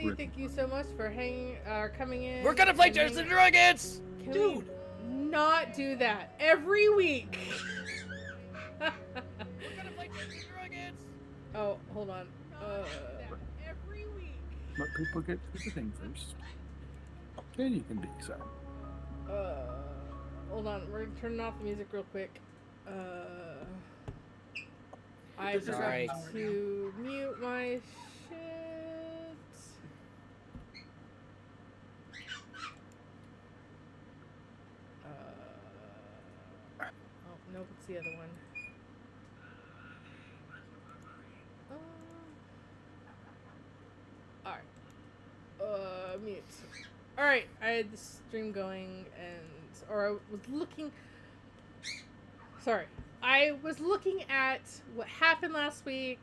Vallaki, thank you so much for coming in. We're gonna play Dungeons and Dragons! Can we not do that every week? We're gonna play Dungeons and Dragons! Oh, hold on. Every week. Let people get to the thing first. Then you can be excited. Hold on. We're turning off the music real quick. I forgot to mute my shit. Oh, nope, it's the other one. Alright. Mute. Alright, I had the stream going or I was looking... Sorry. I was looking at what happened last week,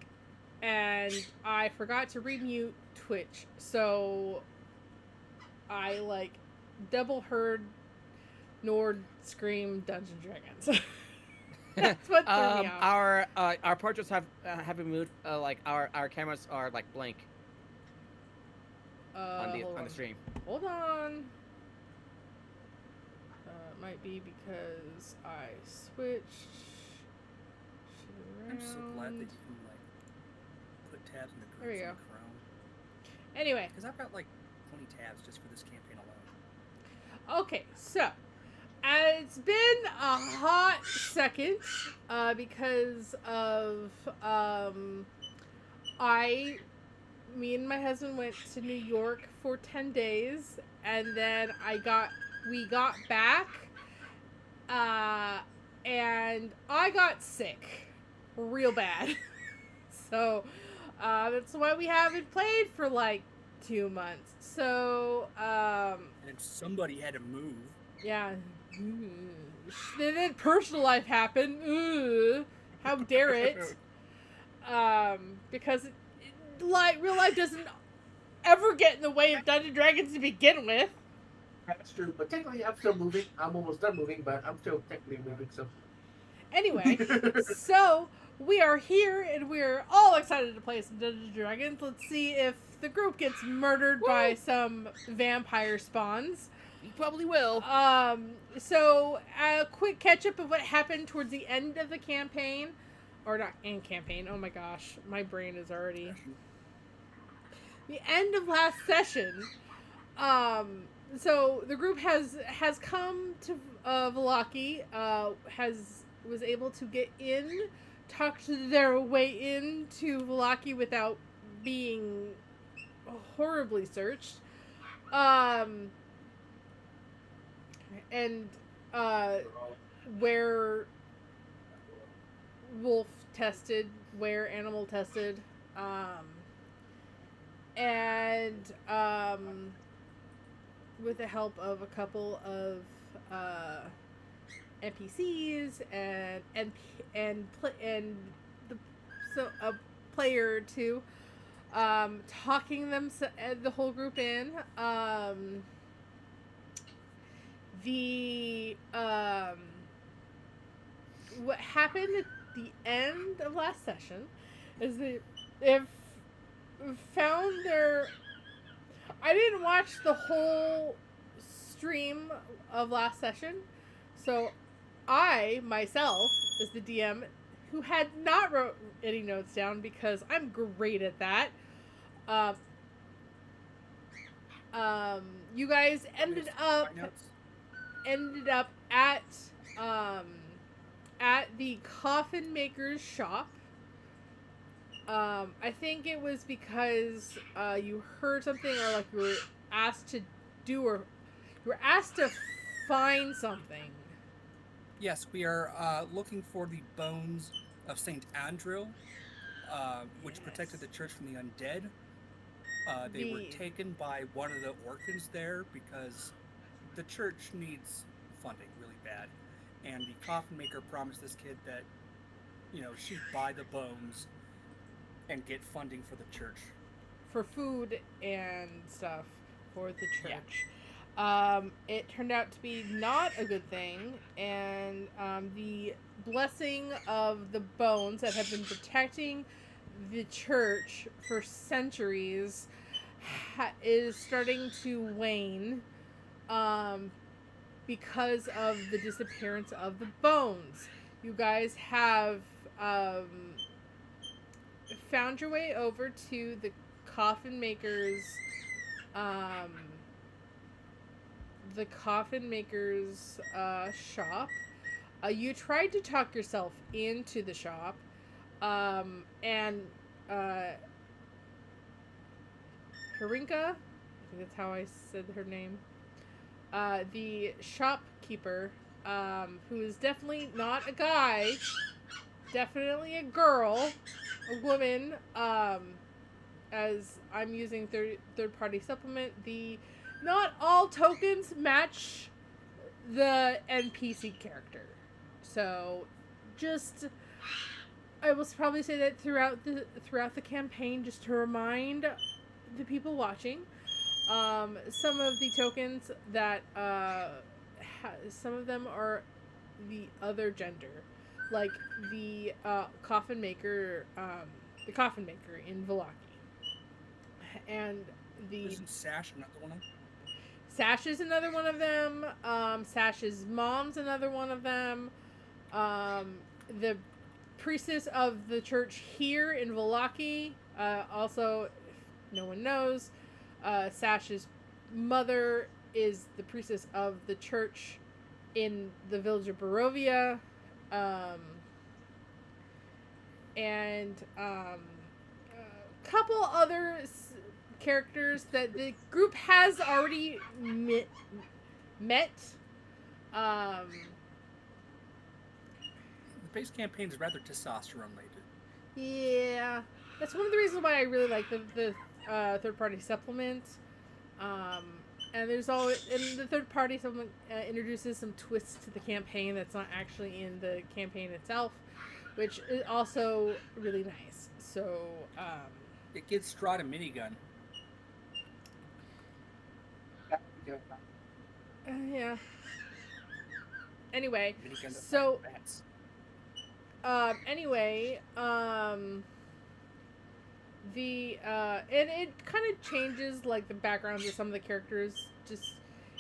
and I forgot to remute Twitch, so I, double heard Nord scream Dungeons & Dragons. That's what threw me off. Our portraits have been moved, our cameras are, blank. On the stream. Hold on. It might be because I switched... I'm so glad that you can put tabs in the There we go. Chrome. Anyway, because I've got 20 tabs just for this campaign alone. Okay, so it's been a hot second because of me and my husband went to New York for 10 days, and then we got back, and I got sick. Real bad. So that's why we haven't played for 2 months. So and somebody had to move. Yeah. Then personal life happened. How dare it? Because real life doesn't ever get in the way of Dungeons & Dragons to begin with. That's true, but technically I'm still moving. I'm almost done moving, but I'm still technically moving, so... Anyway, so we are here, and we're all excited to play some Dungeons & Dragons. Let's see if the group gets murdered by some vampire spawns. You probably will. So a quick catch-up of what happened towards the end of the campaign. Or not end campaign, oh my gosh, my brain is already... The end of last session, so the group has come to Vallaki, was able to get in, talked their way into Vallaki without being horribly searched, and where wolf tested, where animal tested, and with the help of a couple of NPCs and a player or two, talking the whole group in. What happened at the end of last session is they've found I didn't watch the whole stream of last session, so I, myself, as the DM, who had not wrote any notes down because I'm great at that, you guys ended up at the coffin maker's shop. I think it was because you heard something, or you were asked to do, or you were asked to find something. Yes, we are looking for the bones of Saint Andrew, which protected the church from the undead. They were taken by one of the orphans there because the church needs funding really bad. And the coffin maker promised this kid that, she'd buy the bones and get funding for the church. For food and stuff for the church. Yeah. It turned out to be not a good thing, and the blessing of the bones that have been protecting the church for centuries is starting to wane, because of the disappearance of the bones. You guys have found your way over to the coffin maker's um, shop. You tried to talk yourself into the shop, and Harinka, I think that's how I said her name, the shopkeeper, who is definitely not a guy, definitely a girl, a woman, as I'm using third party supplement, not all tokens match the NPC character. So just I will probably say that throughout the campaign, just to remind the people watching, some of the tokens that some of them are the other gender, like the coffin maker in Vallaki, and Isn't Sash another one? Sash is another one of them. Sash's mom's another one of them. The priestess of the church here in Vallaki, also, if no one knows, Sash's mother is the priestess of the church in the village of Barovia. And a couple other characters that the group has already met. The base campaign is rather testosterone laden. Yeah, that's one of the reasons why I really like the third-party supplement. And there's always, and the third-party supplement introduces some twists to the campaign that's not actually in the campaign itself, which is also really nice. So, It gives Strahd a minigun. Yeah. Anyway, Minigun to so fight bats. anyway, the and it kind of changes like the backgrounds of some of the characters, just,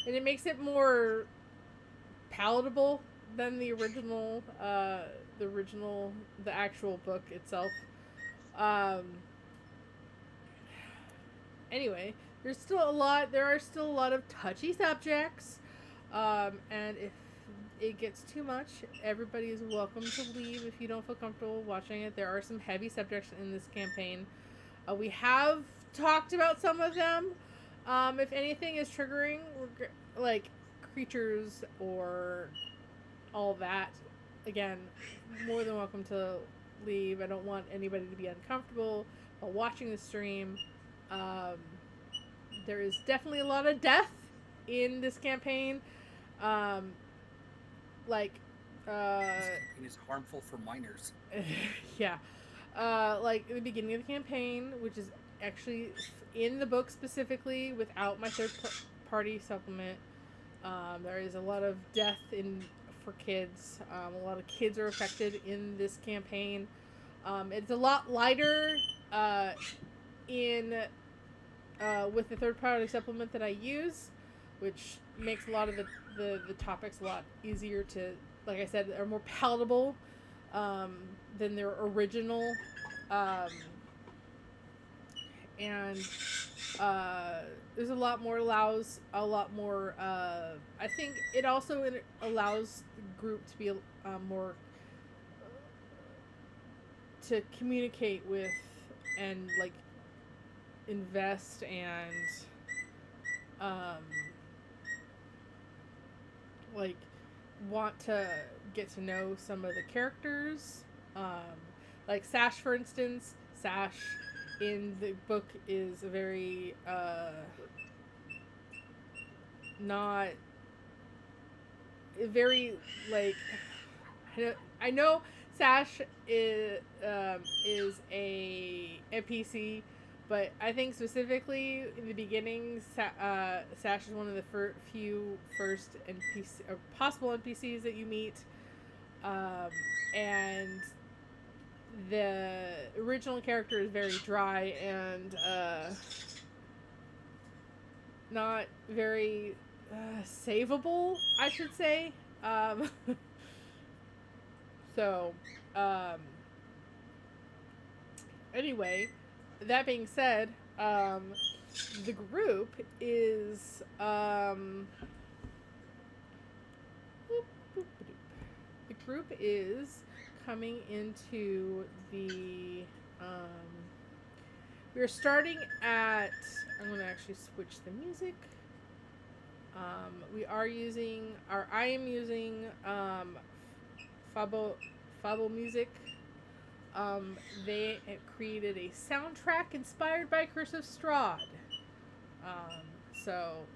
and it makes it more palatable than the actual book itself. Anyway, there are still a lot of touchy subjects, and if it gets too much, everybody is welcome to leave if you don't feel comfortable watching it. There are some heavy subjects in this campaign. We have talked about some of them. If anything is triggering, like creatures or all that, again, more than welcome to leave. I don't want anybody to be uncomfortable while watching the stream. There is definitely a lot of death in this campaign. This campaign is harmful for minors. Yeah. Like in the beginning of the campaign, which is actually in the book specifically without my third-party supplement, there is a lot of death for kids. A lot of kids are affected in this campaign. It's a lot lighter with the third-party supplement that I use, which makes a lot of the topics a lot easier to, like I said, are more palatable than their original. And there's a lot more I think it also allows the group to be more to communicate with and like invest and like want to get to know some of the characters. Like Sash, for instance. Sash in the book is a very not very like I know Sash is a NPC, but I think specifically in the beginning, Sash is one of the few first NPC or possible NPCs that you meet, and the original character is very dry and not very savable, I should say. So, anyway, that being said, the group is coming into the we're starting at, I'm going to actually switch the music. I am using Fabo Music. They created a soundtrack inspired by Curse of Strahd. So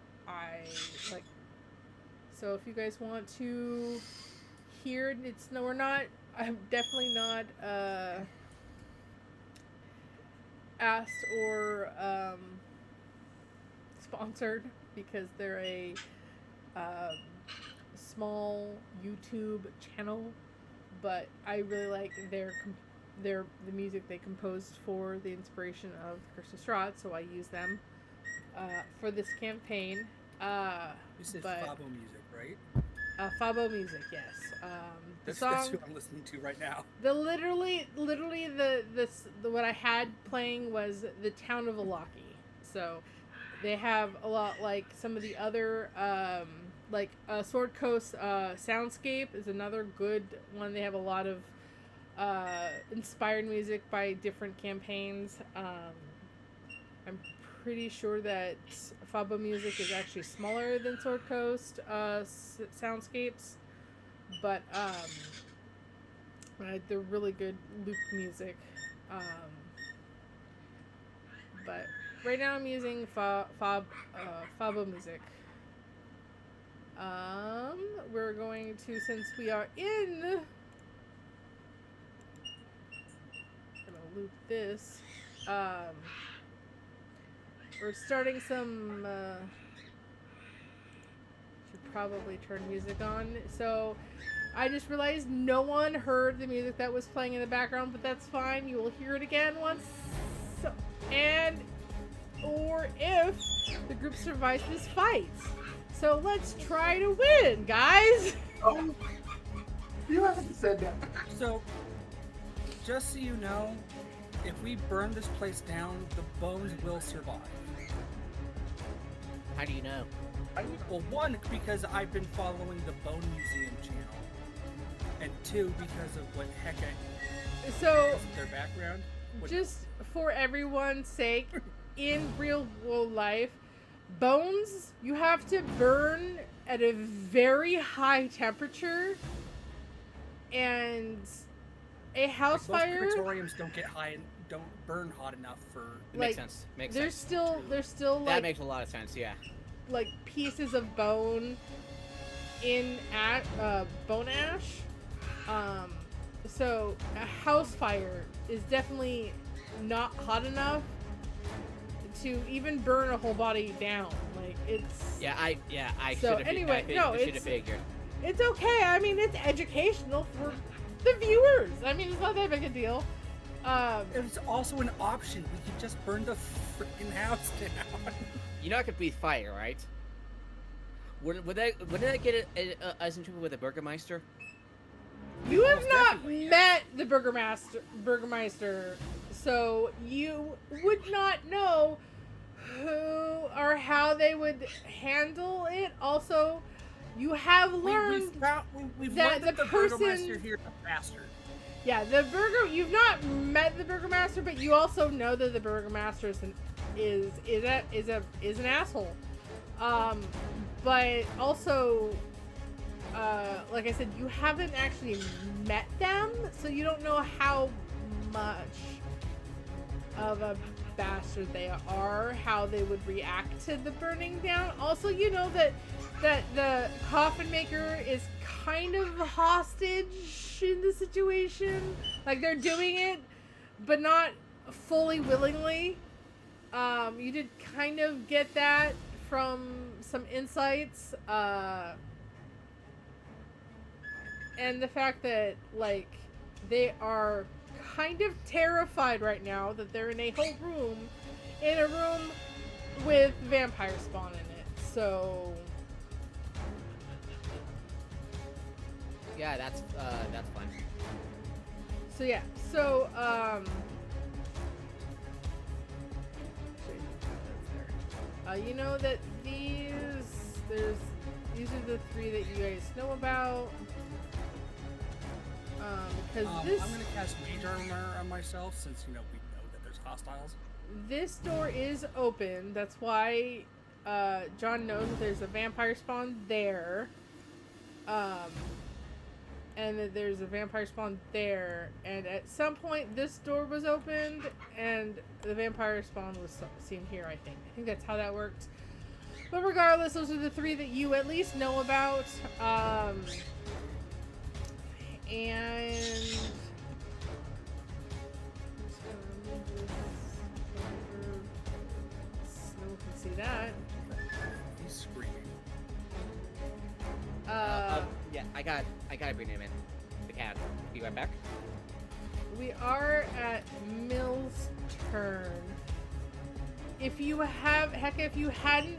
if you guys want to hear, I'm definitely not asked or sponsored, because they're a small YouTube channel, but I really like the music they composed for the inspiration of Curse of Strahd, so I use them for this campaign. This is Fabo Music, right? Fabo Music, yes. That's who I'm listening to right now. Literally, what I had playing was the town of Vallaki. So they have a lot, like some of the other, Sword Coast Soundscape is another good one. They have a lot of inspired music by different campaigns. I'm pretty sure that Fabo Music is actually smaller than Sword Coast Soundscapes, but they're really good loop music. But right now I'm using Fabo Music. We're going to, since we are in, I'm gonna loop this. We're starting some, should probably turn music on. So I just realized no one heard the music that was playing in the background, but that's fine. You will hear it again once, or if the group survives this fight. So let's try to win, guys. Oh, you haven't said that. So, just so you know, if we burn this place down, the bones will survive. How do you know? Well, one, because I've been following the Bone Museum channel, and two, because of what So their background. Just for everyone's sake, in real world life, bones you have to burn at a very high temperature, and a house fire. Most crematoriums don't burn hot enough for. Makes sense. There's still like, that makes a lot of sense. Yeah. Like pieces of bone in bone ash. So a house fire is definitely not hot enough to even burn a whole body down. Like it's. I So should have. anyway, I should have figured. It's okay. I mean, it's educational for the viewers. I mean, it's not that big a deal. It's also an option. We could just burn the freaking house down. You know, I could breathe fire, right? Would I get us in trouble with a Burgermeister? You have not met the Burgermeister, so you would not know who or how they would handle it. Also, you have learned we've that learned the Burgermeister here is a bastard. Yeah, you've not met the Burgermaster, but you also know that the Burgermaster is an asshole. But also, like I said, you haven't actually met them, so you don't know how much of a bastard they are, how they would react to the burning down. Also, you know that the coffin maker is kind of hostage in the situation. Like, they're doing it, but not fully willingly. You did kind of get that from some insights. And the fact that, like, they are kind of terrified right now that they're in a whole room, with vampire spawn in it. So Yeah, that's fun. so yeah. So you know that these are the 3 that you guys know about. Because this I'm gonna cast Mage Armor on myself since we know that there's hostiles. this door is open. That's why John knows that there's a vampire spawn there. And that there's a vampire spawn there. And at some point, this door was opened, and the vampire spawn was seen here, I think. I think that's how that worked. But regardless, those are the 3 that you at least know about. And I'm just gonna remove this over. No one can see that. He's screaming. Yeah, I gotta bring him in. The cat. Be right back. We are at Mill's turn. If you hadn't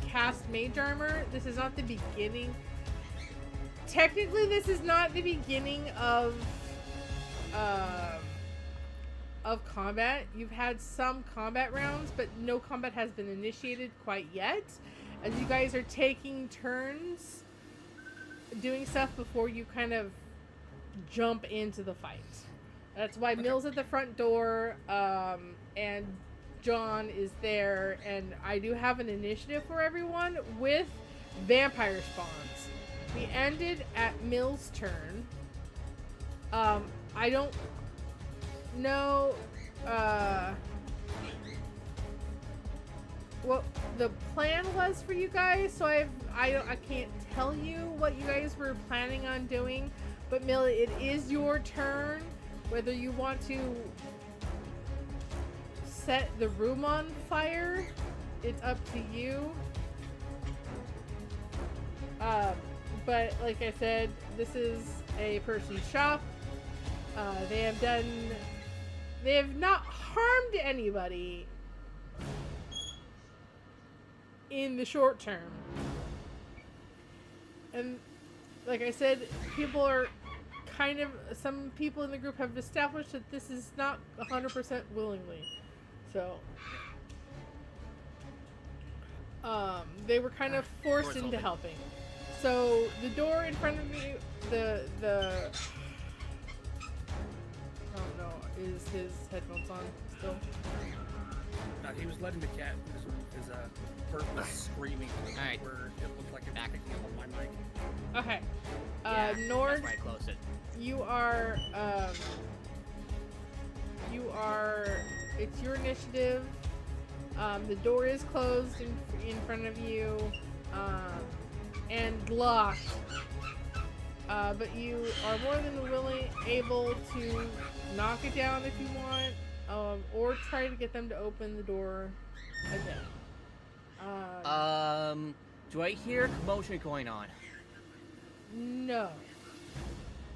cast Mage Armor, this is not the beginning. Technically, this is not the beginning of combat. You've had some combat rounds, but no combat has been initiated quite yet. As you guys are taking turns doing stuff before you kind of jump into the fight. That's why Mill's at the front door, and John is there, and I do have an initiative for everyone with vampire spawns. We ended at Mill's turn. I don't know what the plan was for you guys, so I can't tell you what you guys were planning on doing. But Mill, it is your turn. Whether you want to set the room on fire, it's up to you. But like I said, this is a person's shop. They have not harmed anybody in the short term. And like I said, some people in the group have established that this is not 100% willingly. So, they were kind of forced into helping. So, the door in front of me, I don't know, is his headphones on still? He was letting the cat, his bird was screaming. Alright. Where it looked like it was picking up on my mic. Okay. Yeah, Nord, that's why I closed it. it's your initiative. The door is closed in front of you, and locked. But you are more than able to knock it down if you want, or try to get them to open the door again. Do I hear commotion going on? No.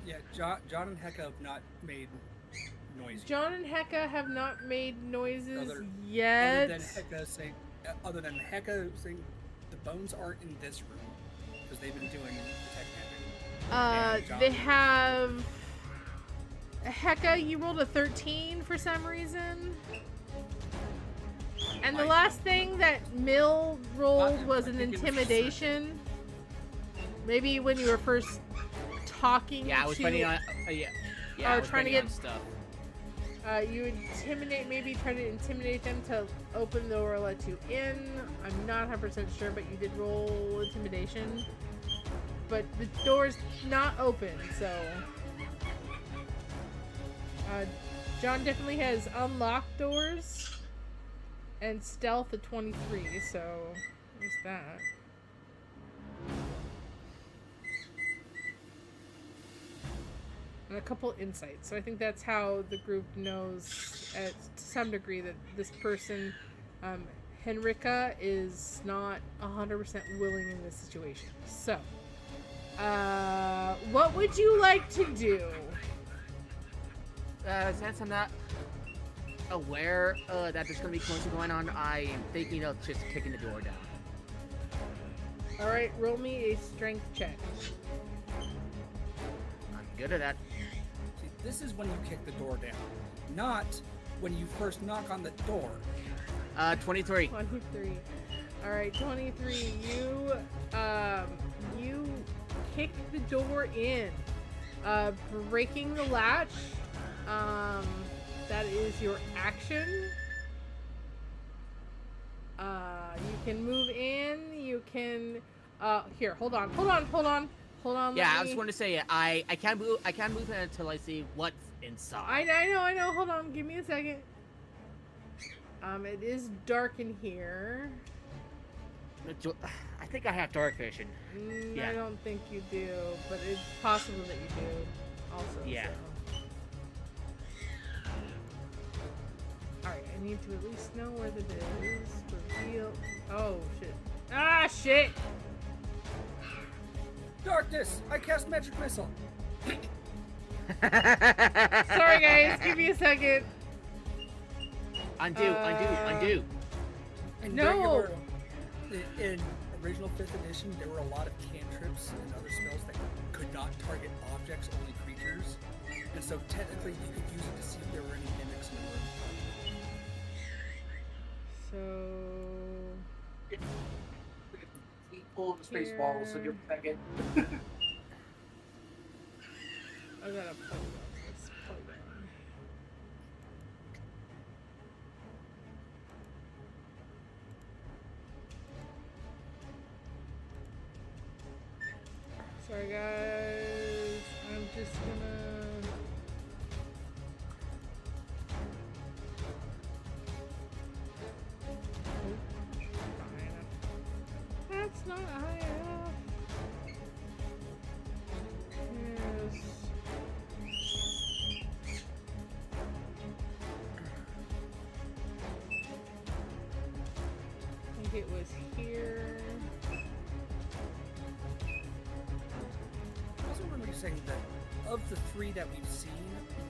Yeah, John and Hecka have not made noise. John and Hecka have not made noises Other yet. Other than Hecka saying the bones aren't in this room because they've been doing detect magic. They have. Hecka, you rolled a 13 for some reason. And the last thing that Mill rolled was an intimidation. Maybe when you were first talking. Yeah, I was putting on. Yeah, I was trying to putting get on stuff. You maybe try to intimidate them to open the door or let you in. I'm not 100% sure, but you did roll intimidation. But the door's not open, so. John definitely has unlocked doors. And stealth at 23, so there's that. And a couple insights. So I think that's how the group knows, to some degree, that this person, Henrika, is not 100% willing in this situation. So, what would you like to do? Since I'm not aware that there's gonna be commotion going on, I am thinking of just kicking the door down. All right, roll me a strength check. I'm good at that. See, this is when you kick the door down, not when you first knock on the door. 23. 23. All right, 23. You kick the door in, breaking the latch. That is your action. You can move in. You can. Here, hold on. Yeah, I was going to say I can't move. I can't move until I see what's inside. I know. Hold on. Give me a second. It is dark in here. I think I have dark vision. Yeah. I don't think you do, but it's possible that you do. Also. Yeah. So. All right. I need to at least know where that is. Reveal. Oh shit. Ah shit. Darkness! I cast magic missile. Sorry guys. Give me a second. Undo. In No. regular, in original 5th edition, there were a lot of cantrips and other spells that could not target objects, only creatures. And so technically you could use it to see if there were any mimics in the room. So. We pull the space ball, so give a second. I gotta plug this. Plug in. Sorry guys, I'm just gonna... Fine. That's not high enough. Yes. I think it was here. I also remember you saying that of the 3 that we've seen,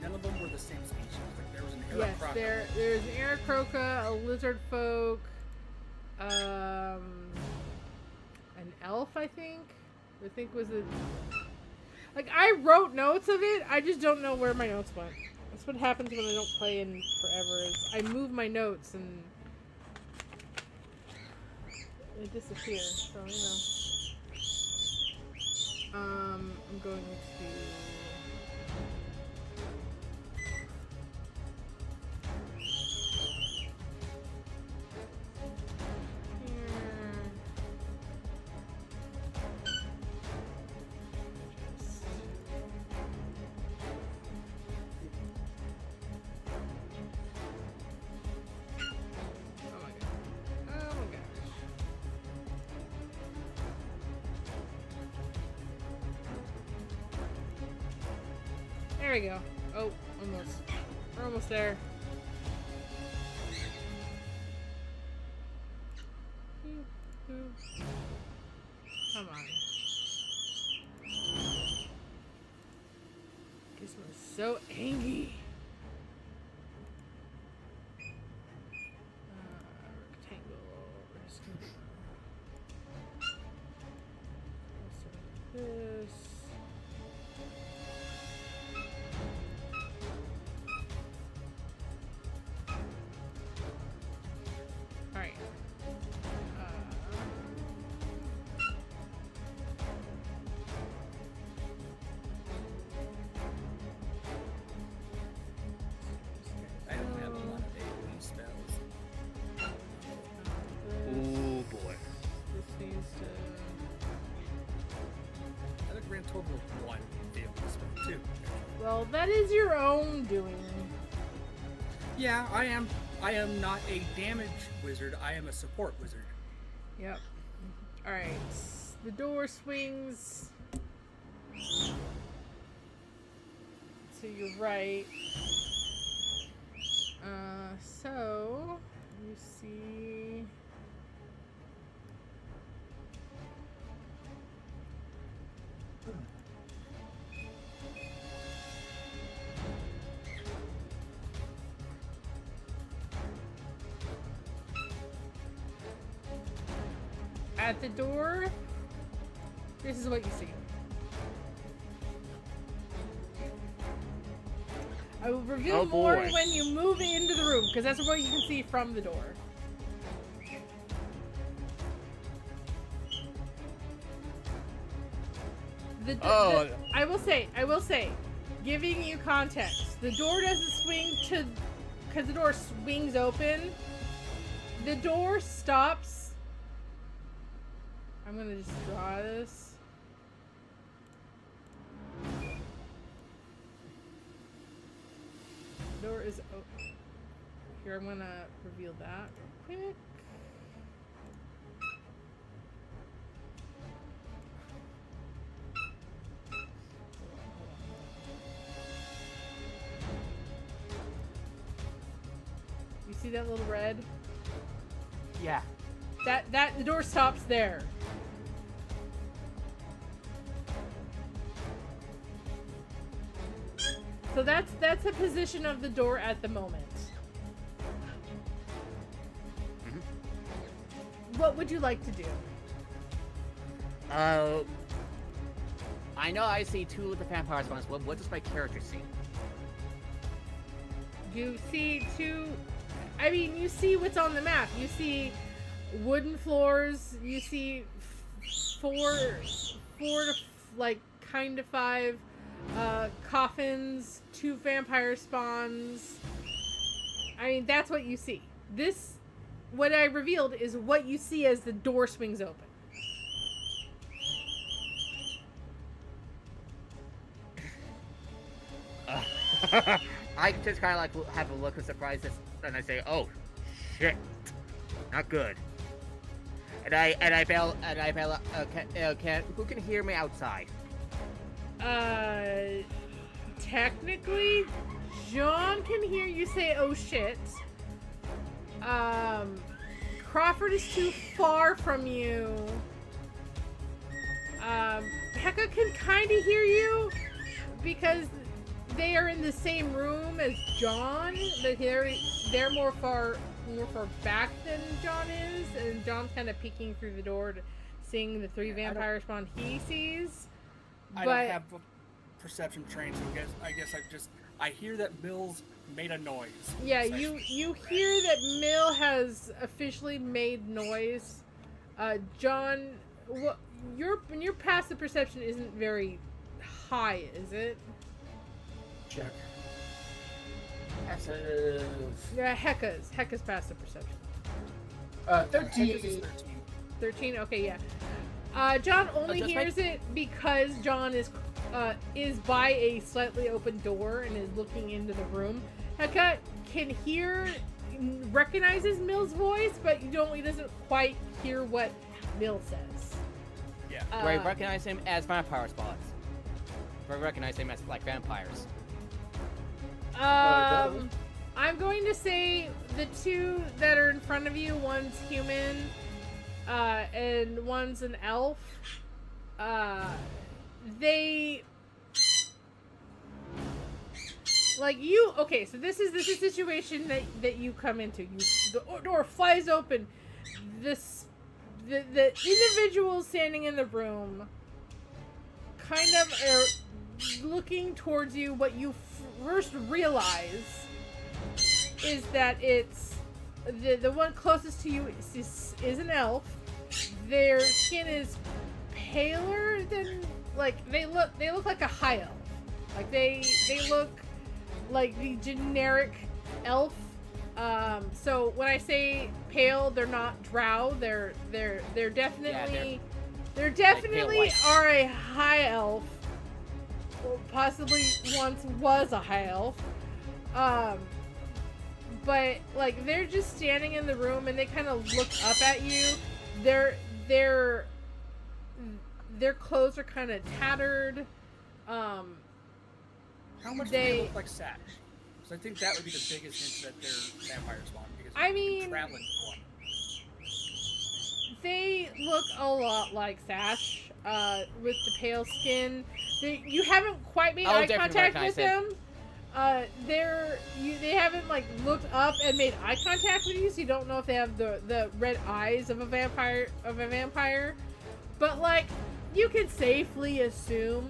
none of them were the same species. Like there was an Yes, Aarakocra. there's an Aarakocra, a lizard folk, an elf, I think was a... Like, I wrote notes of it, I just don't know where my notes went. That's what happens when I don't play in forever, is I move my notes and they disappear, so, you know. I'm going to... There we go. Oh, almost. We're almost there. Come on. Gizmo's so angry. Rectangle. This. Alright. I don't have a lot of AoE spells. Oh boy. This needs to... I have a grand total of 1 AoE spell, too. Well, that is your own doing. Yeah, I am. I am not a damage wizard. I am a support wizard. Yep. Alright. The door swings to your right. So you see at the door, this is what you see. I will reveal more boy. when you move into the room, because that's what you can see from the door. I will say, giving you context, the door doesn't swing to, because the door swings open. The door stops. I'm gonna just draw this. Door is open. Here, I'm gonna reveal that real quick. You see that little red? Yeah. That the door stops there. So that's the position of the door at the moment. What would you like to do? I know I see two of the vampire spawns. What does my character see? You see two. I mean, you see what's on the map. You see wooden floors. You see four to like kind of five coffins, two vampire spawns. I mean, that's what you see. This, what I revealed, is what you see as the door swings open. I just kind of like have a look of surprise, and I say, "Oh, shit, not good." And I bail. Who can hear me outside? Technically, John can hear you say, "Oh shit." Crawford is too far from you. Hecka can kind of hear you because they are in the same room as John, but they're more far back than John is, and John's kind of peeking through the door to seeing the three vampire spawn he sees. I don't have a perception trained, so I guess I hear that Mills made a noise. Yeah, So you hear that Mill has officially made noise. John, your passive perception isn't very high, is it? Check. Passive. Yeah, Hecka's passive perception. 13. 13. Okay, yeah. John only just hears it because John is by a slightly open door and is looking into the room. Hecka can recognizes Mill's voice, but he doesn't quite hear what Mill says. Yeah. Do I recognize him as vampire spawns? Do I recognize him as like vampires? I'm going to say the two that are in front of you, one's human, and one's an elf. They like you. Okay, so this is the situation that you come into. The door flies open. The individuals standing in the room kind of are looking towards you. What you first realize is that it's the one closest to you is an elf. Their skin is paler than they look like a high elf. Like they look like the generic elf. So when I say pale, they're not drow. They're definitely white. are a high elf. Well, possibly once was a high elf. But like they're just standing in the room and they kind of look up at you. Their clothes are kind of tattered. How much do they look like Satch? Because I think that would be the biggest hint that they're vampire spawn. Because I mean, traveling one. they look a lot like Sash, with the pale skin. You haven't quite made I'll eye definitely contact recognize with them. They haven't like looked up and made eye contact with you, so you don't know if they have the red eyes of a vampire. But like, you can safely assume.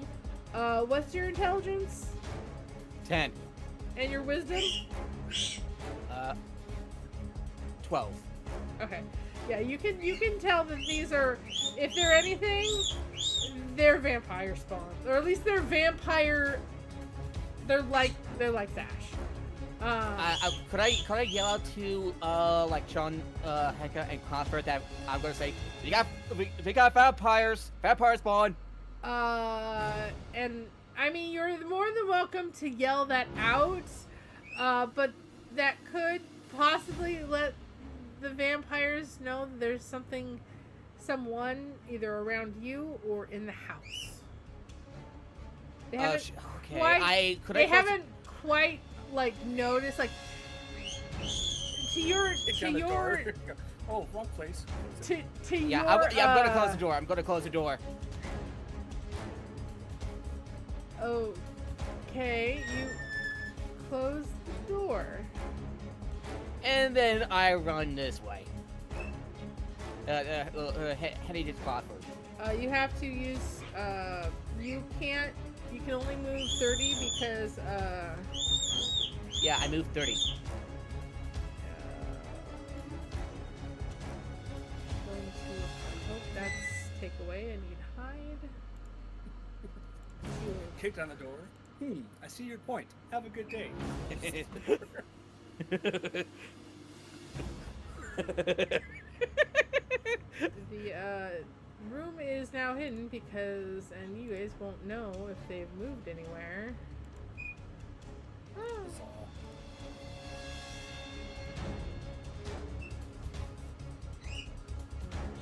What's your intelligence 10. and your wisdom? 12. Okay. Yeah, you can tell that these are, if they're anything, they're vampire spawn, or at least they're vampire. They're like Sash. Could I yell out to like Sean, Hecka, and Crawford that I'm gonna say we got vampires spawn. And I mean, you're more than welcome to yell that out, but that could possibly let the vampires know there's someone either around you or in the house. They haven't haven't quite like noticed like Kick down the door. Oh, wrong place. to Yeah, your I'm gonna close the door. I'm gonna close the door. Okay, you close the door. And then I run this way. Heading to Crawford. You have to use you can only move 30 because Yeah, I moved 30. going to that's take away. I need hide. Kick down the door. I see your point. Have a good day. The room is now hidden because, and you guys won't know if they've moved anywhere. Oh. That's all.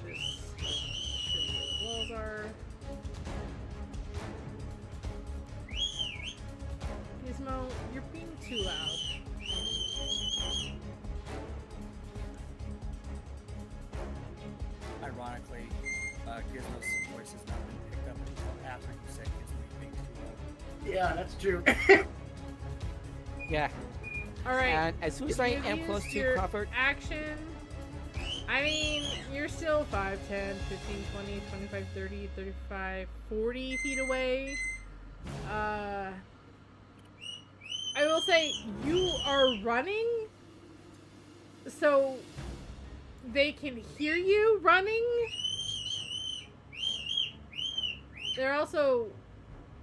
Just show you where the walls are. Gizmo, you're being too loud. Ironically, Gizmo's voice has not been picked up until after you said Gizmo being too low. Yeah, that's true. Yeah. Alright. And as soon as I you've am used close to your Crawford, action. I mean, you're still 5, 10, 15, 20, 25, 30, 35, 40 feet away. I will say you are running, so they can hear you running. They're also,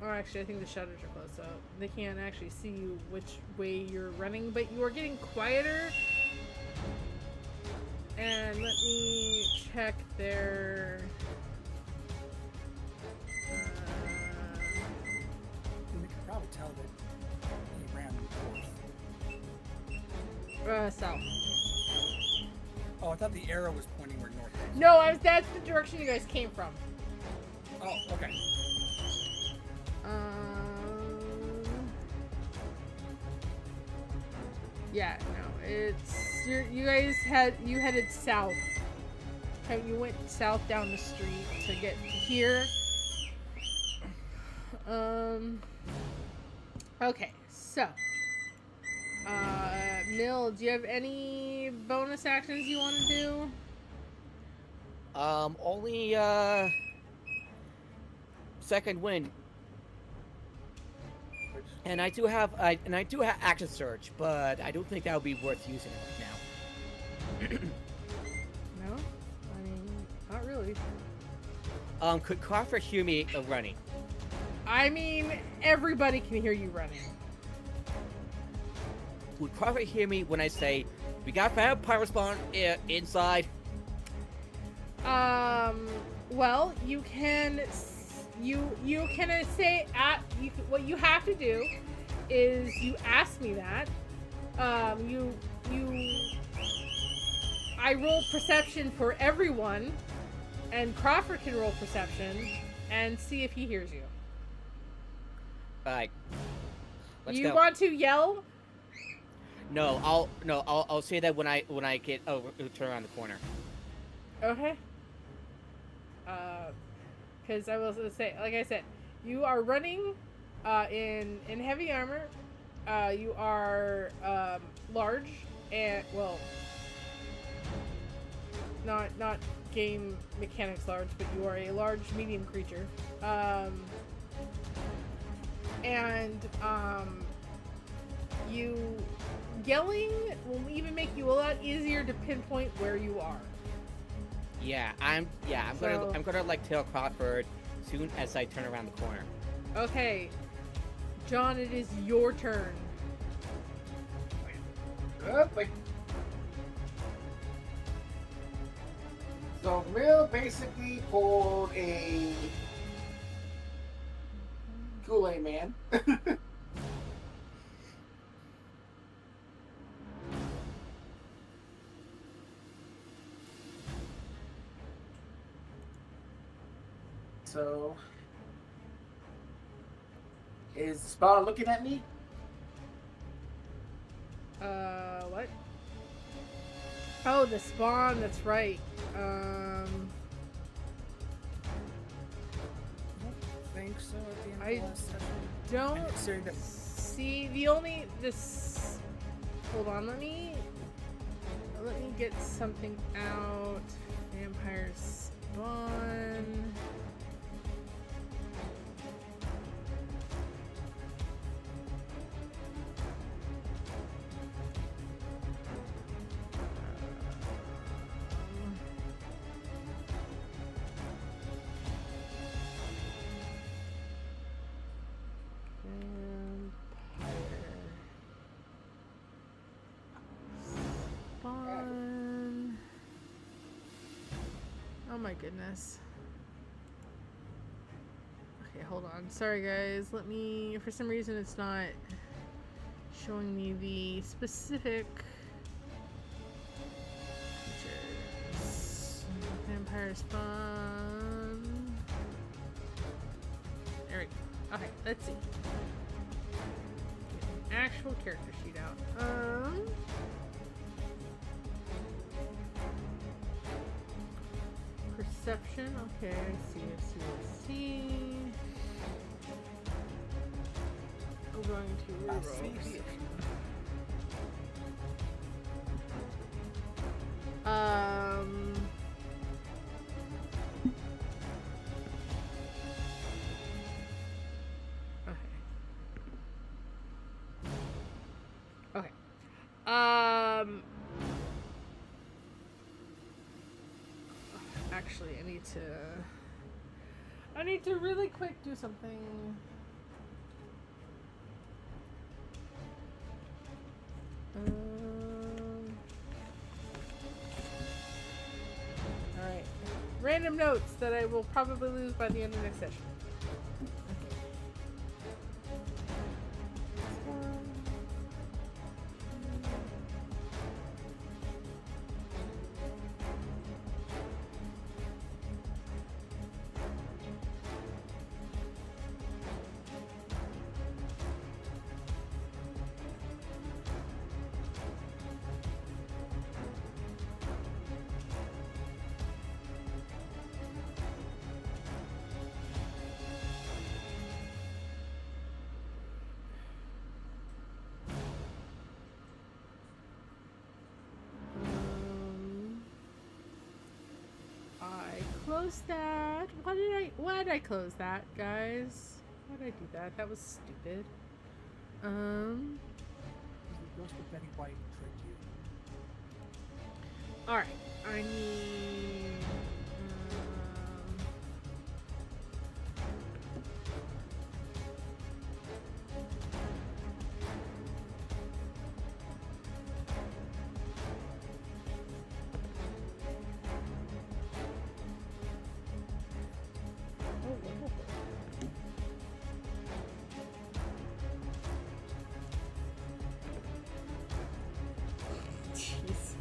or actually I think the shutters are closed, so they can't actually see you which way you're running, but you are getting quieter. And let me check their We can probably tell that he ran north. south. Oh, I thought the arrow was pointing where north is. No, that's the direction you guys came from. Oh, okay. Yeah, no, it's you guys headed south. Okay, you went south down the street to get to here. Okay, so Mill, do you have any bonus actions you want to do? only second wind. And I do have action surge, but I don't think that would be worth using right now. No, I mean not really. Could Crawford hear me running? I mean everybody can hear you running. Would Crawford hear me when I say, "We got vampire spawn inside"? Well, you can say what you have to do is you ask me that. I roll perception for everyone, and Crawford can roll perception and see if he hears you. Alright. Let's You go. want to yell? No, I'll say that when I get turn around the corner. Okay. Because I will say, like I said, you are running in heavy armor. You are large and well, not game mechanics large, but you are a large medium creature. You yelling will even make you a lot easier to pinpoint where you are. I'm gonna like tail Crawford soon as I turn around the corner. Okay, John, it is your turn. Wait. So Mill basically pulled a Kool-Aid Man. So is Spawn looking at me? What? Oh, the spawn, that's right. I don't think so at the end I of the last session. don't And considering that see this. Hold on, let me get something out. Vampire spawn. Spawn. Oh my goodness. Okay, hold on. Sorry guys. Let me, for some reason it's not showing me the specific features. Vampire spawn. There we go. Okay, let's see. Get an actual character sheet out. Perception. Okay, I see. I'm going to reroll. Perception. Okay. Actually, I need to really quick do something. Alright. Random notes that I will probably lose by the end of next session. Okay. This one. Close that. Why did I close that, guys? Why did I do that? That was stupid. the ghost of Betty White tricked you. Alright. I need jeez.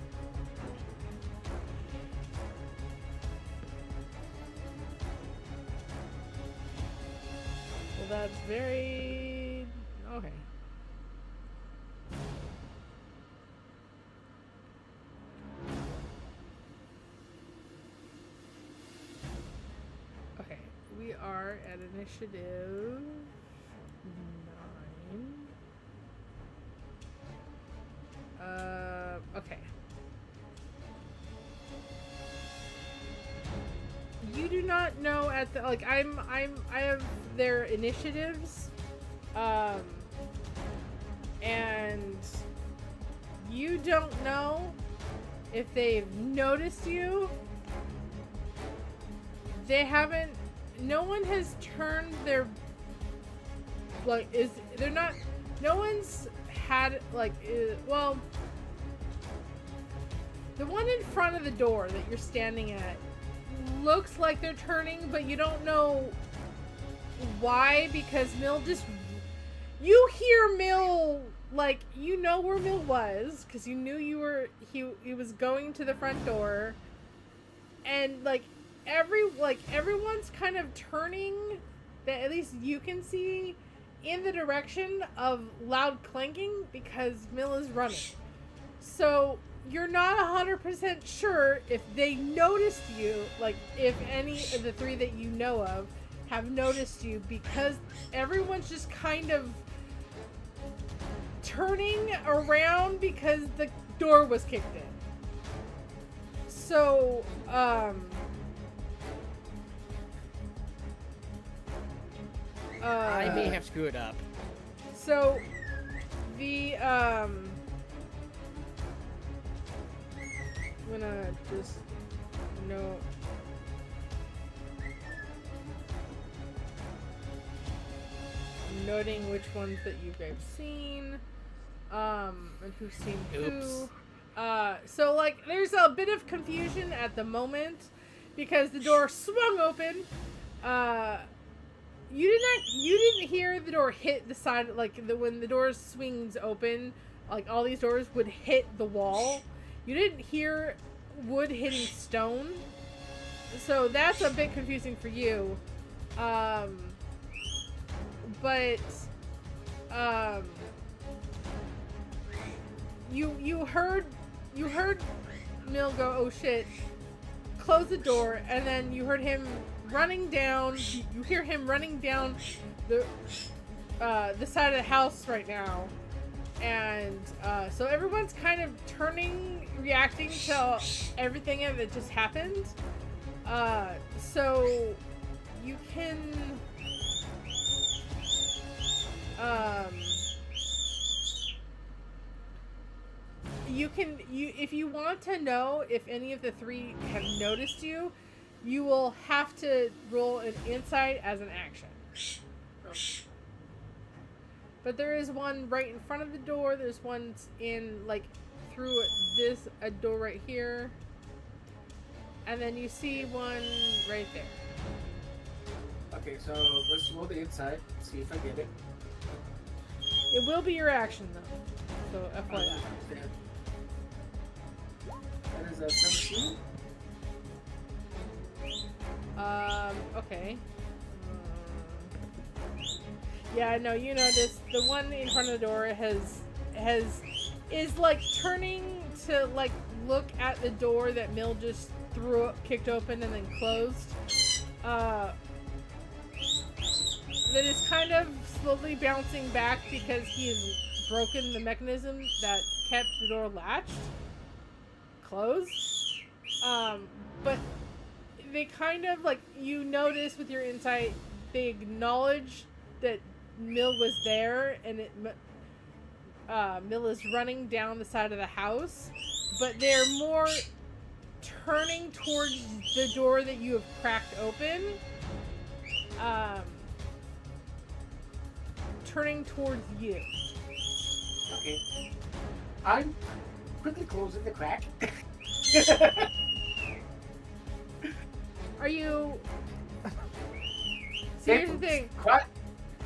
Well, that's very okay. Okay, we are at initiative 9. Okay. You do not know at the like I have their initiatives, and you don't know if they've noticed you. They haven't. No one has turned their like is they're not. No one's had like well. The one in front of the door that you're standing at looks like they're turning, but you don't know why, because Mill just... You hear Mill, like, you know where Mill was, because you knew you were... He was going to the front door, and, like, everyone's kind of turning, that at least you can see, in the direction of loud clanking, because Mill is running. So... You're not 100% sure if they noticed you, like if any of the three that you know of have noticed you, because everyone's just kind of turning around because the door was kicked in. So, I may have screwed up. So, the, I'm gonna just note. I'm noting which ones that you guys seen, and who's seen who. So like, there's a bit of confusion at the moment because the door swung open. You didn't hear the door hit the side, like when the door swings open, like all these doors would hit the wall. You didn't hear wood hitting stone, so that's a bit confusing for you. But you heard Mill go, "Oh shit!" Close the door, and then you heard him running down. You hear him running down the side of the house right now. And so everyone's kind of reacting to everything that just happened. So you can if you want to know if any of the three have noticed you, you will have to roll an insight as an action. But there is one right in front of the door. There's one in, like, through a door right here. And then you see one right there. Okay, so let's roll the inside. See if I get it. It will be your action, though. So, FYI. That is a 17. Okay. Yeah, no, you notice the one in front of the door is like turning to like look at the door that Mill just kicked open and then closed. That is kind of slowly bouncing back because he has broken the mechanism that kept the door latched closed. But they kind of like, you notice with your insight, they acknowledge that Mill was there, and Mill is running down the side of the house, but they're more turning towards the door that you have cracked open, turning towards you. Okay. I'm quickly closing the crack. Are you... See, here's the thing. Quietly.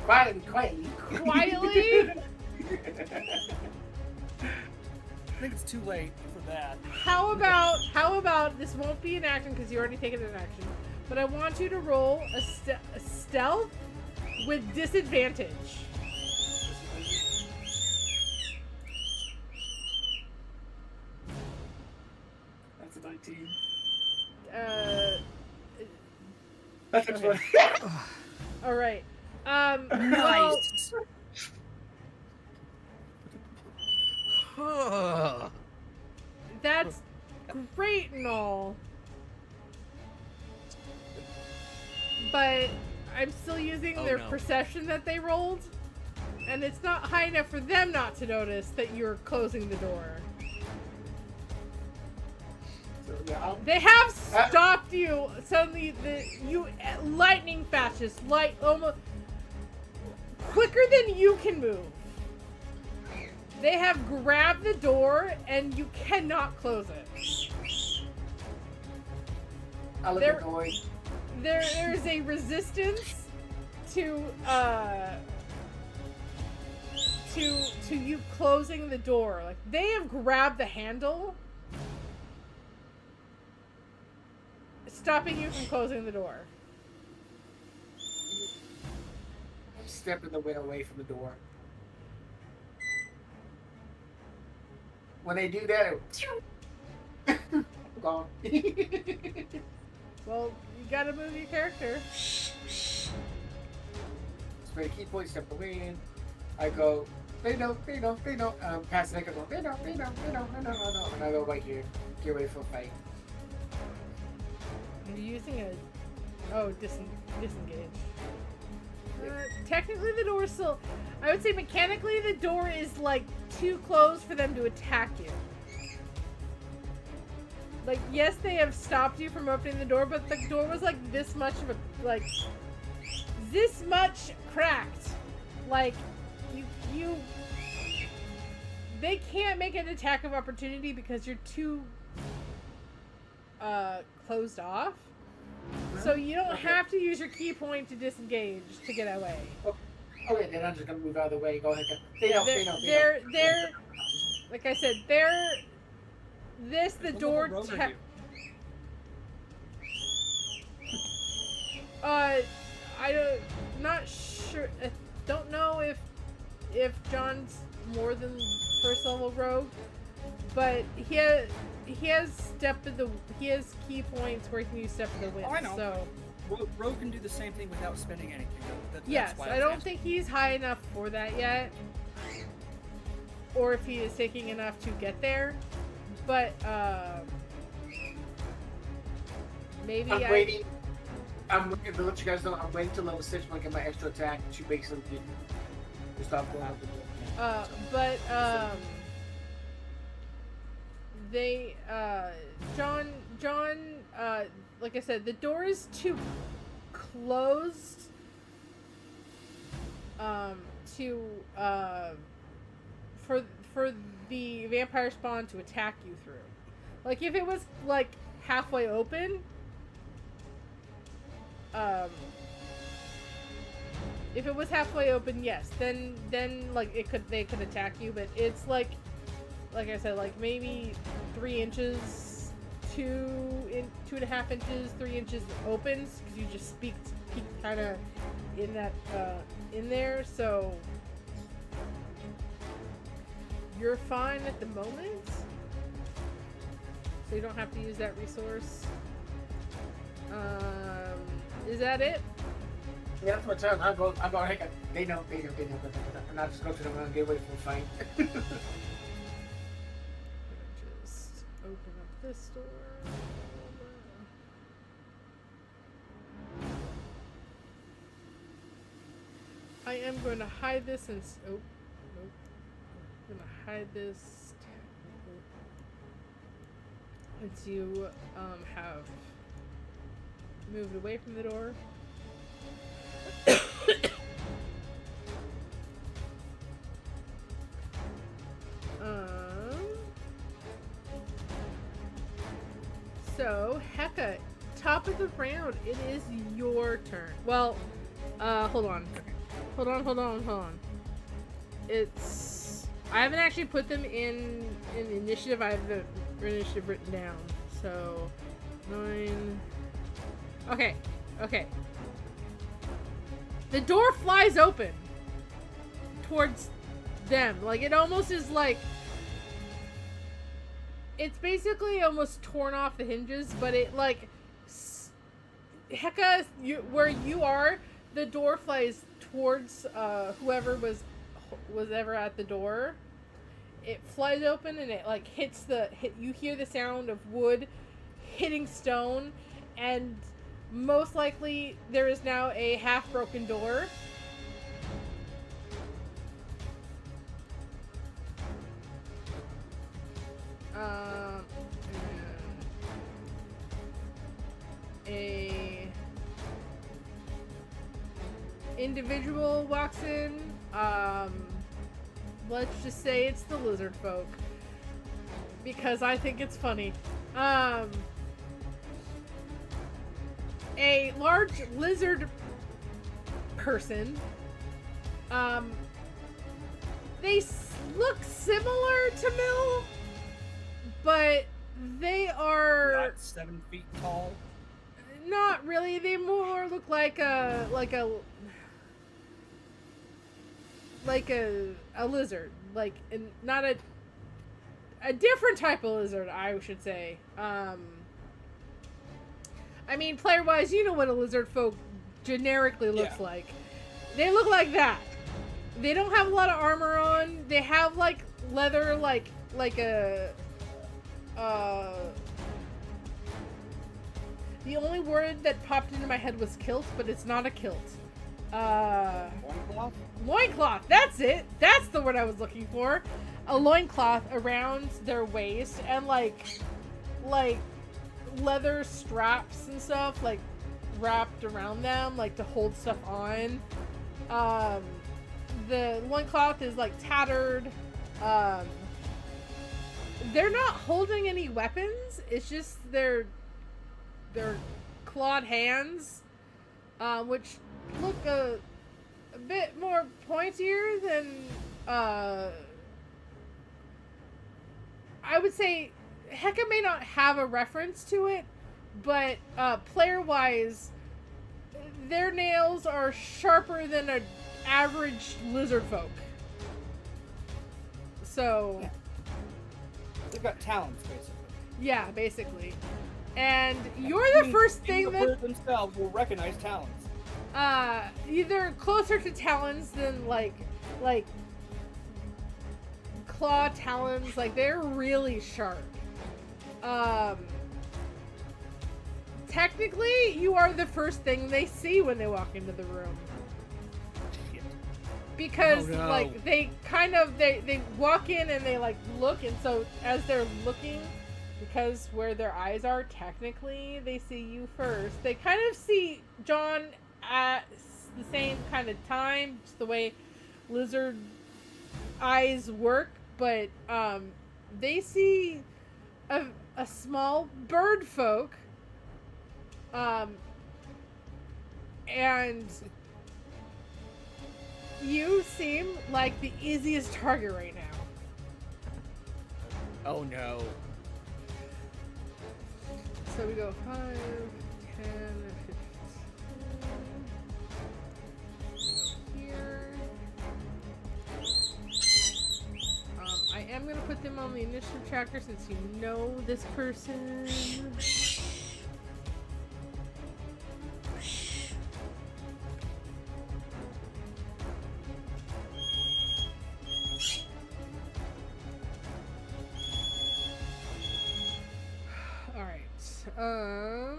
Quietly? I think it's too late for that. How about this won't be an action because you already taken an action, but I want you to roll a stealth with disadvantage. That's a 19. That's a 20. All right. Well, Nice. That's great and all. But I'm still using Oh, their no. perception that they rolled. And it's not high enough for them not to notice that you're closing the door. So, yeah, They have stopped you. Suddenly, you lightning fast, just almost quicker than you can move. They have grabbed the door, and you cannot close it. I look There- at Noy. There is a resistance to you closing the door. Like they have grabbed the handle, stopping you from closing the door. I'm stepping the wind away from the door. When they do that, I'm gone. Well, you gotta move your character. Spray key point, step away. I go, they know. Pass the neck, I go, they know. And I go right here. Get ready for a fight. You're using disengage. Technically, the door is still. I would say mechanically, the door is like too closed for them to attack you. Like, yes, they have stopped you from opening the door, but the door was like this much of this much cracked. Like, they can't make an attack of opportunity because you're too closed off. So you don't have to use your key point to disengage to get away. Okay, then I'm just gonna move out of the way. Go ahead. They know. They're like I said, the door. What level rogue are you? Not sure. I don't know if John's more than first level rogue, but he has key points where he can use step of the wind. Oh, I know. So Rogue can do the same thing without spending anything. That's yes, why I was don't asking. think he's high enough for that yet, or if he is taking enough to get there. But maybe I'm waiting. I'm looking to let you guys know. I'm waiting till level 6 when I get my extra attack to make some to stop going out the door. They John like I said, the door is too closed for the vampire spawn to attack you through. Like if it was like halfway open, yes, then like they could attack you, but it's like I said, like maybe 3 inches, 2.5 inches, 3 inches opens because you just peeked kind of in that in there, so you're fine at the moment. So you don't have to use that resource. Is that it? Yeah, that's my turn. I go ahead. They know. And I just go to them and get ready for a fight. Just open up this door. I am going to hide this and nope. I'm going to hide this once you have moved away from the door. So, Heka, top of the round, it is your turn. Well, hold on. I haven't actually put them in initiative. I have the initiative written down. So, 9. Okay. The door flies open towards them. Like, it almost is like... It's basically almost torn off the hinges, but it, like... Heka, where you are, the door flies towards whoever was ever at the door. it flies open and it like hits you hear the sound of wood hitting stone, and most likely there is now a half broken door. A individual walks in. Let's just say it's the lizard folk, because I think it's funny. A large lizard person. They look similar to Mill, but they are Not 7 feet tall. not really. They more look like a lizard, like not a different type of lizard, I should say. I mean, player-wise, you know what a lizard folk generically looks like. They look like that. They don't have a lot of armor on. They have like leather, like a. The only word that popped into my head was kilt, but it's not a kilt. Loincloth? Loincloth, that's it. That's the word I was looking for. A loincloth around their waist, and like leather straps and stuff like wrapped around them, like to hold stuff on. The loincloth is like tattered. They're not holding any weapons. It's just their clawed hands, which look a bit more pointier than I would say. Heka may not have a reference to it, but player-wise, their nails are sharper than an average lizard folk. So, Yeah. They've got talons, basically. yeah, basically. And you're the Means first even thing the that bird themselves will recognize talons. either closer to talons than like claw talons. Like, they're really sharp. Technically, you are the first thing they see when they walk into the room. Shit. Because, Oh, no. like, they kind of, they walk in and they, like, look, and so as they're looking, because where their eyes are, technically, they see you first. They kind of see John at the same kind of time, just the way lizard eyes work, but, they see a small bird folk, and you seem like the easiest target right now. Oh no. So we go 5, 10, 15. Here. I am going to put them on the initiative tracker since you know this person. Let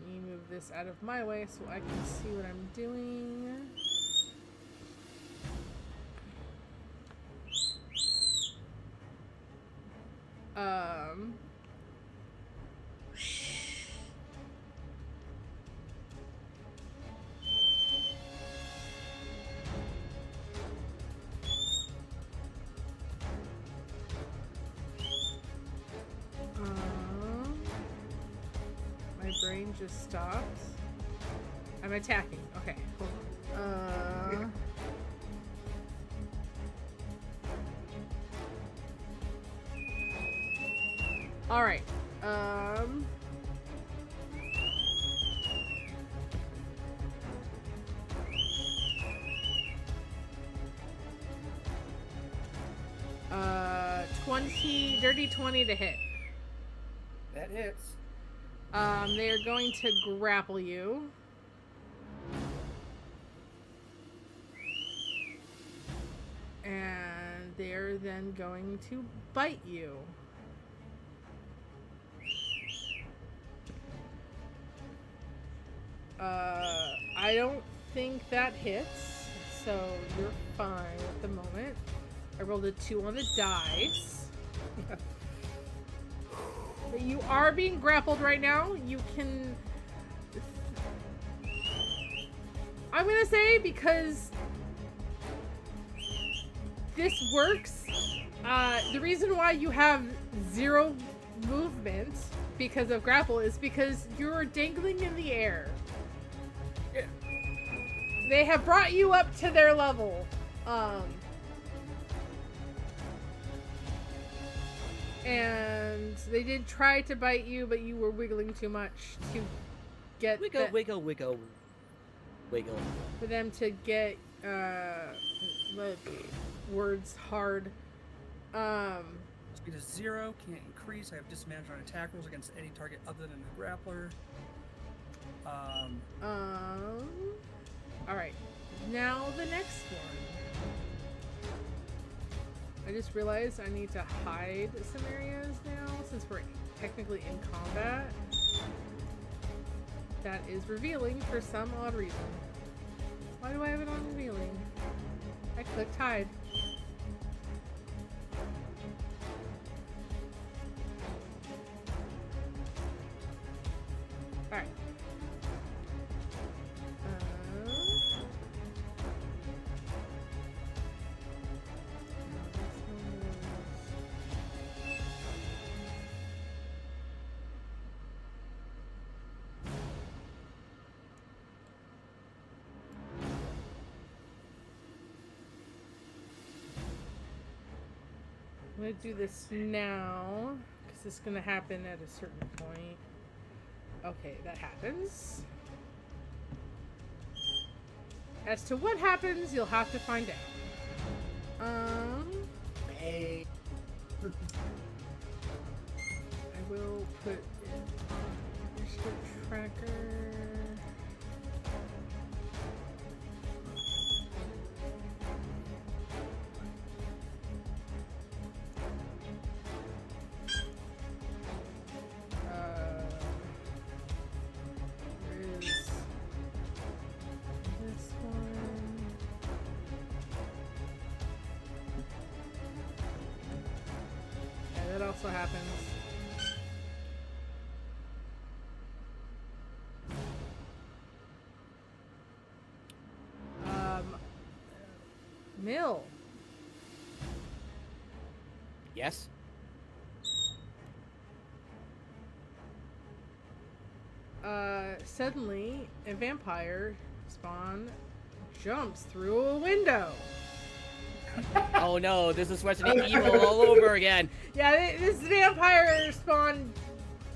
me move this out of my way so I can see what I'm doing. My brain just stopped. I'm attacking. Okay, hold on. All right. Dirty 20 to hit. That hits. They are going to grapple you. And they're then going to bite you. I don't think that hits, so you're fine at the moment. I rolled a 2 on the dice. But you are being grappled right now. You can... I'm gonna say, because this works, the reason why you have 0 movement because of grapple is because you're dangling in the air. Yeah. They have brought you up to their level. And they did try to bite you, but you were wiggling too much to get Wiggle. for them to get words hard. Speed is 0, can't increase. I have disadvantage on attack rolls against any target other than the grappler. Alright. Now the next one. I just realized I need to hide some areas now since we're technically in combat. That is revealing for some odd reason. Why do I have it on revealing? I clicked hide. Alright. I'm gonna do this now, because it's gonna happen at a certain point. Okay, that happens. As to what happens, you'll have to find out. Hey. I will put in initiative tracker. Also happens. Mill. Yes. Suddenly a vampire spawn jumps through a window. Oh no, this is Resident Evil all over again. Yeah, this vampire spawn,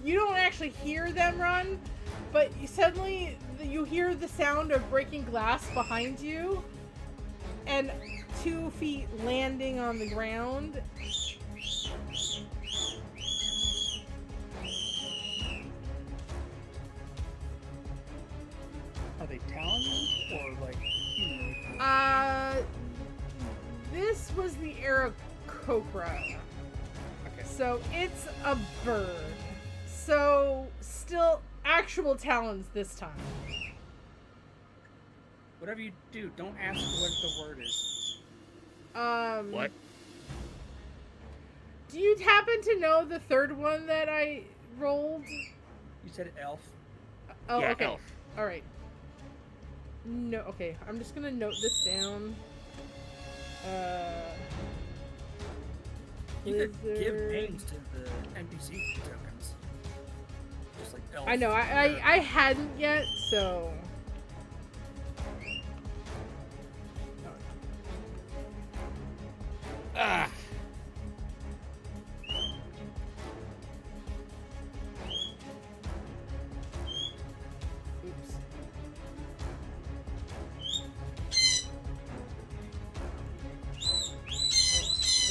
you don't actually hear them run, but suddenly you hear the sound of breaking glass behind you, and 2 feet landing on the ground. Are they talons or like humanoid? This was the Aarakocra. Okay. So it's a bird. So still actual talons this time. Whatever you do, don't ask what the word is. What? Do you happen to know the third one that I rolled? You said elf. Oh, Yeah, okay. elf. All right. No, okay. I'm just gonna note this down. You could give lizard. names to the NPC tokens. Just like elf. I know. I hadn't yet, so. Ah. Oops.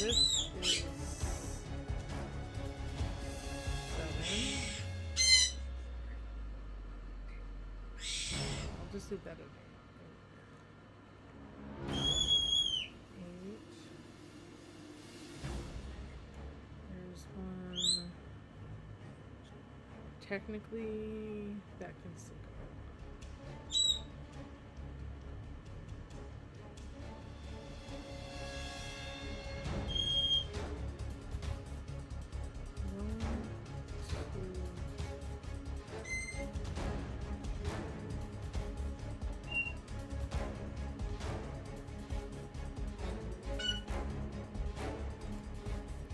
This is 7. I'll just leave that in. 8. technically that can still go. One, two.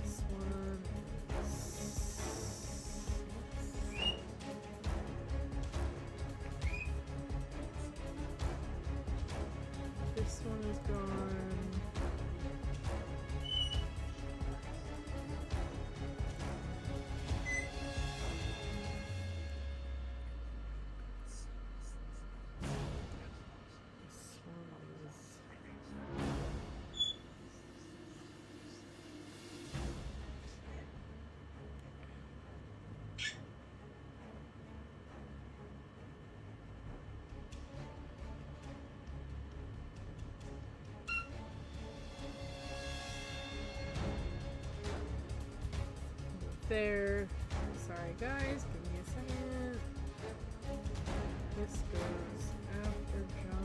This one is... This one is gone. This one is... There. Sorry guys, give me a second. This goes after John.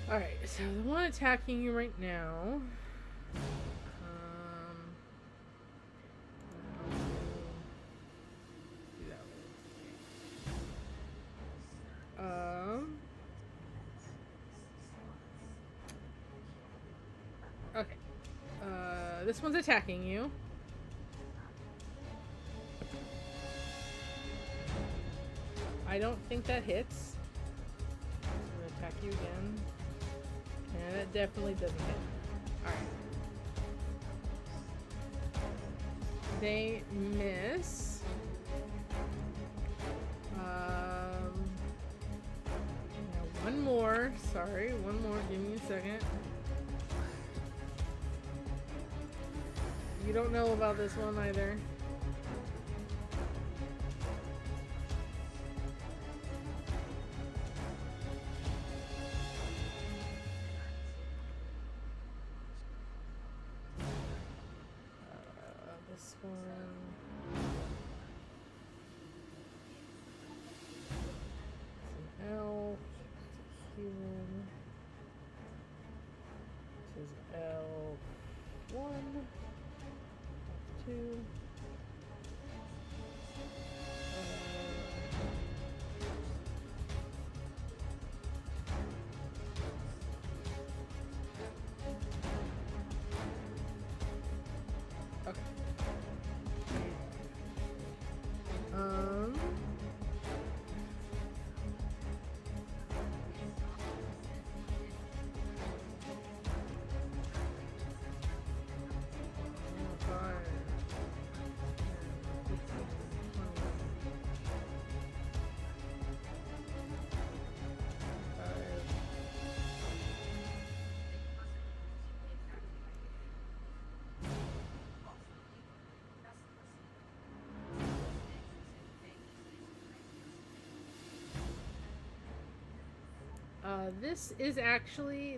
Alright, so the one attacking you right now. I'll do that one. Okay. This one's attacking you. I don't think that hits. I'm gonna attack you again. Yeah, that definitely doesn't hit. Alright. They miss. Now one more. Sorry, one more. Give me a second. You don't know about this one either. This one. It's an elf. It's a human. This is elf 1, elf 2. Okay.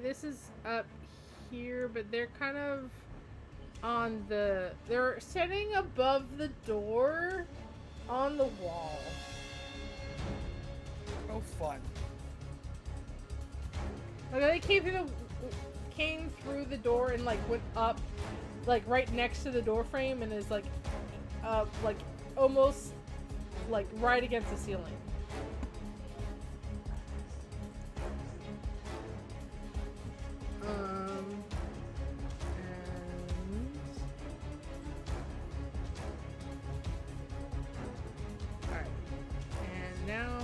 This is up here, but they're kind of on the, they're sitting above the door on the wall. Oh, fun. Like they came through the door and like went up, like right next to the door frame, and is like almost like right against the ceiling. Alright. And now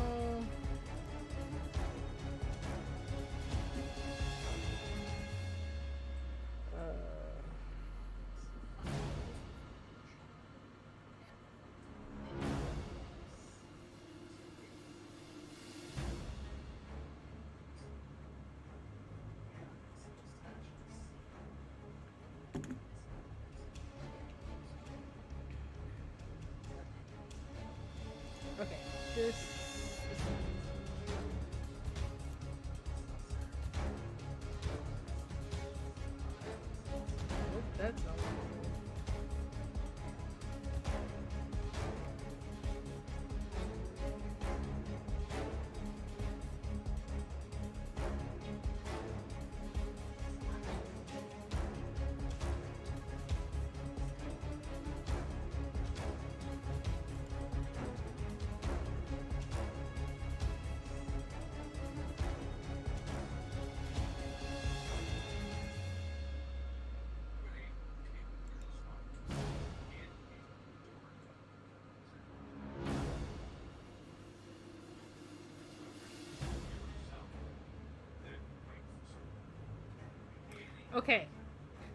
Okay.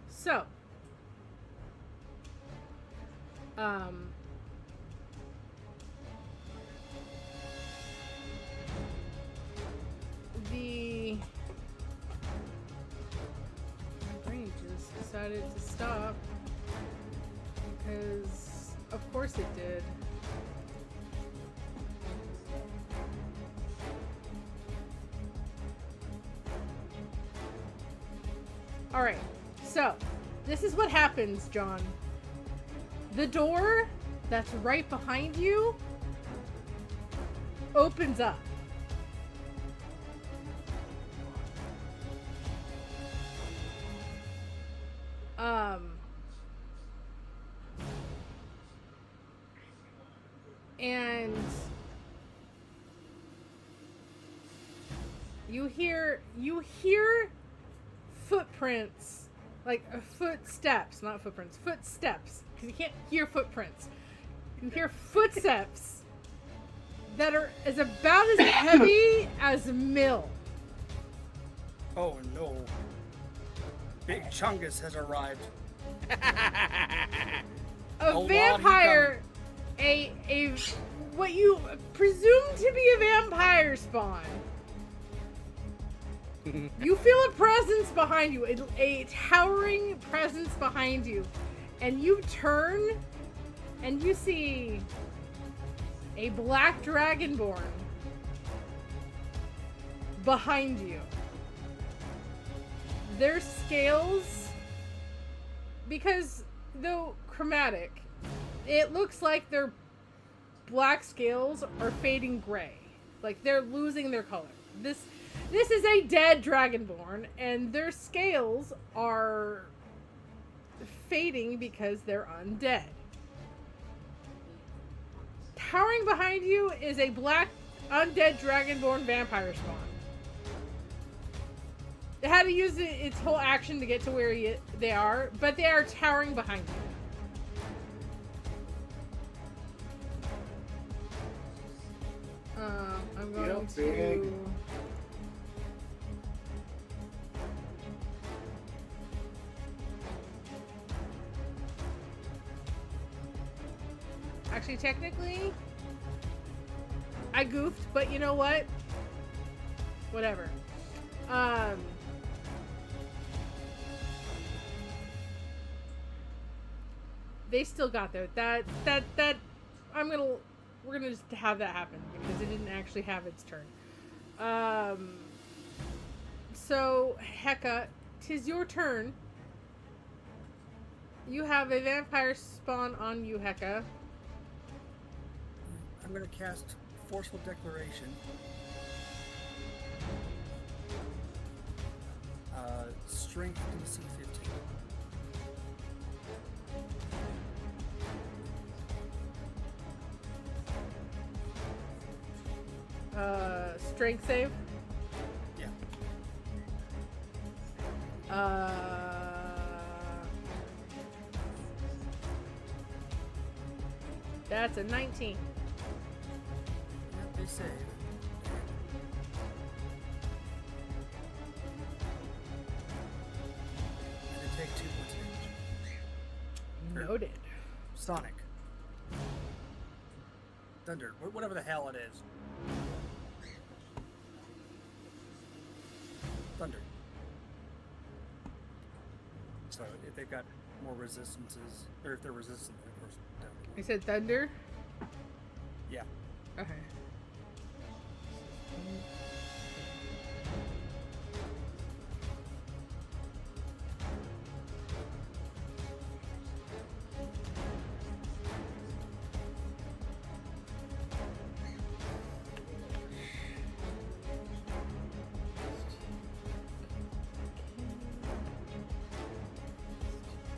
So. My brain just decided to stop. Because, of course it did. Alright, so, this is what happens, John. The door that's right behind you opens up. And you hear footprints, like footsteps, not footprints, footsteps, because you can't hear footprints. You hear footsteps that are about as heavy as a mill. Oh no. Big Chungus has arrived. A vampire, a what you presume to be a vampire spawn. You feel a presence behind you, a towering presence behind you, and you turn and you see a black dragonborn behind you. Their scales, because though chromatic, it looks like their black scales are fading gray. Like they're losing their color. This is a dead dragonborn, and their scales are fading because they're undead. Towering behind you is a black undead dragonborn vampire spawn. It had to use its whole action to get to where they are, but they are towering behind you. I'm going to... Actually, technically, I goofed, but you know what? Whatever. They still got there. We're gonna just have that happen because it didn't actually have its turn. So Heka, 'tis your turn. You have a vampire spawn on you, Heka. I'm going to cast Forceful Declaration. Strength DC 15. Strength save? Yeah. That's a 19. They save. And they take 2 points of damage. Noted. Sonic. Thunder. Whatever the hell it is. Thunder. So if they've got more resistances, or if they're resistant, of course. You said thunder? Yeah. Okay.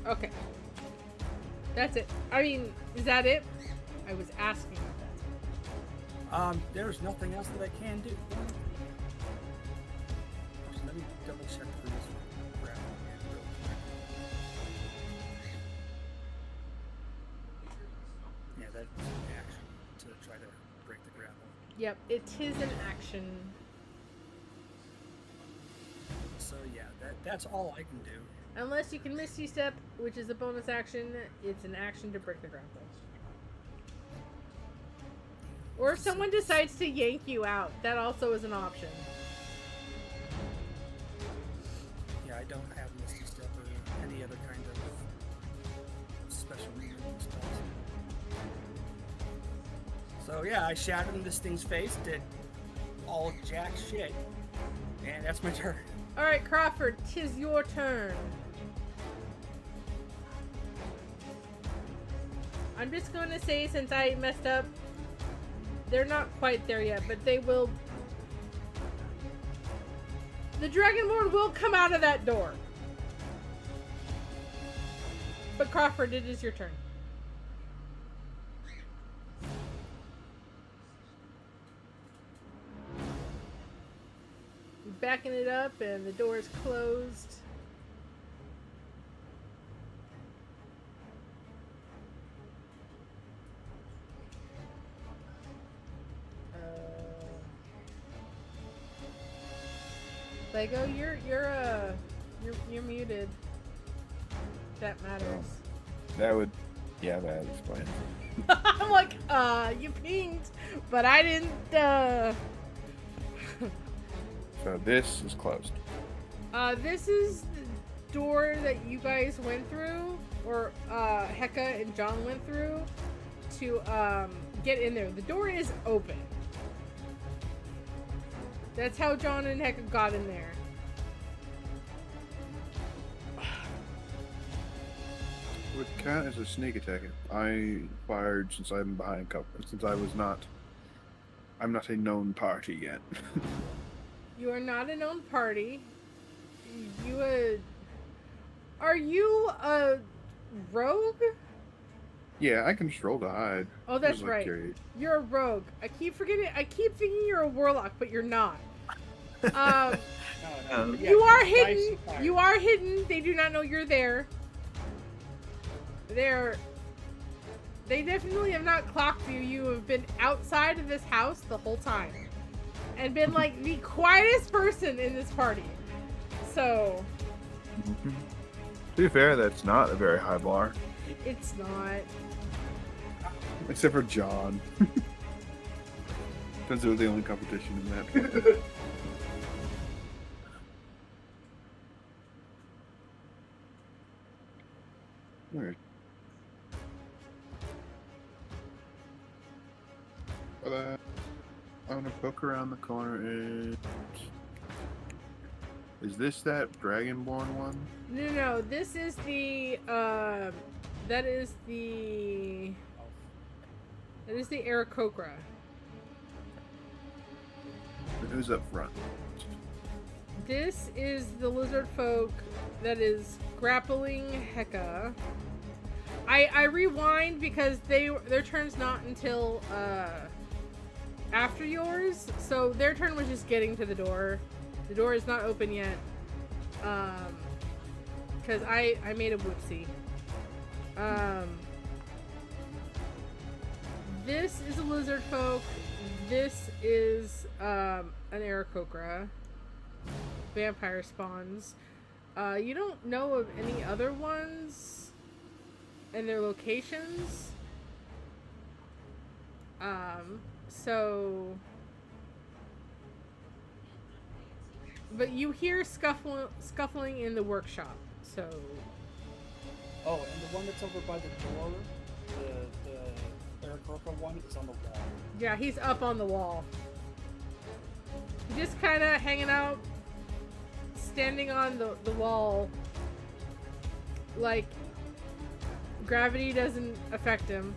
Okay. That's it. I mean, is that it? I was asking if that's it. There's nothing else that I can do. Actually, let me double check the rules for grappling again real quick. Yeah, that's an action to try to break the grapple. Yep, it is an action. So yeah, that's all I can do. Unless you can Misty Step, which is a bonus action, it's an action to break the grapple. Or if someone decides to yank you out, that also is an option. Yeah, I don't have Misty Step or any other kind of special movement spells. So yeah, I shouted in this thing's face, did all jack shit, and that's my turn. Alright, Crawford, 'tis your turn. I'm just going to say, since I messed up, they're not quite there yet, but they will. The Dragonborn will come out of that door. But Crawford, it is your turn. Backing it up, and the door is closed. Lego, you're muted. That matters. That would, yeah, that explains. I'm like, you pinged, but I didn't. So this is closed. This is the door that you guys went through, or Heka and John went through to get in there. The door is open. That's how John and Heka got in there. Would count as a sneak attack. I fired since I'm behind cover. Since I'm not a known party yet. You are not a known party. Are you a rogue? Yeah, I can just roll to hide. Oh, that's Just like right. Jerry. You're a rogue. I keep forgetting. I keep thinking you're a warlock, but you're not. No, yeah, You are dice hidden. fire. You are hidden. They do not know you're there. They definitely have not clocked you. You have been outside of this house the whole time. And been like the quietest person in this party. So, To be fair, that's not a very high bar. it's not. Except for John. Because they're the only competition in that. Alright. But, I'm gonna poke around the corner and... Is this that Dragonborn one? No. This is the, that is the Aarakocra. Who's up front? This is the lizard folk that is grappling Heka. I rewind because their turn's not until after yours, so their turn was just getting to the door. The door is not open yet, because I made a whoopsie. This is a lizard folk. This is an Aarakocra. Vampire spawns. You don't know of any other ones and their locations. But you hear scuffling in the workshop. So. Oh, and the one that's over by the door, the Aarakocra one, is on the wall. Yeah, he's up on the wall. Just kind of hanging out, standing on the wall, like gravity doesn't affect him.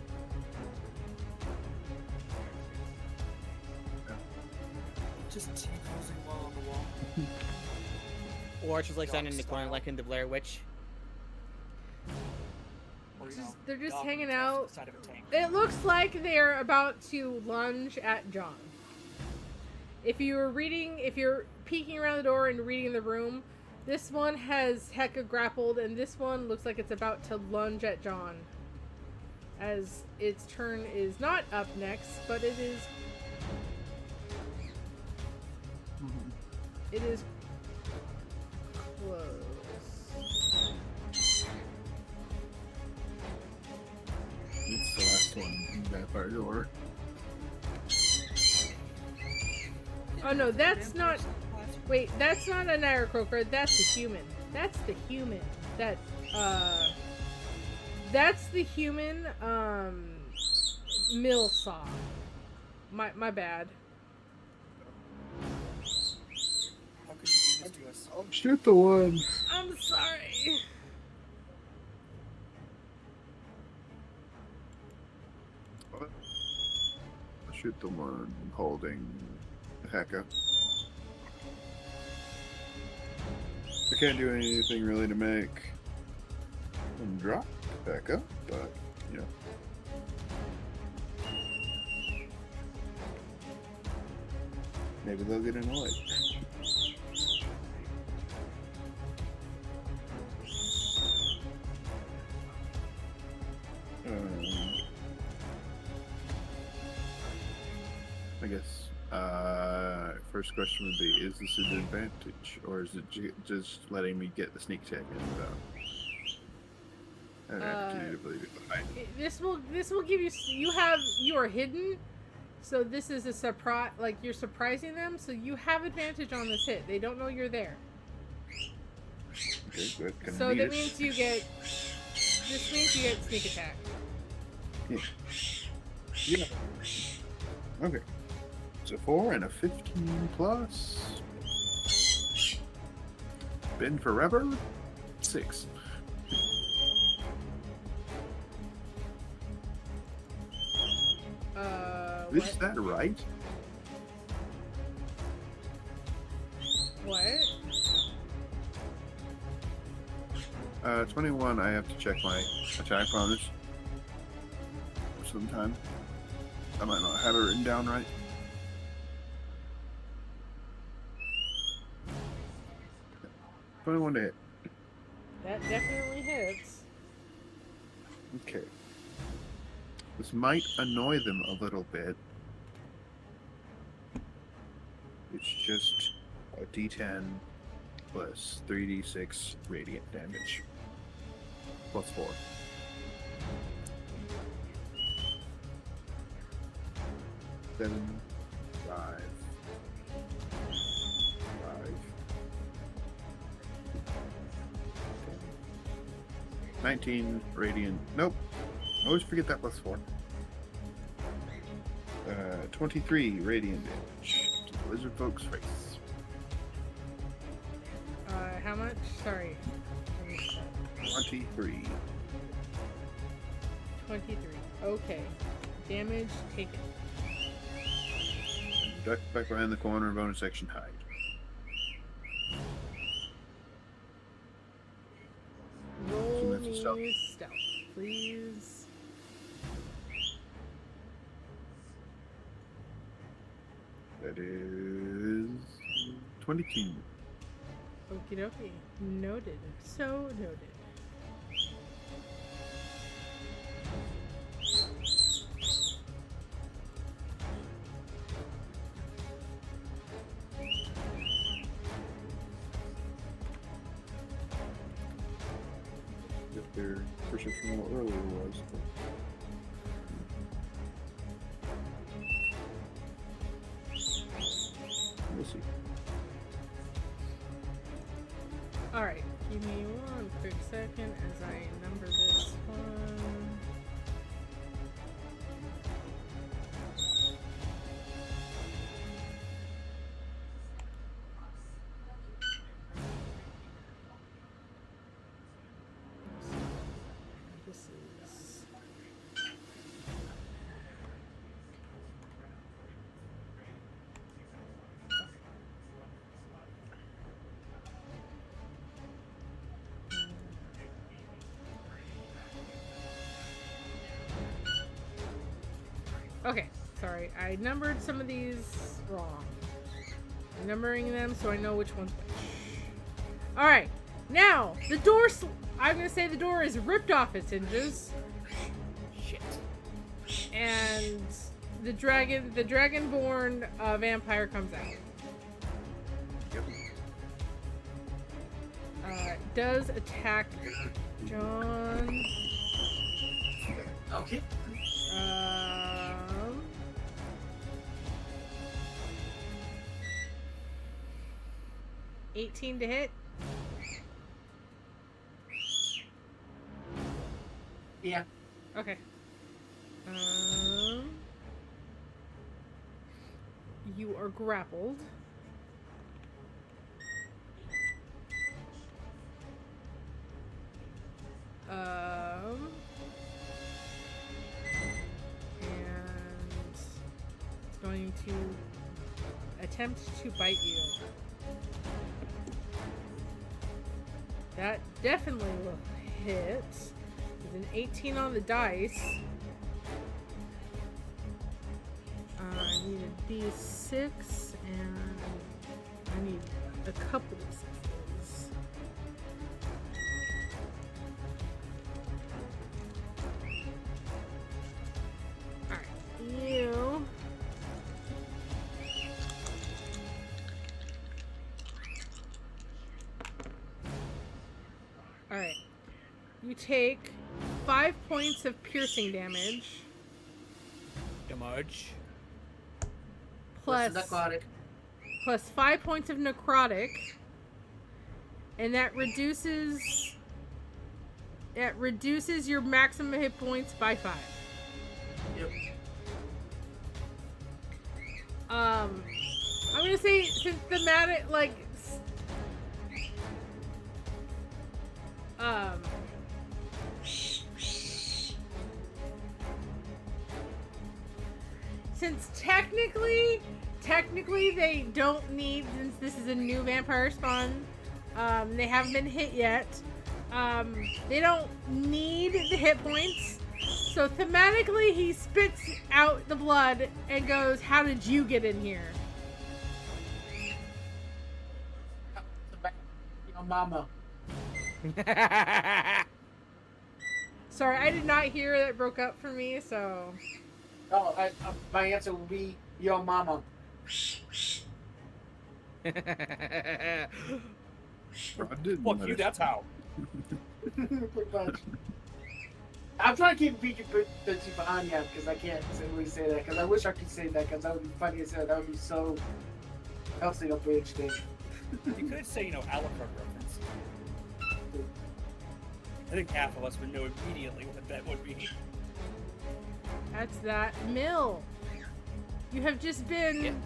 Just T-posing while on the wall. Or just like standing in the corner like in the Blair Witch. Or, you know, They're just dog hanging trapped out. to the side of a tank. It looks like they're about to lunge at John. If you're peeking around the door and reading the room, this one has Heka grappled, and this one looks like it's about to lunge at John. As its turn is not up next, but it is. It is close. It's the last one in vampire door. Oh no, that's not. Wait, that's not an Aarakocra. That's the human. That's the human. That's the human. Mill saw. My bad. How could you do this to us? I'll shoot the one. I'm sorry. I'll shoot the one holding Heka. I can't do anything really to make them drop Heka, but you know. Maybe they'll get annoyed. I guess first question would be, is this an advantage, or is it just letting me get the sneak attack in without an attitude to believe it behind? This will give you. You are hidden, so this is a surprise. Like you're surprising them, so you have advantage on this hit. They don't know you're there. Okay, good. Gonna So need that it. means you get. This means you get sneak attack. Yeah. Okay. It's a 4 and a 15 plus. Been forever. 6. Is What? that right? What? 21, I have to check my attack bonus. Sometime. I might not have it written down right. $21 to hit. That definitely hits. Okay. This might annoy them a little bit. It's just a D10 plus 3d6 radiant damage. Plus 4. Seven, 5, 5, 19 radiant. Nope. I always forget that plus 4. 23 radiant damage to the lizard folk's face. How much? Sorry. I missed that. 23. 23. Okay. Damage taken. Duck back behind the corner, bonus section hide. Roll that's a stealth. me stealth, please. That is 22. Okie dokie. Noted. So noted. If their perception a little earlier was. We'll see. Alright. Give me one quick second as I number this one. This is okay. Sorry, I numbered some of these wrong. I'm numbering them so I know which one's which. All right, now the door. I'm gonna say the door is ripped off its hinges. Shit. And the dragonborn vampire comes out. Yep. does attack John. Okay. 18 to hit. Yeah. Okay. You are grappled. And it's going to attempt to bite you. That definitely will hit. With an 18 on the dice. I need a D6 and I need a couple of sixes. Alright, you. Alright. You take 5 points of piercing damage. Damage. Plus necrotic. Plus 5 points of necrotic. And that reduces your maximum hit points by 5. Yep. I'm gonna say since thematic since technically they don't need, since this is a new vampire spawn, they haven't been hit yet. They don't need the hit points. So thematically he spits out the blood and goes, "How did you get in here?" Your mama. Sorry, I did not hear that broke up for me, so. Oh, my answer will be your mama. Fuck you, that's how. Pretty much. I'm trying to keep PG for Anya because I can't really say that because I wish I could say that because that would be funny as hell. That would be so. Else they don't bridge thing. You could say, Alucard reference. I think half of us would know immediately what that would be. That's that mill. You have just been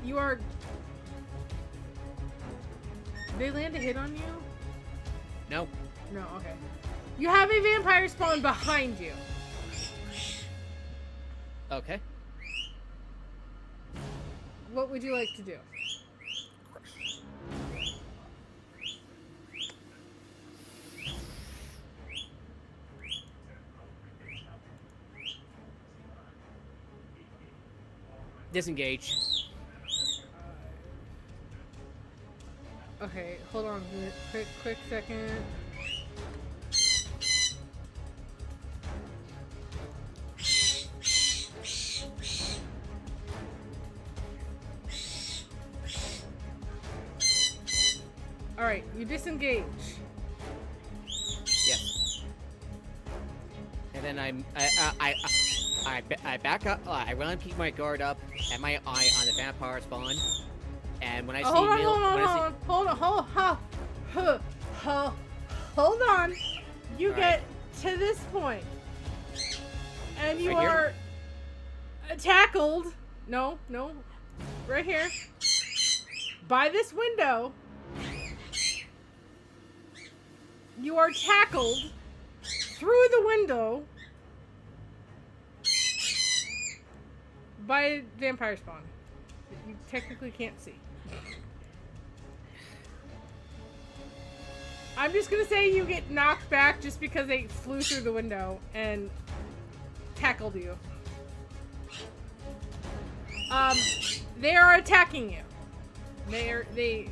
you are. Did they land a hit on you? No. No, okay. You have a vampire spawn behind you. Okay. What would you like to do? Disengage. Okay, hold on a quick second. Alright, you disengage. Yes. And then I back up. I run and peek my guard up and my eye on the vampire spawn. And when I see hold on. You All get to this point, and you Right here? are tackled. No, right here by this window. You are tackled through the window by a vampire spawn that you technically can't see. I'm just gonna say you get knocked back just because they flew through the window and tackled you. They are attacking you. They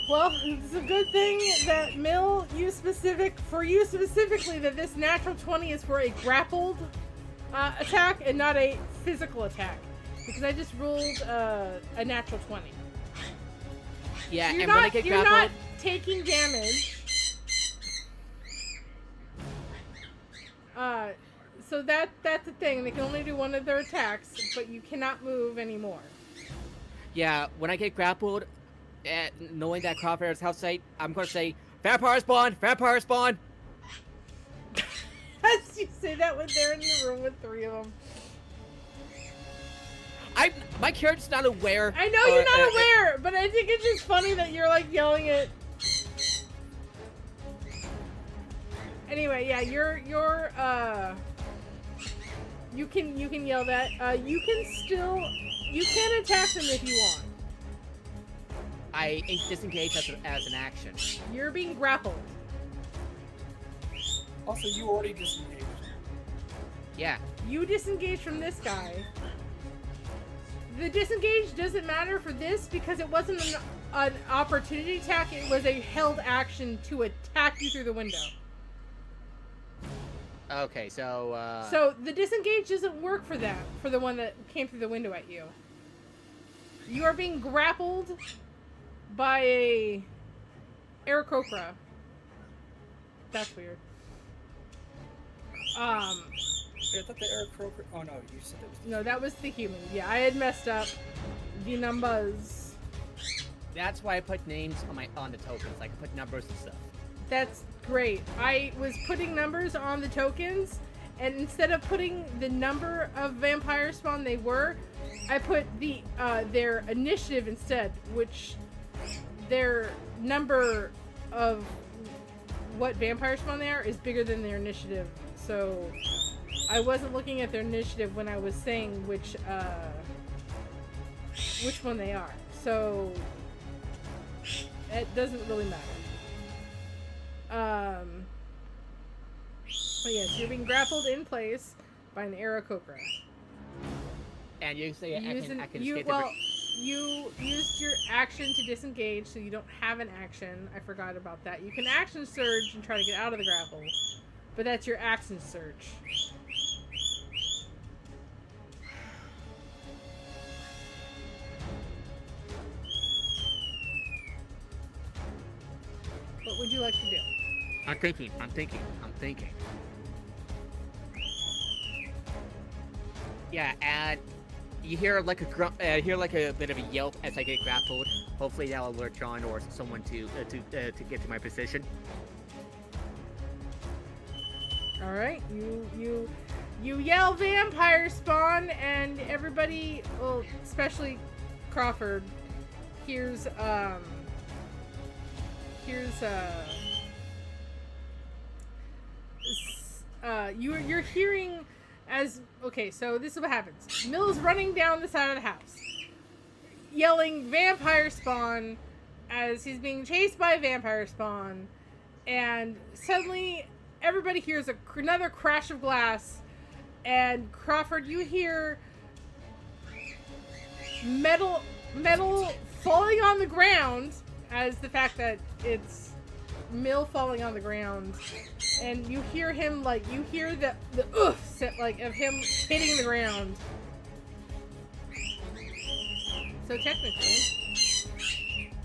Well, it's a good thing that Mill, for you specifically, that this natural 20 is for a grappled attack and not a physical attack. Because I just rolled a natural 20. Yeah, So and when I get you're grappled, not taking damage. So that's the thing. They can only do one of their attacks, but you cannot move anymore. yeah, when I get grappled, knowing that Crawford is outside, I'm gonna say, vampire spawn, vampire spawn. As you say that when they're in the room with 3 of them. My character's not aware. I know you're not aware, but I think it's just funny that you're like yelling it. Anyway, yeah, you can yell that. You can attack them if you want. I disengage as an action. You're being grappled. Also, you already disengaged. Yeah. You disengage from this guy. The disengage doesn't matter for this because it wasn't an opportunity attack. It was a held action to attack you through the window. Okay, so So the disengage doesn't work for that, for the one that came through the window at you. You are being grappled by a Aarakocra. That's weird. I thought the Aarakocra. Oh no, you said it was. No, that was the human. Yeah, I had messed up the numbers. that's why I put names on the tokens. I can put numbers and stuff. That's great. I was putting numbers on the tokens, and instead of putting the number of vampire spawn they were, I put their initiative instead, which their number of what vampire spawn they are is bigger than their initiative. So I wasn't looking at their initiative when I was saying which one they are. So it doesn't really matter. But yes, you're being grappled in place by an Aarakocra. And you say I can you escape used your action to disengage, so you don't have an action. I forgot about that. You can action surge and try to get out of the grapple, but that's your action surge. What would you like to do? I'm thinking. Yeah, and you hear like a bit of a yelp as I get grappled. Hopefully that'll alert John or someone to get to my position. All right, you yell vampire spawn, and everybody, well, especially Crawford, hears you're hearing as okay. So this is what happens. Mill's running down the side of the house, yelling vampire spawn as he's being chased by vampire spawn, and suddenly everybody hears another crash of glass, and Crawford, you hear metal falling on the ground, as the fact that it's Mill falling on the ground, and you hear him you hear the like of him hitting the ground. So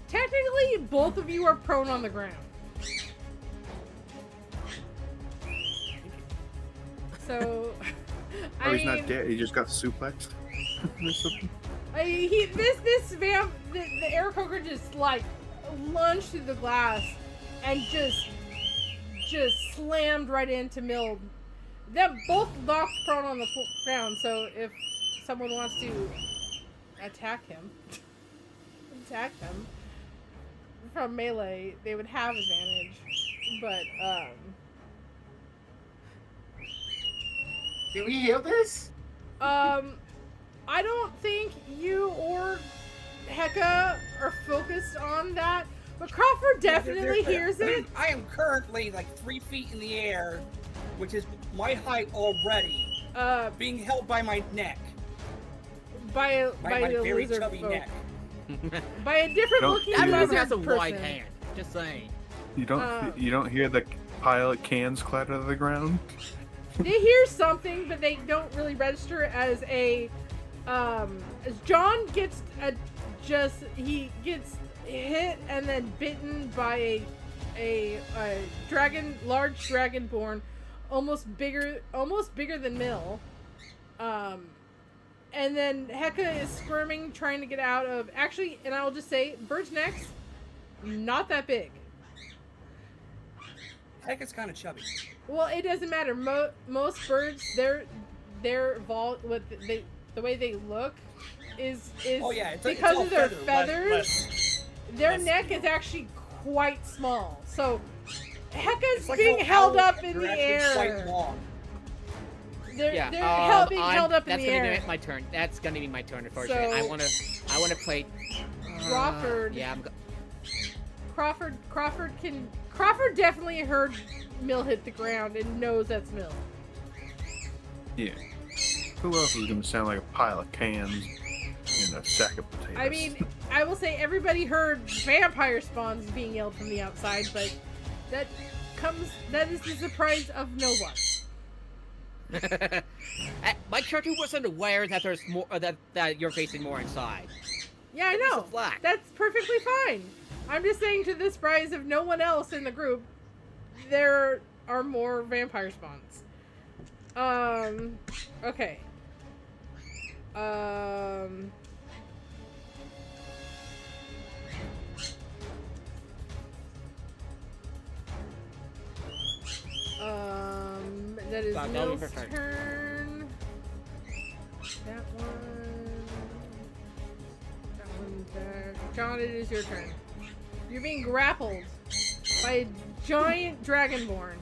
technically both of you are prone on the ground. So Oh, he's not dead. He just got suplexed. Or something. The Aarakocra just like lunged through the glass and just slammed right into Mill. Them both knocked prone on the ground. So if someone wants to attack him from melee, they would have advantage. But Did we heal this? I don't think you or Heka are focused on that, but Crawford definitely hears it. I am currently like 3 feet in the air, which is my height already. Being held by my neck. By my the very lizard chubby folk. neck. by a different Don't- looking Yeah. That lizard one has a person. wide hand. Just saying. You don't hear the pile of cans clatter to the ground. They hear something, but they don't really register as a. As John gets he gets hit and then bitten by a large dragonborn, almost bigger than Mill. And then Heka is squirming, trying to get out of. Actually, and I will just say, birds' necks, not that big. Heck, it's kind of chubby. Well, it doesn't matter. Most birds, the way they look is Oh yeah, it's because all of their feather, feathers. Their less neck skin. is actually quite small. So Heka's It's like being how held owls up in are the actually quite air. long. They're Yeah. being held up in that's the gonna air. be my turn. That's gonna be my turn. Unfortunately, So- I wanna play. Crawford. Yeah. Crawford definitely heard Mill hit the ground and knows that's Mill. Yeah. Who else is gonna sound like a pile of cans in a sack of potatoes? I mean, I will say everybody heard vampire spawns being yelled from the outside, but that is the surprise of no one. My character wasn't aware that there's more that you're facing more inside. Yeah, I It's a know. flag. That's perfectly fine. I'm just saying to the surprise of no one else in the group, there are more vampire spawns. Okay. That is That'll be Mill's her turn. turn. That one's there. John, it is your turn. You're being grappled by a giant dragonborn.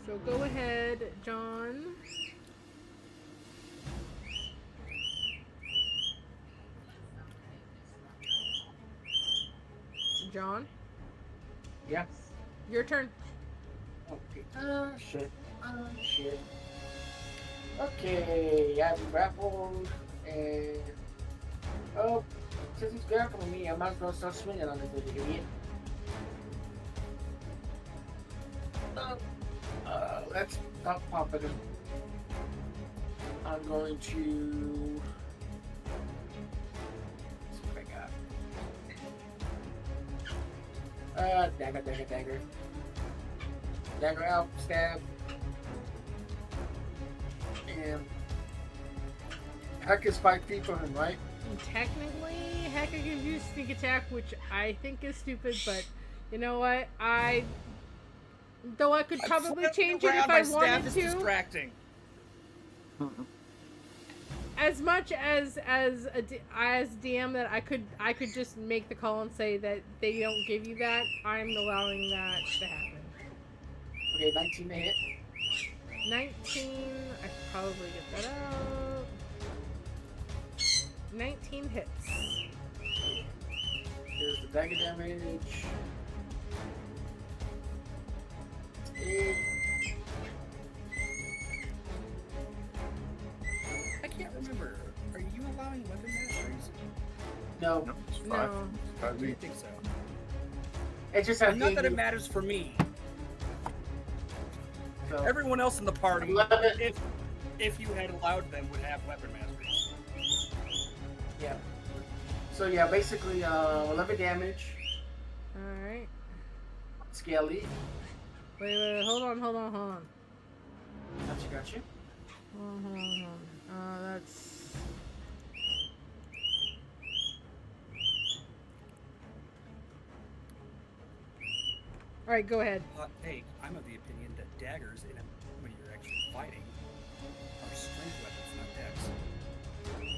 So go ahead, John. John, Yeah. your turn. Okay. Shit. Shit. Okay, I'm grappled, and since he's grappling me, I might as well start swinging on this little idiot. Let's stop popping him. I'm going to. Let's see what I got. Dagger. Dagger out, stab. And Heck is 5 feet from him, right? And technically, Heck could use sneak attack, which I think is stupid, but you know what? I could probably change it if I wanted to. Distracting. As much as DM that I could just make the call and say that they don't give you that. I'm allowing that to happen. Okay, 19 to hit. 19. I could probably get that out. 19 hits. There's the dagger damage. 8. I can't remember. Are you allowing weapon masteries? No, No, it's 5. No. 5 I didn't each. think so. it just has Not that it matters for me. So, Everyone else in the party, 11. if you had allowed them, would have weapon masteries. Yeah. So yeah, basically 11 damage. Alright. Scaly. Wait, hold on. Got you. Hold on. That's... Alright, go ahead. Hey, I'm of the opinion that daggers, when you're actually fighting, are strength weapons, not dex.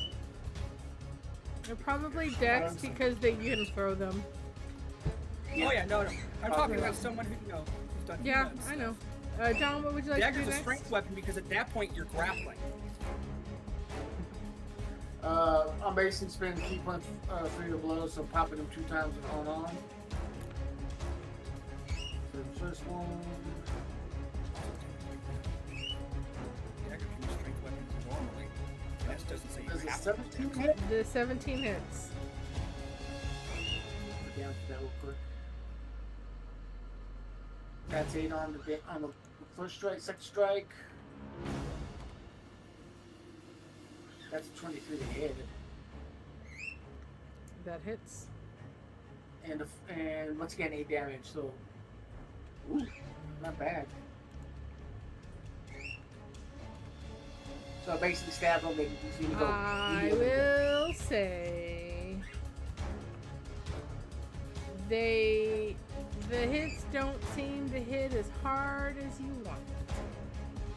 They're probably dex because you can throw them. Oh yeah, no. I'm talking about someone who, who's done Yeah, human I know. stuff. John, what would you like to Dagger's do a next? strength weapon because at that point you're grappling. I'm basically spending key point 3 to blow, so popping them 2 times and on. So the first one. Dagger can be strength weapons normally. That doesn't say you Does a have 17 to. hit? The 17 hits. Go down to that real quick. That's 8 on the first strike, second strike. That's a 23 to hit. That hits. And once again 8 damage, so ooh, not bad. So I basically stab him and he's gonna go. I will say the hits don't seem to hit as hard as you want.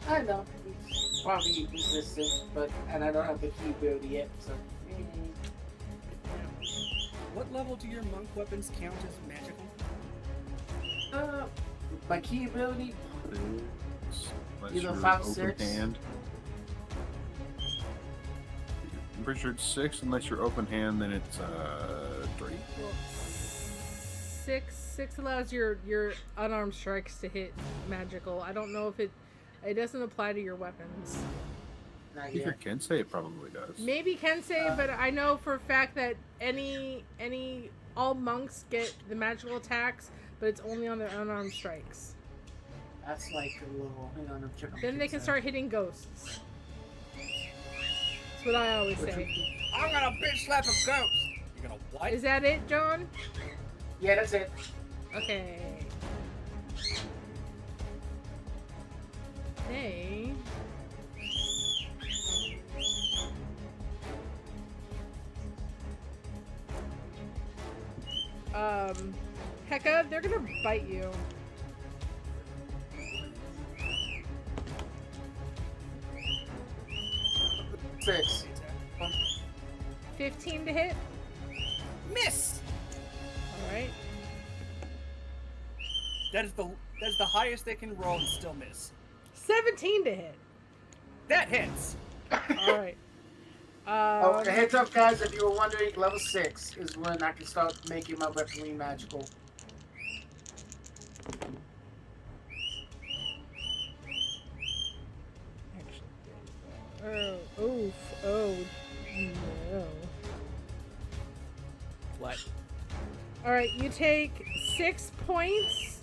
I know. It's probably resistant, and I don't have the key ability yet, so. What level do your monk weapons count as magical? My key ability, Unless Either you're 5, open 6. hand. I'm pretty sure it's 6. Unless you're open hand, then it's 3. Well, six allows your unarmed strikes to hit magical. I don't know if it doesn't apply to your weapons. not If you yet. can say it probably does. Maybe Kensei, but I know for a fact that all monks get the magical attacks, but it's only on their unarmed strikes. That's like a little. Hang on, I'm checking. Then they can start hitting ghosts. That's what I always say. I'm gonna bitch slap a ghost! You're gonna what? Is that it, John? Yeah, that's it. Okay. They. Hecka, they're gonna bite you. Six. 15 to hit. Miss! Alright. That is the highest they can roll and still miss. 17 to hit. That hits! Alright. Oh, a heads up, guys. If you were wondering, level 6 is when I can start making my weaponry magical. Oh, oof. Oh, no. What? Alright, you take 6 points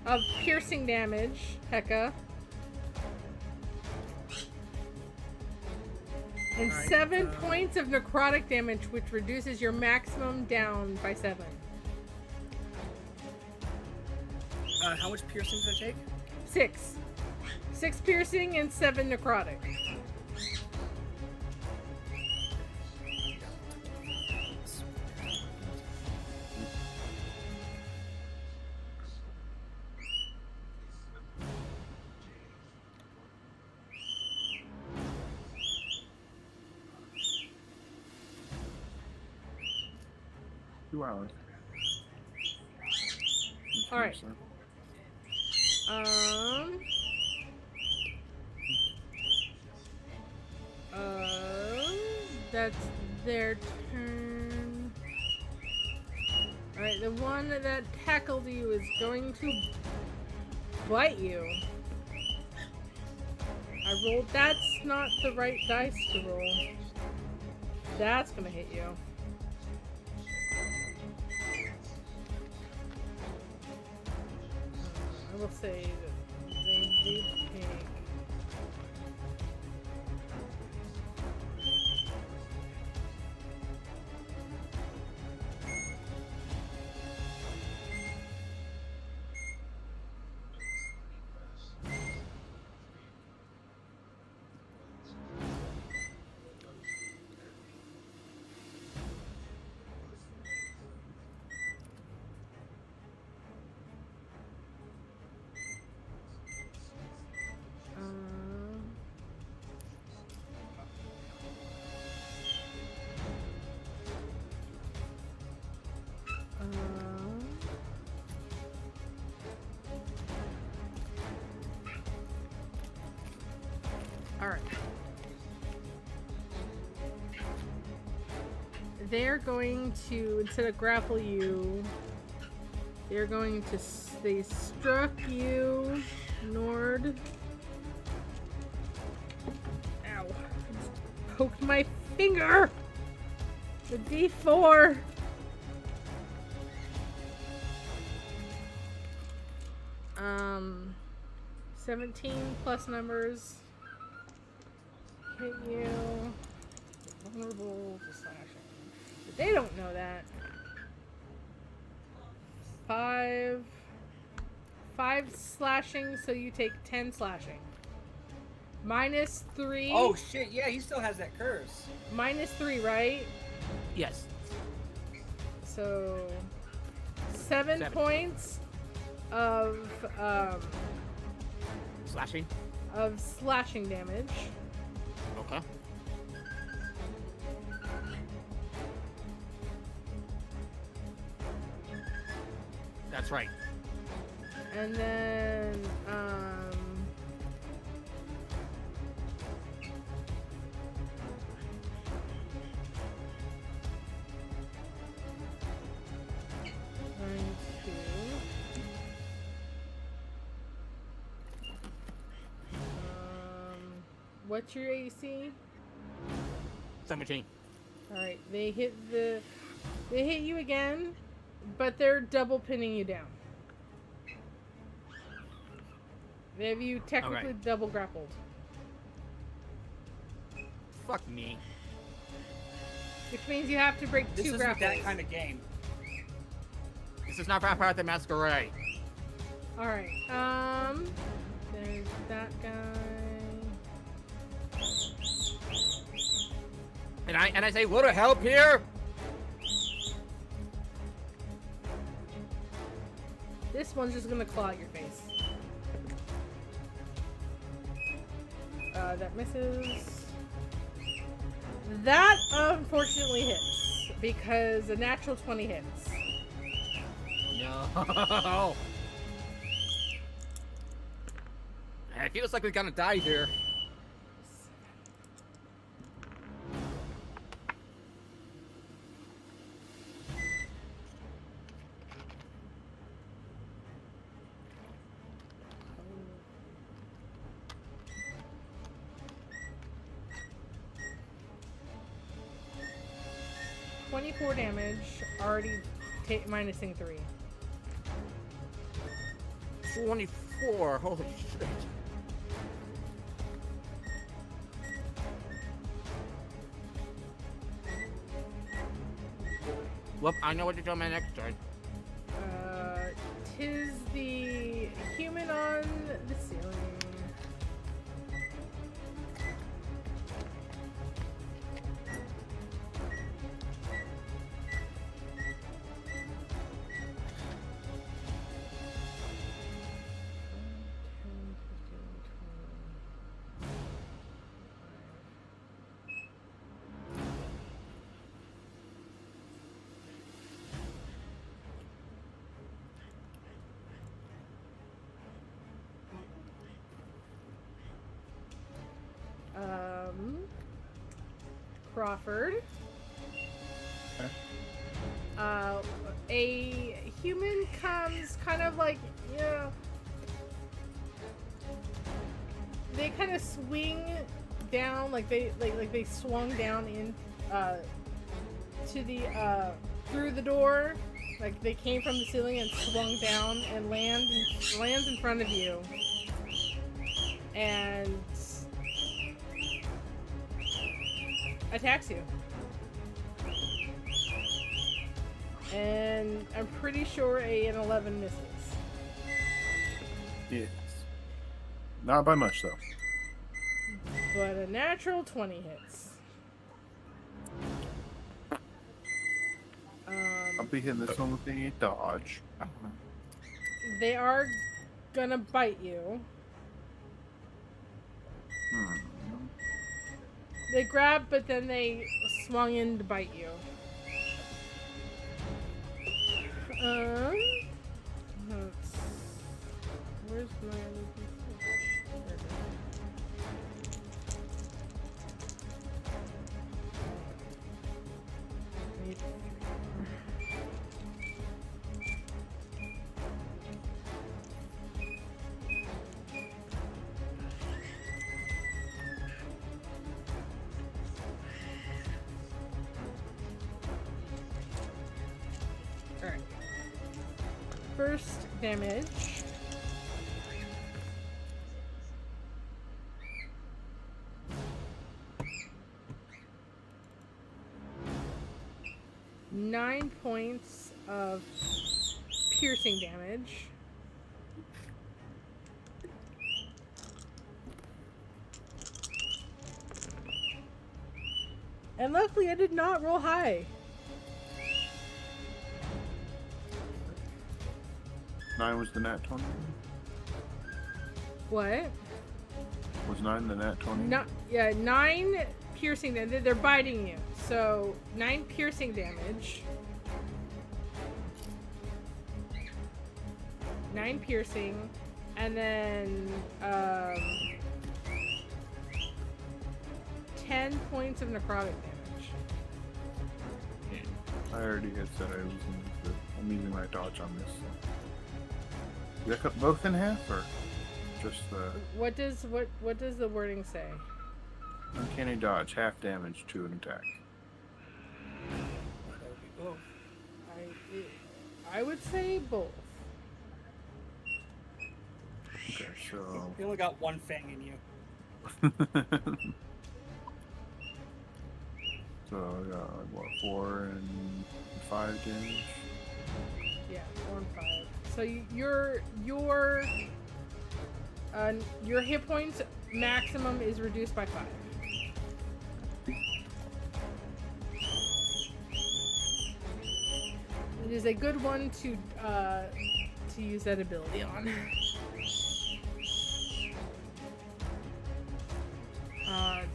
of piercing damage, Hecka. And Alright, 7 points of necrotic damage, which reduces your maximum down by 7. How much piercing did I take? 6. 6 piercing and 7 necrotic. Two hours. All right. Um, that's their turn. Alright, the one that tackled you is going to bite you. I rolled, that's not the right dice to roll. That's gonna hit you. I will say that they did take. Alright. They're going to, instead of grapple you, they're going to, they struck you, Nord. Ow. Poked my finger! The D4! 17 plus numbers. Hit you. Vulnerable to slashing. But they don't know that. 5 slashing, so you take 10 slashing. Minus 3. Oh shit! Yeah, he still has that curse. Minus 3, right? Yes. So 7 points of slashing damage. Okay. That's right. And then what's your AC? 17. Alright, they hit you again, but they're double pinning you down. They have you technically double grappled. Fuck me. Which means you have to break This 2 isn't grapples. that kind of game. This is not Vampire the Masquerade. Alright, there's that guy. And I say, little help here? This one's just gonna claw at your face. That misses. That unfortunately hits because a natural 20 hits. No. It feels like we're gonna die here. .24 damage, already minusing 3. 24. Holy shit. Well, I know what to do on my next turn. Tis the human on the ceiling. Crawford. A human comes kind of like, you know, they kind of swing down, like they swung down in to the through the door, like they came from the ceiling and swung down and lands in front of you, and attacks you. And I'm pretty sure an 11 misses. Yes. Not by much, though. But a natural 20 hits. I'll be hitting this one with the dodge. They are gonna bite you. They grab, but then they swung in to bite you. Where's my other piece? pierced damage. Nine points of piercing damage. And luckily I did not roll high. 9 was the nat 20. What? Was 9 the nat 20? Not, yeah, 9 piercing damage. They're biting you. So 9 piercing damage. 9 piercing, and then 10 points of necrotic damage. I already had said I'm using my dodge on this. So. Did I cut both in half, or just the... What does the wording say? Uncanny dodge, half damage to an attack. That would be both. I would say both. Okay, so... You only got one fang in you. So I got, what, 4 and 5 damage? Yeah, 4 and 5. So your hit points maximum is reduced by 5. It is a good one to use that ability on.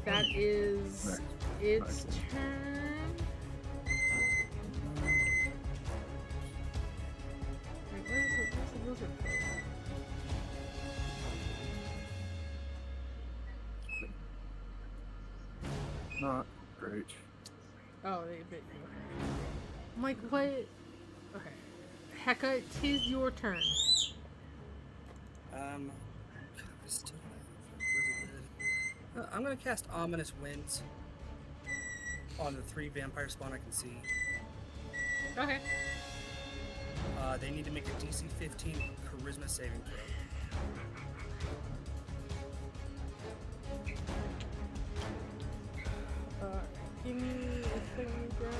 That is its turn. Wait, where's the lizard folk? Not great. Oh, they bit you. I'm like, what? Okay. Heka, 'tis your turn. Still really good. I'm gonna cast Ominous Winds on the 3 vampire spawn I can see. Okay. They need to make a DC 15 Charisma saving throw. Give me a second to grab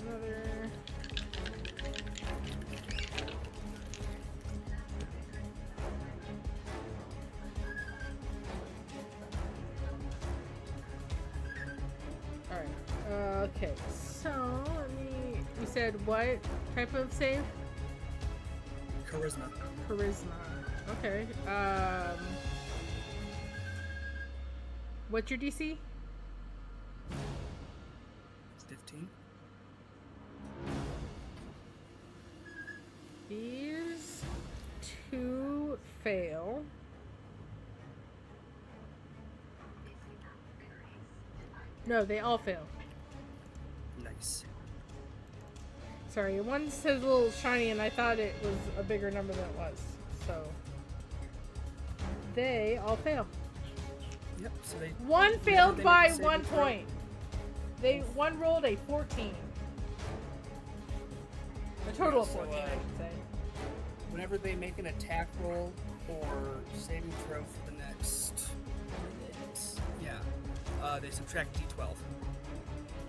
another. Alright. Okay, so let me. You said what type of save? Charisma. Charisma. Okay. What's your DC? 15. These 2 fail. No, they all fail. Nice. Sorry, one says a little shiny and I thought it was a bigger number than it was. So they all fail. Yep. So they. One failed they by make a saving 1 throw. point. One rolled a 14. A total of So, 14, I should say. Whenever they make an attack roll or saving throw for the next, they subtract D12.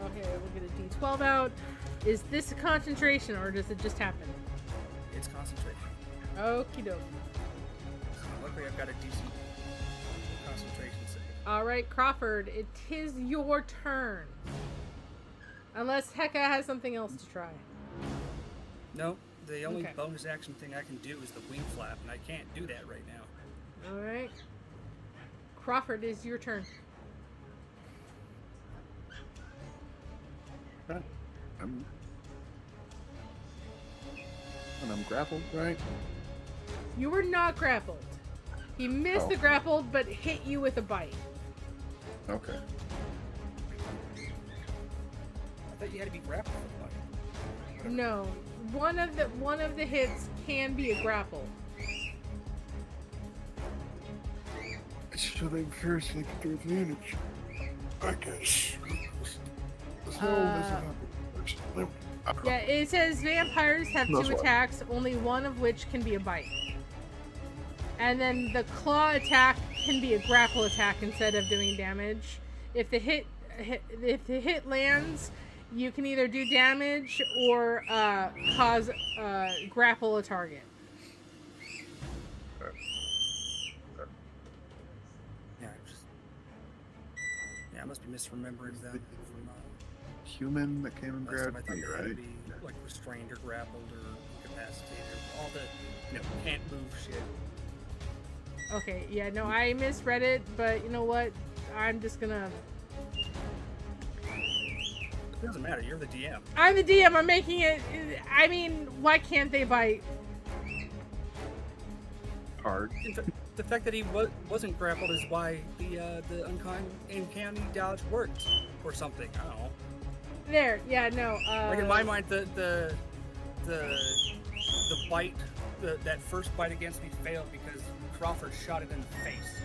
Okay, we'll get a D12 out. Is this a concentration or does it just happen? It's concentration. Okie doke. Luckily, I've got a DC concentration save. Alright, Crawford, it is your turn. Unless Heka has something else to try. No, the only Okay. bonus action thing I can do is the wing flap, and I can't do that right now. Alright. Crawford, it is your turn. Okay. I'm grappled, right? You were not grappled. He missed Oh. the grappled, but hit you with a bite. Okay. I thought you had to be grappled for the bite. No, one of the hits can be a grapple. So they first like the advantage. I guess. So Uh, Yeah, it says vampires have That's two why. attacks, only one of which can be a bite. And then the claw attack can be a grapple attack instead of doing damage. If the hit lands, you can either do damage or cause grapple a target. Yeah, I must be misremembering them from Human that came and last time. grabbed I thought me, they had to right? be like restrained or grappled or incapacitated, all the can't move shit. Okay, yeah, no, I misread it, but you know what? I'm just gonna... It doesn't matter. You're the DM. I'm the DM, I'm making it... I mean, why can't they bite? Hard. The fact that he wasn't grappled is why the uncanny dodge worked or something. I don't know. There, yeah, no, Like in my mind, the bite, that first bite against me failed because Crawford shot it in the face.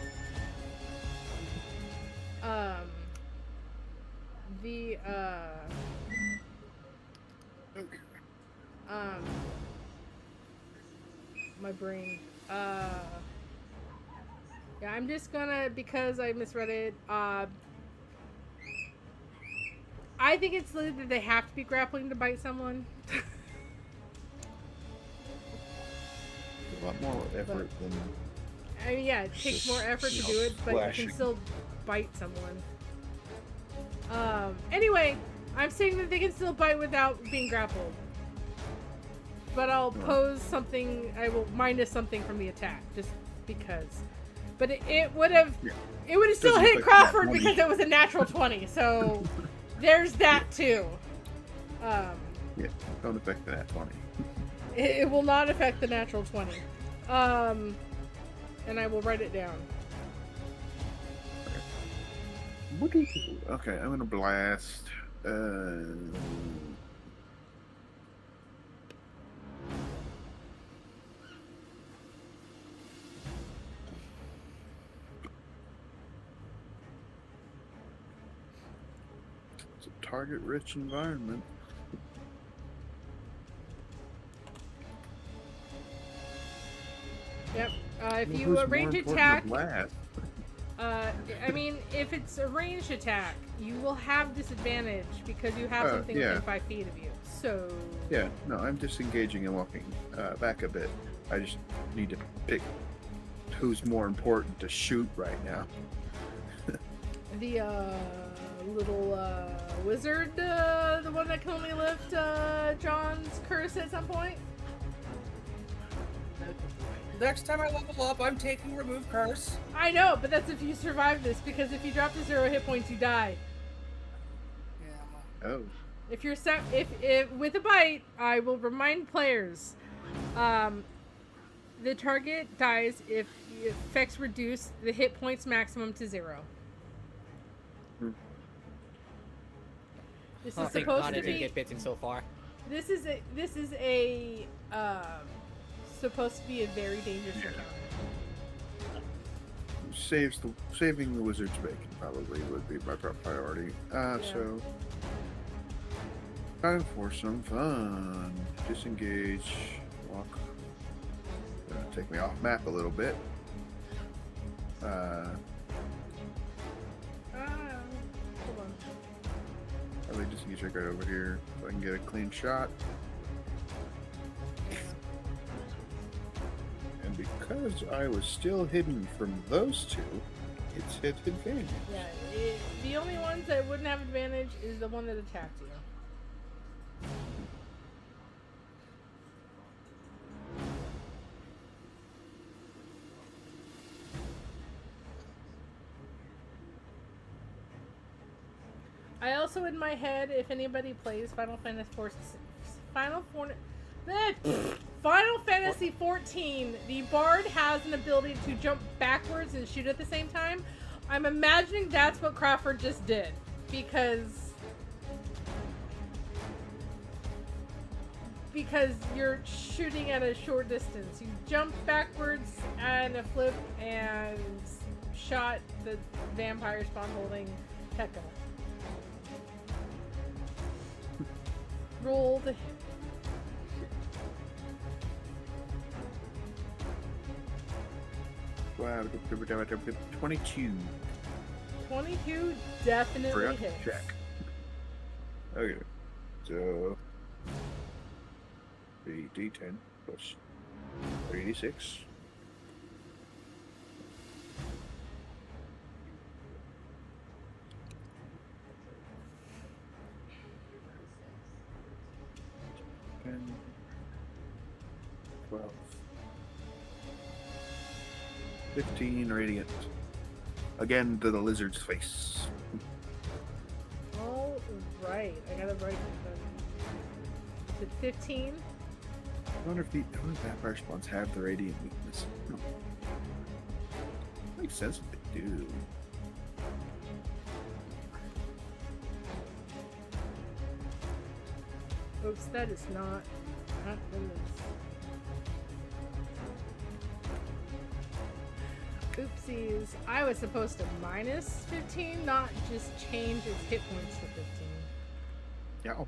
My brain, yeah, I'm just gonna, because I misread it, I think it's that they have to be grappling to bite someone. A lot more effort than. I mean, yeah, it takes more effort to do it, but you can still bite someone. Anyway, I'm saying that they can still bite without being grappled. But I'll pose something, I will minus something from the attack, just because. But it would have, it would have still Doesn't hit affect Crawford that because it was a natural 20, so there's that too. Yeah, don't affect that 20. It will not affect the natural 20. And I will write it down. Okay, I'm gonna blast. It's a target-rich environment. Yep. If Well, you who's more range important to attack, blast? I mean, if it's a ranged attack, you will have disadvantage because you have something yeah. within 5 feet of you. So. Yeah, no, I'm disengaging and walking back a bit. I just need to pick who's more important to shoot right now. The little wizard, the one that can only lift John's curse at some point. Next time I level up, I'm taking remove curse. I know, but that's if you survive this, because if you drop to 0 hit points, you die. Yeah. Oh. If you're if with a bite, I will remind players, the target dies if the effects reduce the hit points maximum to 0. This is Thank supposed God to I didn't be. get bitten so far. This is supposed to be a very dangerous encounter. Saving the wizard's bacon probably would be my priority. So time for some fun. Disengage, walk. Gonna take me off map a little bit. Hold on. Probably disengage right over here so I can get a clean shot. And because I was still hidden from those two, it's hit advantage. Yeah, the only ones that wouldn't have advantage is the one that attacked you. I also, in my head, if anybody plays Final Fantasy 14, the Bard has an ability to jump backwards and shoot at the same time. I'm imagining that's what Crawford just did, because you're shooting at a short distance. You jump backwards and a flip and shot the vampire spawn holding Tekka. roll the. 22. 22 definitely Forgot to hits. check. Okay. So 3d10 plus 3d6. And 12. 15 radiant. Again to the lizard's face. All right, I gotta write it. Is it 15? I wonder if vampire spawns have the radiant weakness. No. Makes sense if they do. Oops, that is not in this. Oopsies. I was supposed to minus 15, not just change its hit points to 15. Yeah.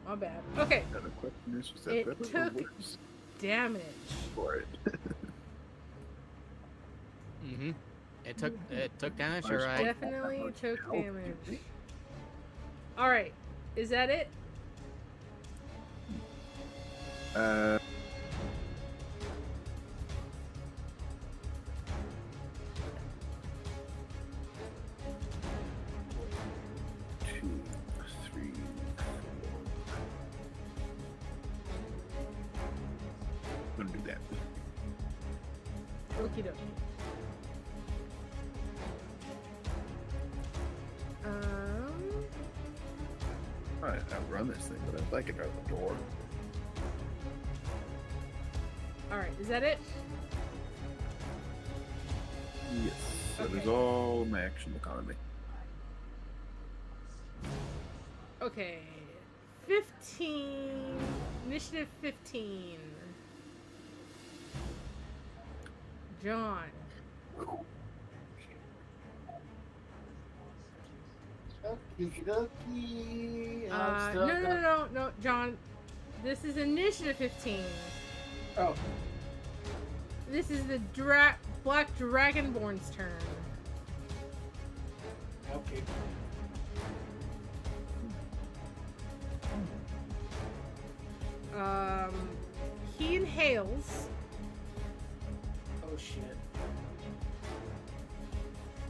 My bad. Okay. Now the question is, was that It better or took worse damage. for it? Mm-hmm. It took damage, alright. Definitely took damage. Alright. Is that it? Two, three, I'm gonna do that. Okie dokie. Alright, outrun this thing, but I'd like it out the door. Alright, is that it? Yes. That is Okay. all my action economy. Okay. 15. Initiative 15. John. Okie dokie. No, John. This is initiative 15. Oh, This is the Black Dragonborn's turn. okay. He inhales, Oh shit.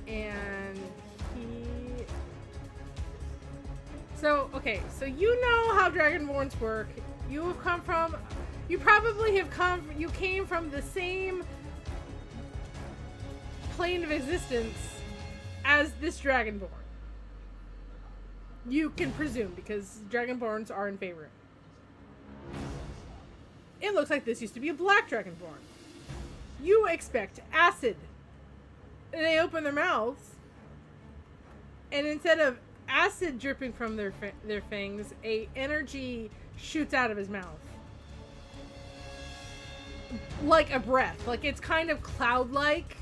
and he. So you know how Dragonborns work. You have come from. You probably have come. You came from the same plane of existence as this Dragonborn. You can presume because Dragonborns are in favor. It looks like this used to be a black Dragonborn. You expect acid. And they open their mouths, and instead of acid dripping from their fangs, a energy shoots out of his mouth. Like a breath. Like it's kind of cloud-like.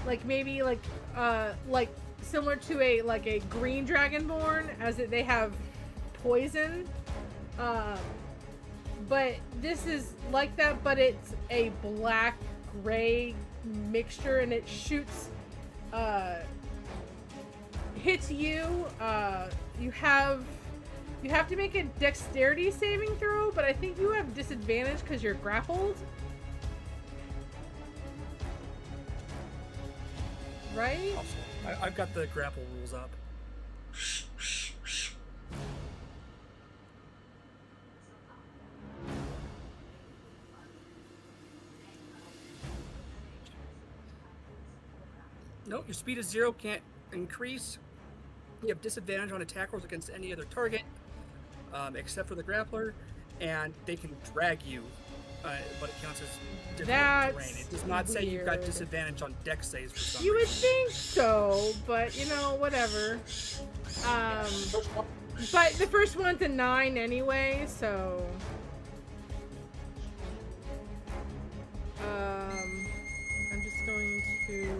Like maybe like similar to a green Dragonborn, as they have poison. But this is like that, but it's a black gray mixture, and it shoots hits you. You have to make a dexterity saving throw, but I think you have disadvantage because you're grappled. Right? Also, I've got the grapple rules up. Nope, your speed is 0, can't increase. You have disadvantage on attack rolls against any other target, except for the grappler, and they can drag you, but it counts as difficult That's terrain. It does not say you've got weird. disadvantage on dex saves for some You would reason. think so, but whatever. But the first one's a 9 anyway, so. I'm just going to.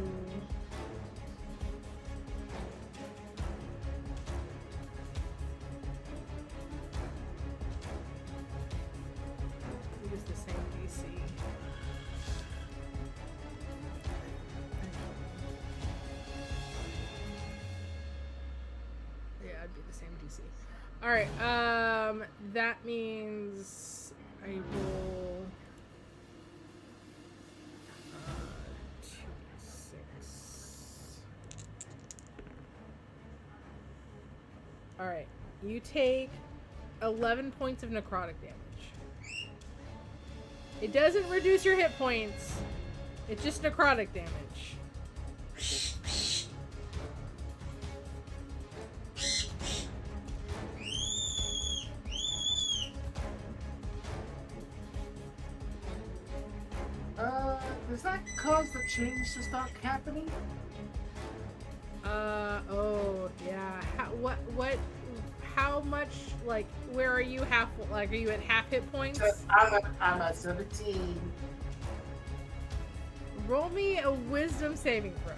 DC. All right. That means I roll 2d6. All right. You take 11 points of necrotic damage. It doesn't reduce your hit points. It's just necrotic damage. Does that cause the change to start happening? Oh, yeah. How much, like, where are you are you at half hit points? So I'm at 17. Roll me a wisdom saving throw.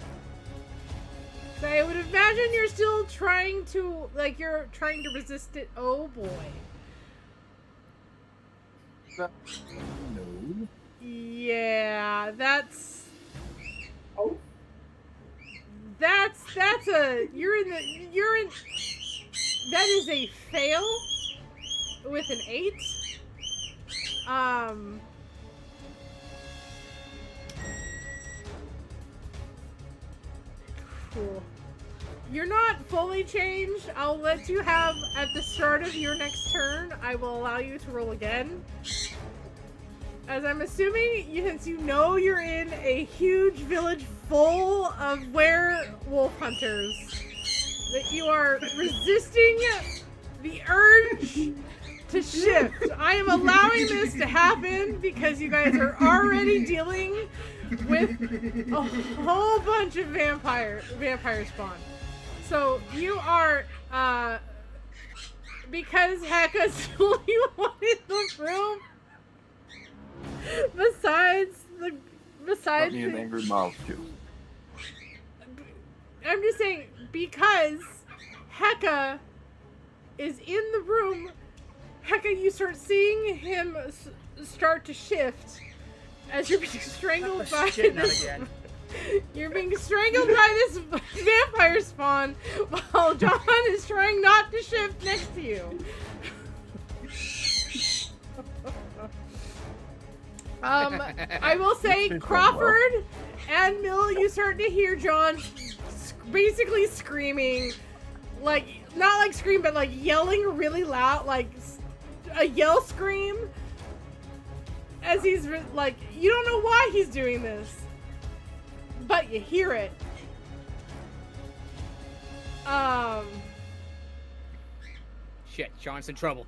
So I would imagine you're still trying to, you're trying to resist it. Oh, boy. No. Yeah, that's Oh. that is a fail with an 8. Cool. You're not fully changed. I'll let you have at the start of your next turn. I will allow you to roll again. As I'm assuming, since you know you're in a huge village full of werewolf hunters, that you are resisting the urge to shift. I am allowing this to happen because you guys are already dealing with a whole bunch of vampire spawn. So you are, because Heka's the only one in the room, besides Me an angry mouth too. I'm just saying, because Heka is in the room, Heka, you start seeing him start to shift as you're being strangled by this. You're being strangled by this vampire spawn while John is trying not to shift next to you. I will say, Crawford and Mill, you start to hear John basically screaming, not like scream, but like yelling really loud, like a yell scream, as he's like, you don't know why he's doing this, but you hear it. Shit, John's in trouble.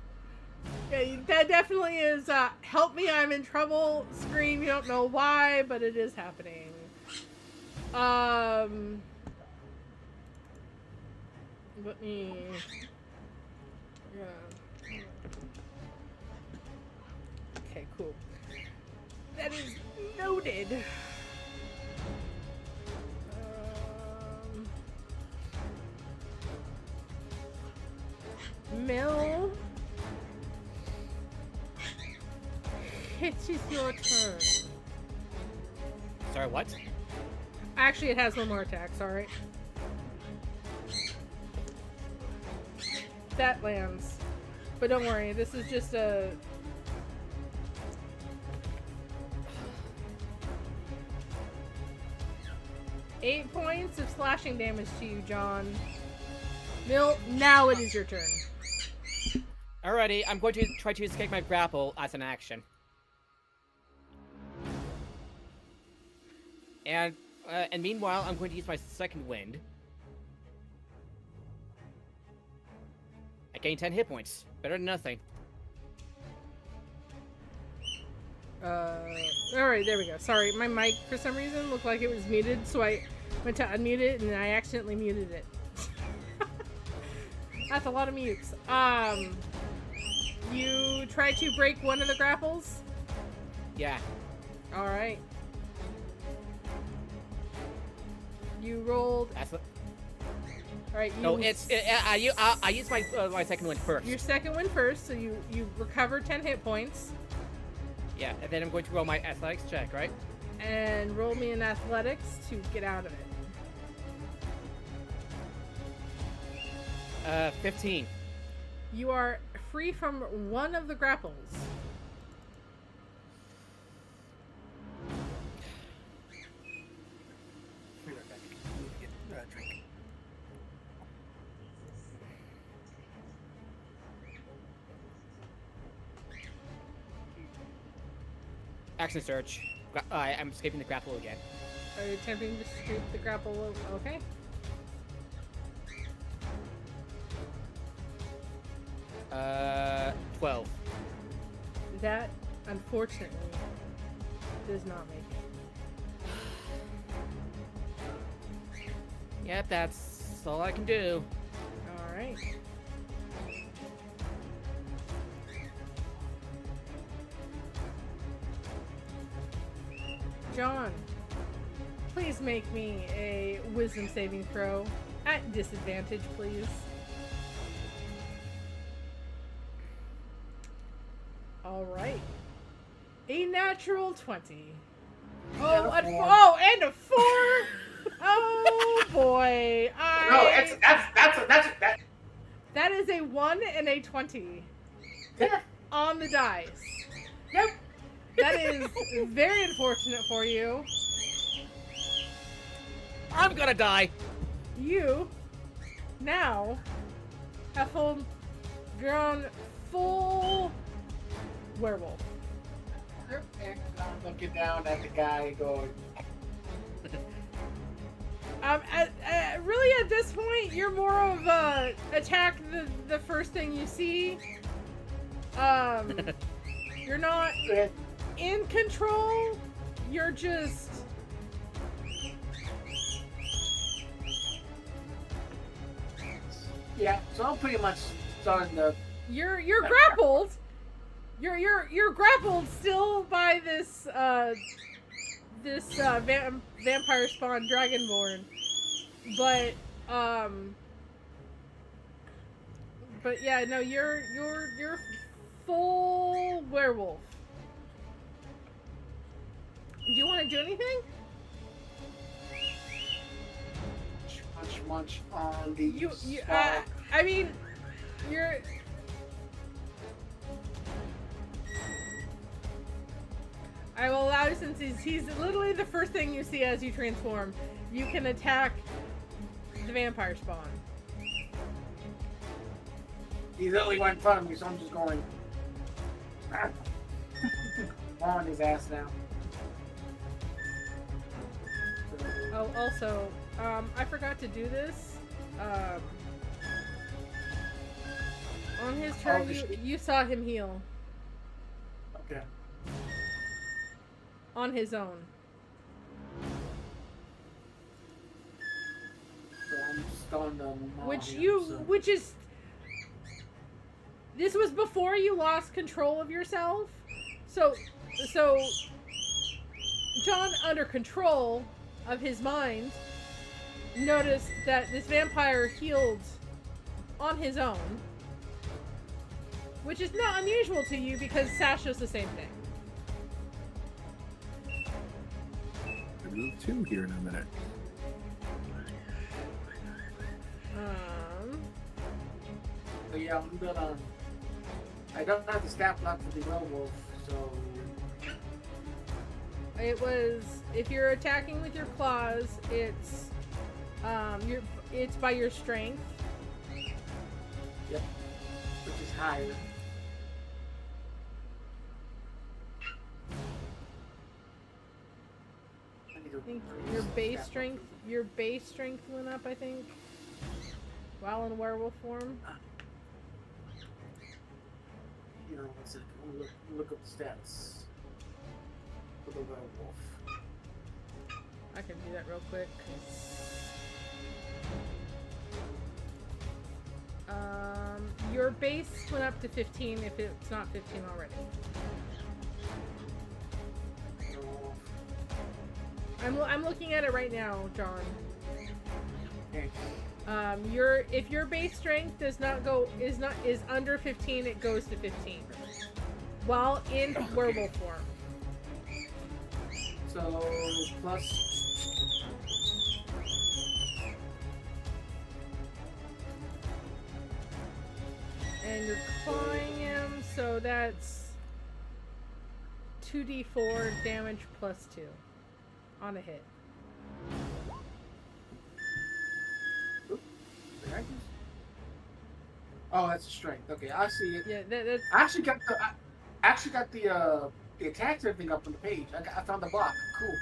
Yeah, that definitely is, help me, I'm in trouble scream. You don't know why, but it is happening. Let me... Yeah. Okay, cool. That is noted. Mill... It is your turn. Sorry, what? Actually, it has one more attack, sorry. That lands. But don't worry, this is just a... Eight points of slashing damage to you, John. Mill, now it is your turn. Alrighty, I'm going to try to escape my grapple as an action. And meanwhile, I'm going to use my second wind. I gain 10 hit points. Better than nothing. Alright, there we go. Sorry, my mic, for some reason, looked like it was muted, so I went to unmute it, and I accidentally muted it. That's a lot of mutes. You try to break one of the grapples? Yeah. Alright. You rolled... That's what... Alright, you... No, I use my second one first. Your second one first, so you recover 10 hit points. Yeah, and then I'm going to roll my athletics check, right? And roll me an athletics to get out of it. 15. You are free from one of the grapples. Be right back. I need to get a drink. Action search. I'm escaping the grapple again. Are you attempting to escape the grapple? Okay. Uh, 12. That, unfortunately, does not make it. Yep, that's all I can do. Alright. John, please make me a wisdom saving throw. At disadvantage, please. Alright. A natural 20. Oh, and a 4! Oh boy. That is a 1 and a 20. Yeah. On the dice. Yep. That is very unfortunate for you. I'm gonna die. You now have grown full werewolf. Yep. And I'm looking down at the guy going, Really at this point, you're more of attack the first thing you see. You're not in control. You're just yeah. So I'm pretty much starting to. you're grappled. You're grappled still by this vampire spawn dragonborn, but yeah, no, you're full werewolf. Do you want to do anything? Munch on the. I mean, you're. I will allow you, since he's literally the first thing you see as you transform. You can attack the vampire spawn. He's literally right in front of me, so I'm just going on his ass now. Oh, also, I forgot to do this. On his turn, you saw him heal Okay. on his own. So I'm stunned on Which is. This was before you lost control of yourself. So John, under control of his mind, noticed that this vampire healed on his own, which is not unusual to you because Sash does the same thing. I move 2 here in a minute. So yeah, I'm gonna. I don't have the stat block for the werewolf, so. It was, if you're attacking with your claws, it's by your strength. Yep. Which is higher. I think your base strength went up, I think, while in werewolf form. You know, one second. I'm gonna look up the stats for the werewolf. I can do that real quick. Your base went up to 15 if it's not 15 already. I'm looking at it right now, John. Okay. If your base strength is under 15, it goes to 15. While in werewolf form. So plus. And you're clawing him, so that's 2d4 damage plus 2 on a hit. Did I just- Oh, that's a strength. Okay, I see it. Yeah, that's I actually got the attacks and everything up on the page. I found the block. Cool.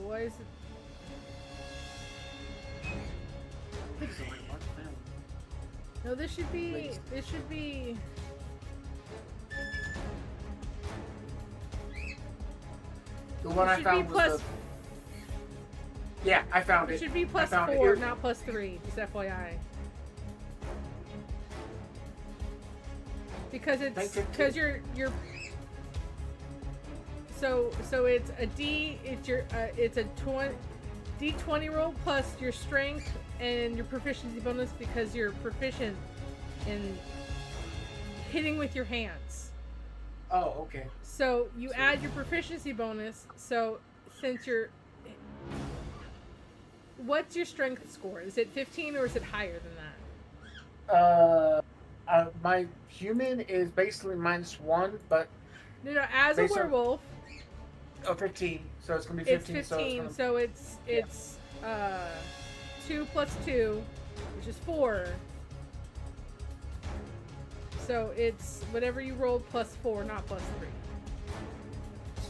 what is it? I think it's the right one. Man. No, this should be. Wait. This should be. The one I should found be was plus. the. Yeah, I found It it. should be plus I found it 4, here. not plus 3. Just FYI. Because you're. So it's a D. It's a D20 roll plus your strength and your proficiency bonus because you're proficient in hitting with your hands. Oh, okay. So you add your proficiency bonus. So since you're, what's your strength score? Is it 15 or is it higher than that? My human is basically -1, but No. As a Based on- werewolf, 15. So it's gonna be it's 15. 15. So It's 2 plus 2, which is 4. So it's whatever you rolled plus 4, not plus 3.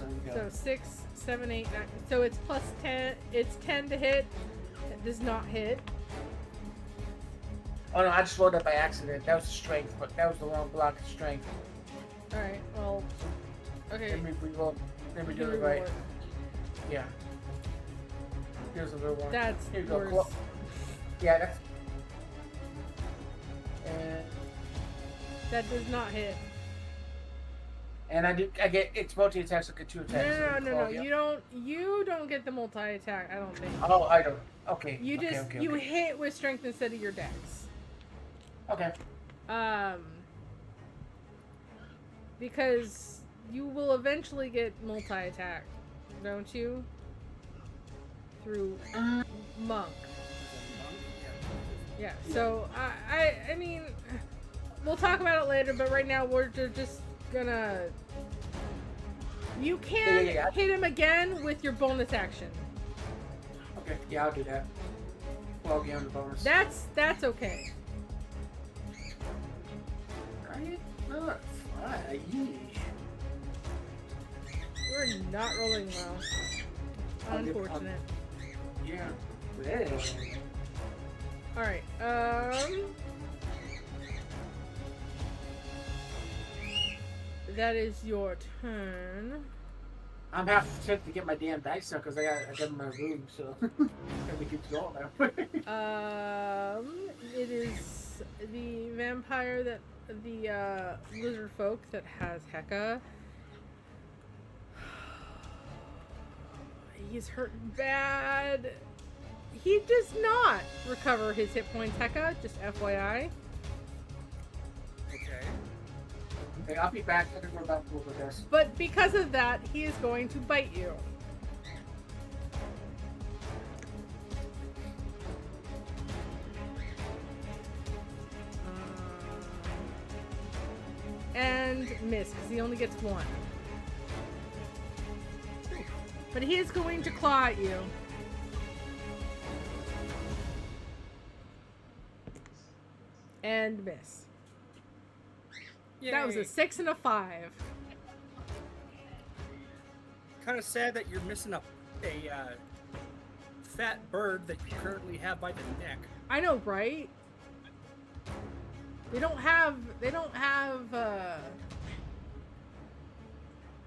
you go. So 6, 7, 8, 9. So it's plus 10. It's 10 to hit. It does not hit. Oh no, I just rolled that by accident. That was strength, but that was the wrong block of strength. All right. Well. Okay. Let me re-roll. Let me do you it right. reroll it. Yeah. Here's a little one. That's Here you go. worse. Yeah, that's. And That does not hit. I get it's multi attacks. I get 2 attacks. No. Yeah. You don't get the multi attack. I don't think. Oh, I don't. Okay. You okay, just okay, you okay. hit with strength instead of your dex. Okay. Because you will eventually get multi attack, don't you? Through monk. Yeah. So I mean, we'll talk about it later. But right now we're just gonna. You can Yeah. hit him again with your bonus action. Okay. Yeah, I'll do that. Well, yeah, on the bonus. That's okay. Right? Not fine. We're not rolling well. Unfortunate. Yeah. Yeah. All right. That is your turn. I'm half tempted to get my damn dice out because I got them in my room, so gotta get you all now. It is the vampire that the lizard folk that has Heka. He's hurt bad. He does not recover his hit points, Heka. Just FYI. Okay. Okay, I'll be back. I think we're about to move with this. But because of that, he is going to bite you. And miss, because he only gets 1. But he is going to claw at you. And miss. That was a 6 and a 5. Kind of sad that you're missing a fat bird that you currently have by the neck. I know, right? They don't have,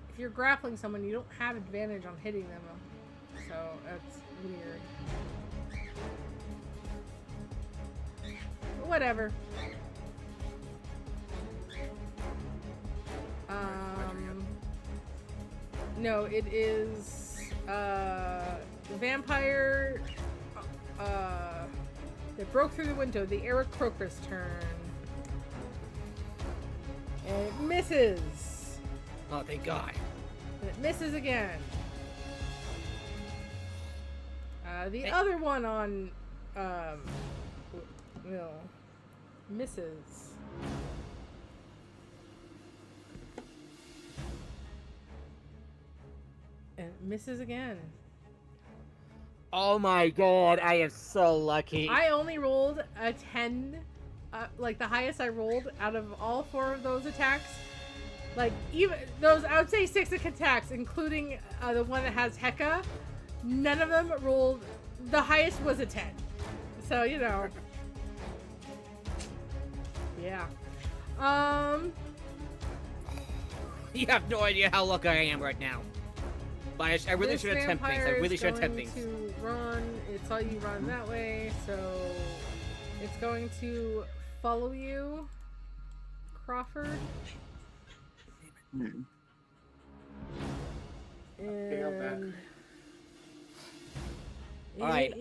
if you're grappling someone, you don't have advantage on hitting them. So, that's weird. But whatever. No, it is, the vampire, that broke through the window, the Eric Crocus turn. And it misses. Oh, thank God. And it misses again. The other one on, well, misses. And misses again. Oh my god, I am so lucky. I only rolled a 10, like the highest I rolled out of all 4 of those attacks. Like, even those, I would say 6 attacks, including the one that has Heka. None of them rolled, the highest was a 10. So, you know. Yeah. You have no idea how lucky I am right now. But I really should attempt things. I really should attempt things. It's going to run. It saw you run that way, so it's going to follow you, Crawford. And all right,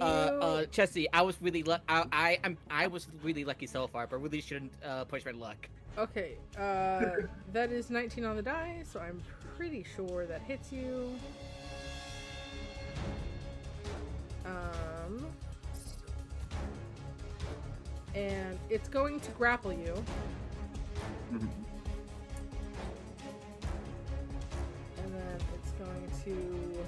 Chessie, I was really I was really lucky so far, but really shouldn't push my luck. Okay, that is 19 on the die, so I'm pretty sure that hits you. And it's going to grapple you. And then it's going to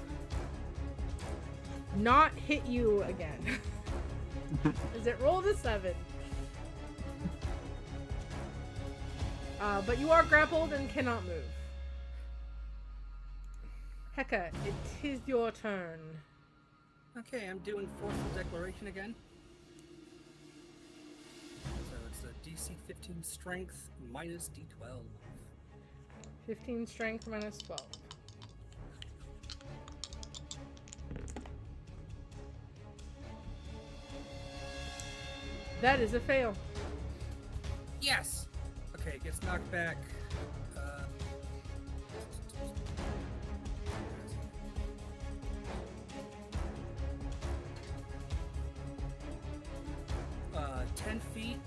not hit you again. As it rolled a 7. But you are grappled and cannot move. Heka, it is your turn. Okay, I'm doing Forceful Declaration again. So it's a DC 15 Strength minus D12. 15 Strength minus 12. That is a fail. Yes! Okay, it gets knocked back. 10 feet.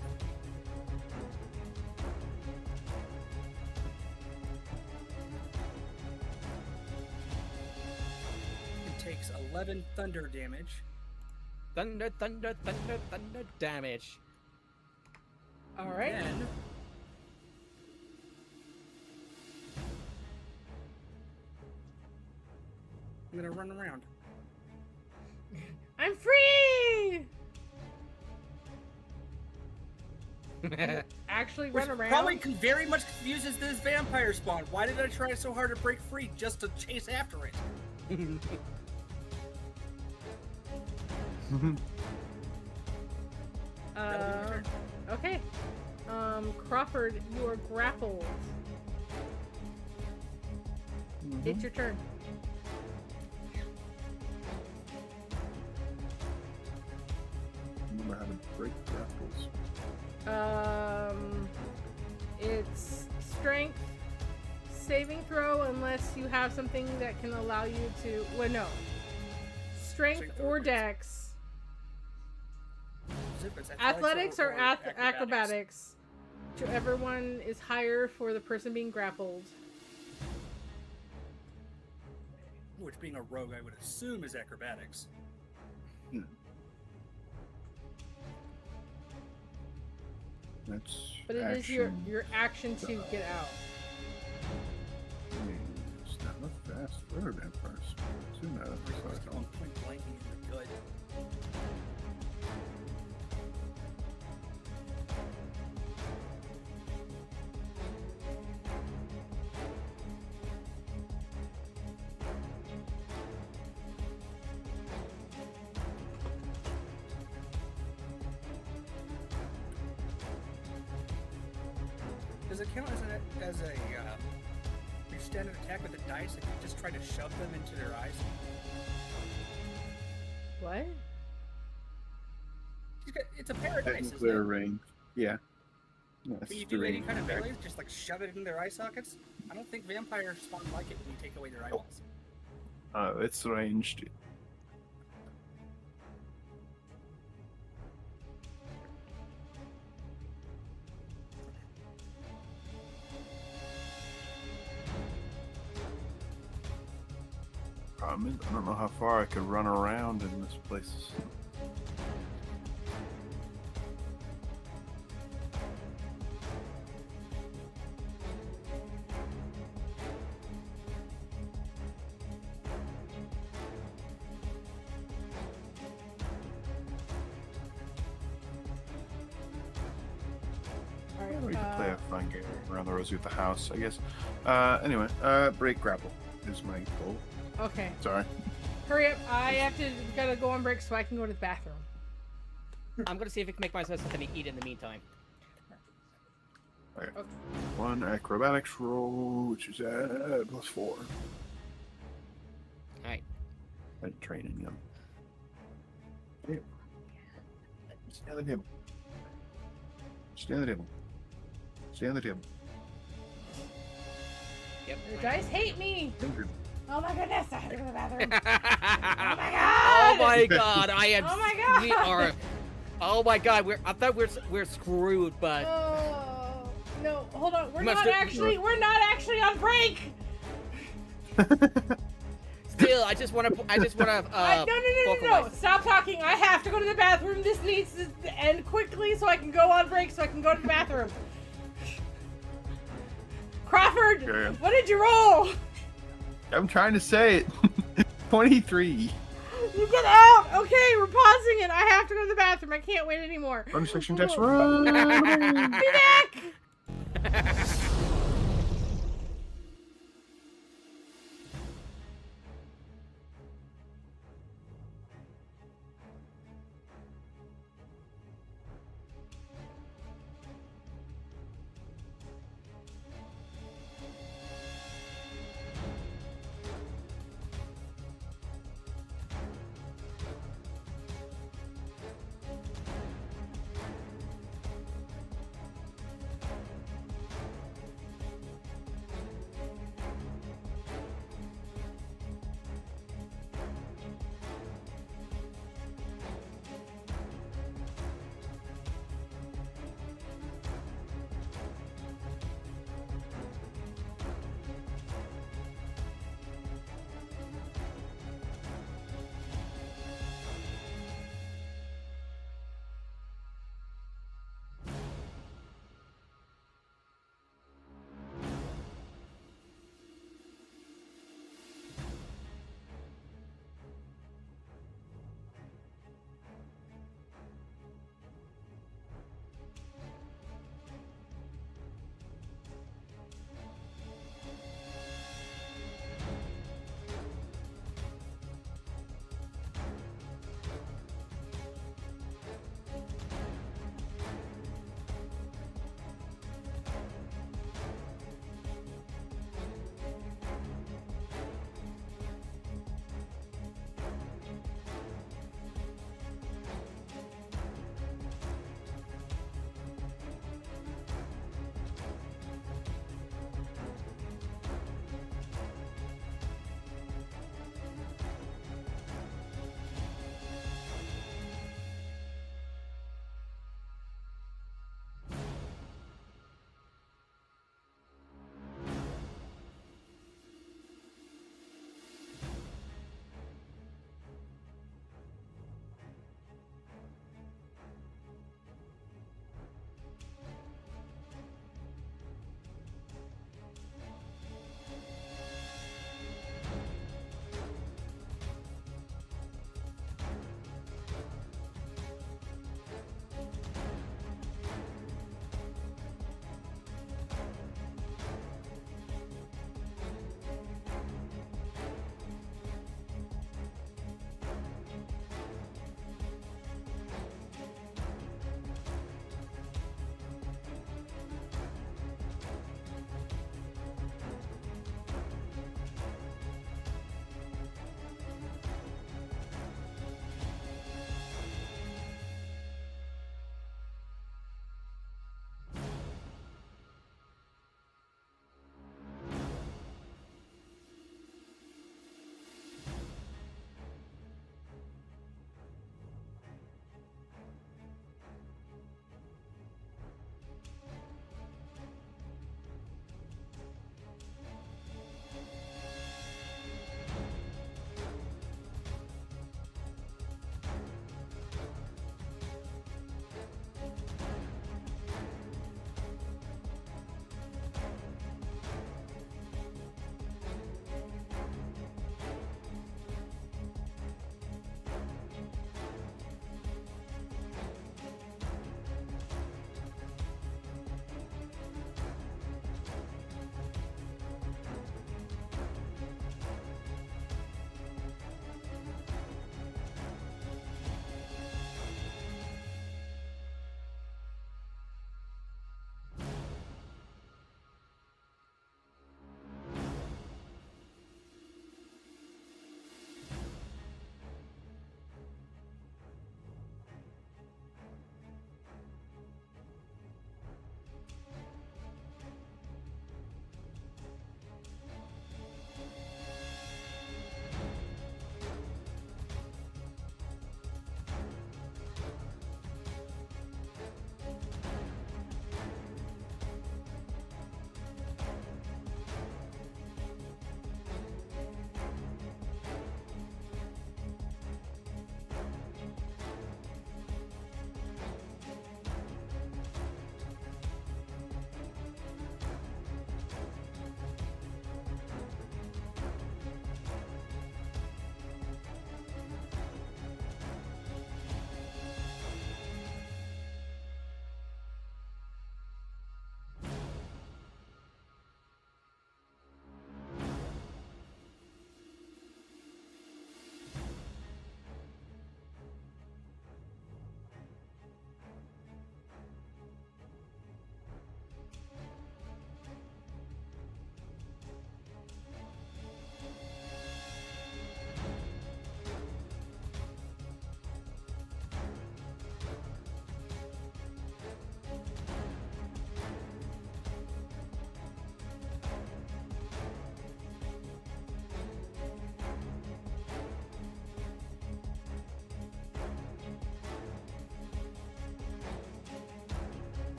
It takes 11 thunder damage. Thunder damage. All right. Then I'm gonna run around. I'm free! Actually Which run around? probably very much confuses this vampire spawn. Why did I try so hard to break free just to chase after it? Okay. Crawford, you are grappled. It's your turn. Remember how to break grapples. It's strength saving throw unless you have something that can allow you to. Well, no. Strength or dex. Athletics or acrobatics. Whichever one is higher for the person being grappled. Which, being a rogue, I would assume is acrobatics. That's But it is your action to get out. It's not fast. Where are vampires? Soon out of the Just keep on point blanking in the gut. Does it count as a extended attack with a dice if you just try to shove them into their eyes? What? It's a paradise, isn't technically a it? range. Yeah. Yes, Can you the do any range kind of attack. melee? Just like shove it in their eye sockets? I don't think vampires spawn like it when you take away their eyeballs. It's ranged. I don't know how far I could run around in this place. We could play a fun game around the rosy with the house, I guess. Anyway, break grapple is my goal. Okay. Sorry. Hurry up. Gotta go on break so I can go to the bathroom. I'm gonna see if I can make myself something to eat in the meantime. Okay. Okay. 1 acrobatics roll, which is at +4. Alright. And training them. Okay. Stay on the table. Stay on the table. Stay on the table. Yep. You guys hate me. Injured. Oh my goodness, I have to go to the bathroom. Oh my God! Oh my god! I am. Oh my God! We are. Oh my god! I thought we're screwed, but Oh no! Hold on. We're Must not have- actually on break. still, I just want to. No! Stop talking. I have to go to the bathroom. This needs to end quickly so I can go on break. So I can go to the bathroom. Crawford, Okay. what did you roll? I'm trying to say it. 23. You get out! Okay, we're pausing it. I have to go to the bathroom. I can't wait anymore. Run section text. Run. Be back!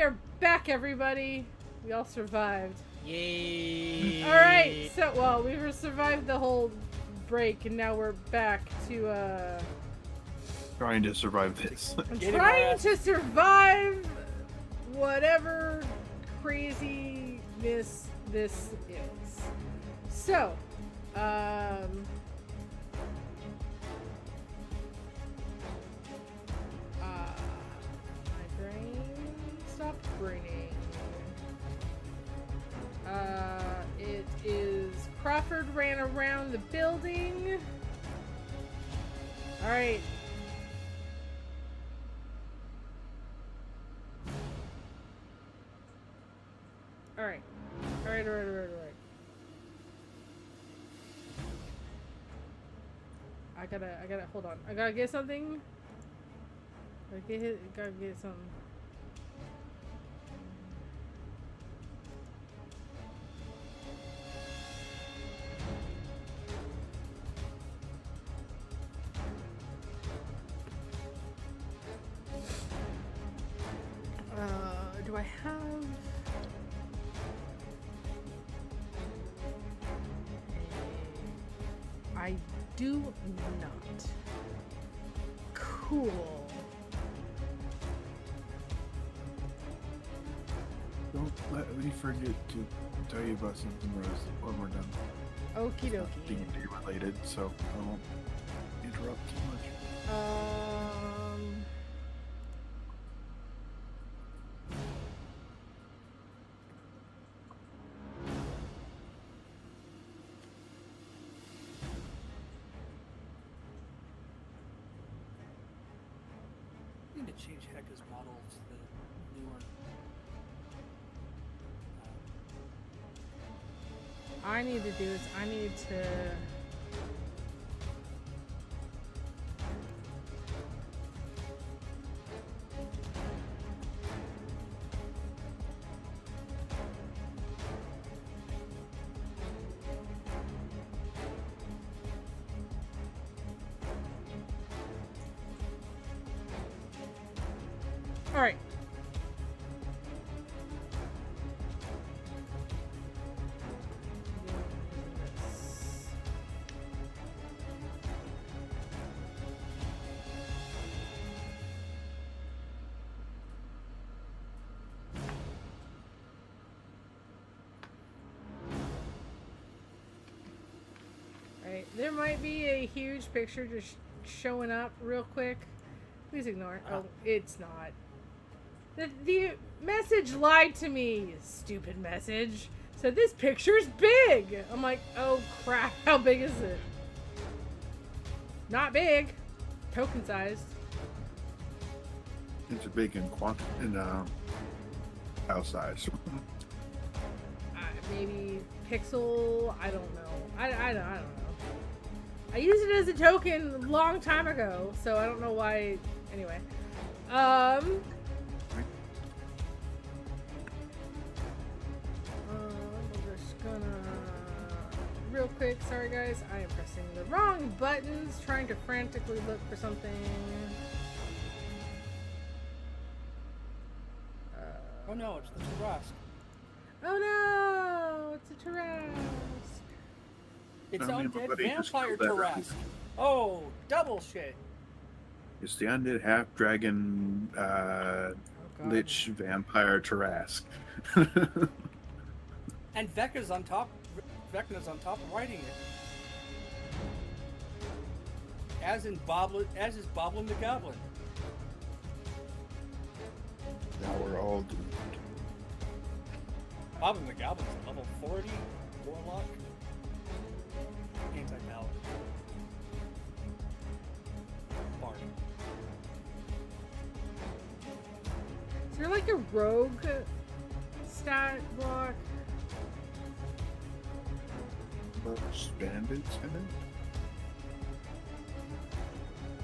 We are back, everybody. We all survived. Yay! Alright, so, well, we survived the whole break, and now we're back to, Trying to survive this. I'm Getting our trying ass- to survive whatever craziness this is. So, my brain stopped braining. It is Crawford ran around the building. Alright. Alright. Alright. I gotta, hold on. I gotta get something. Gotta get something. Do I have... I do not. Cool. Don't let me forget to tell you about something, Rose, when we're done. Okie It's not dokie. D&D related, so I won't interrupt too much. I need to change Heka's model to the newer. I need to do is I need to... Alright. Alright, there might be a huge picture just showing up real quick. Please ignore it. Oh, it's not. The message lied to me, you stupid message. Said this picture's big. I'm like, oh crap, how big is it? Not big. Token sized. It's a big in house size. Maybe pixel. I don't know. I don't know. I used it as a token a long time ago, so I don't know why. Anyway, I'm just gonna real quick. Sorry guys, I am pressing the wrong buttons, trying to frantically look for something. Oh no, it's the Tarrasque. Oh no, it's a Tarrasque. It's I mean, undead everybody just vampire killed that Tarrasque. Oh, double shit. It's the undead half-dragon God. lich vampire Tarrasque. And Vecna's on top. Vecna's on top riding it. As is Boblin the Goblin. Now we're all doomed. Boblin the Goblin's level 40 warlock. Anti-paladin. Bard. Is there like a rogue stat block? Most bandits in it?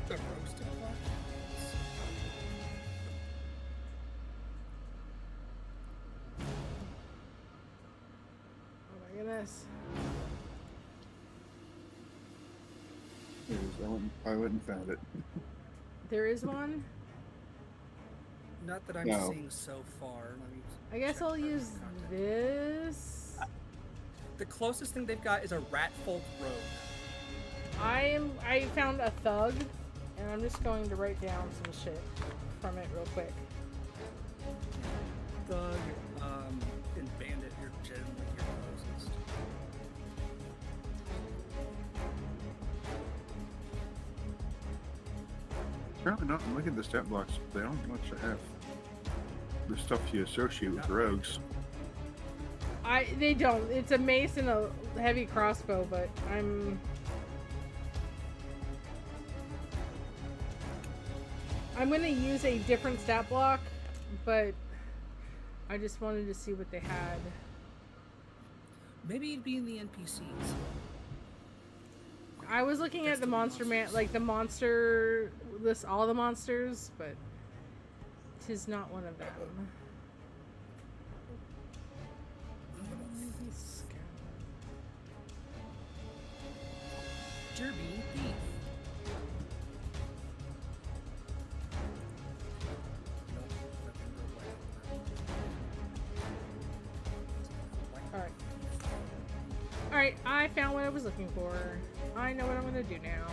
The roast block? Oh my goodness. I went and found it. There is one? Not that I'm No. seeing so far. Let me I guess check I'll permanent use content. this. The closest thing they've got is a Ratfolk Road. I found a thug, and I'm just going to write down some shit from it real quick. Thug, and Bandit are generally your closest. Apparently not. I'm looking at the stat blocks. They don't much have the stuff you associate with rogues. They don't. It's a mace and a heavy crossbow, but I'm gonna use a different stat block, but I just wanted to see what they had. Maybe it'd be in the NPCs. I was looking at the monster man, like the monster list, all the monsters, but tis not one of them. Maybe scout. Derby Thief. Nope, nothing real All right. All right, I found what I was looking for. I know what I'm gonna do now.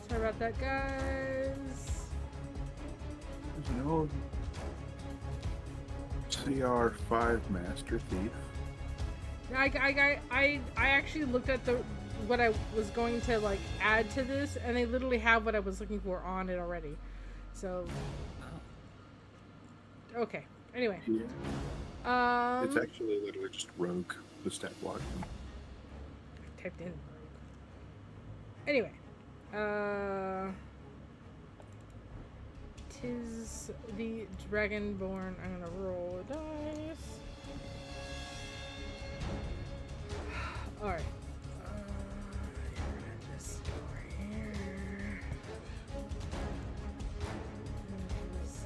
Sorry about that, guys. There's an old CR5 Master Thief. I actually looked at what I was going to like add to this, and they literally have what I was looking for on it already. So, okay. Anyway, Yeah. It's actually literally just rogue, the stat block. I typed in. Anyway, tis the Dragonborn. I'm gonna roll a dice. All right. Just over here. Just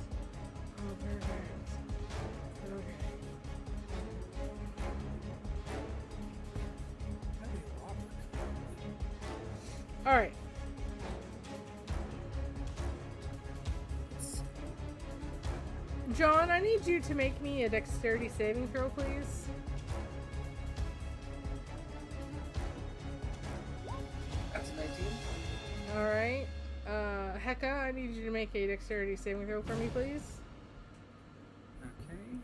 over there. Okay. All right. John, I need you to make me a dexterity saving throw, please. That's a 19. All right. Hecka, I need you to make a dexterity saving throw for me, please. Okay.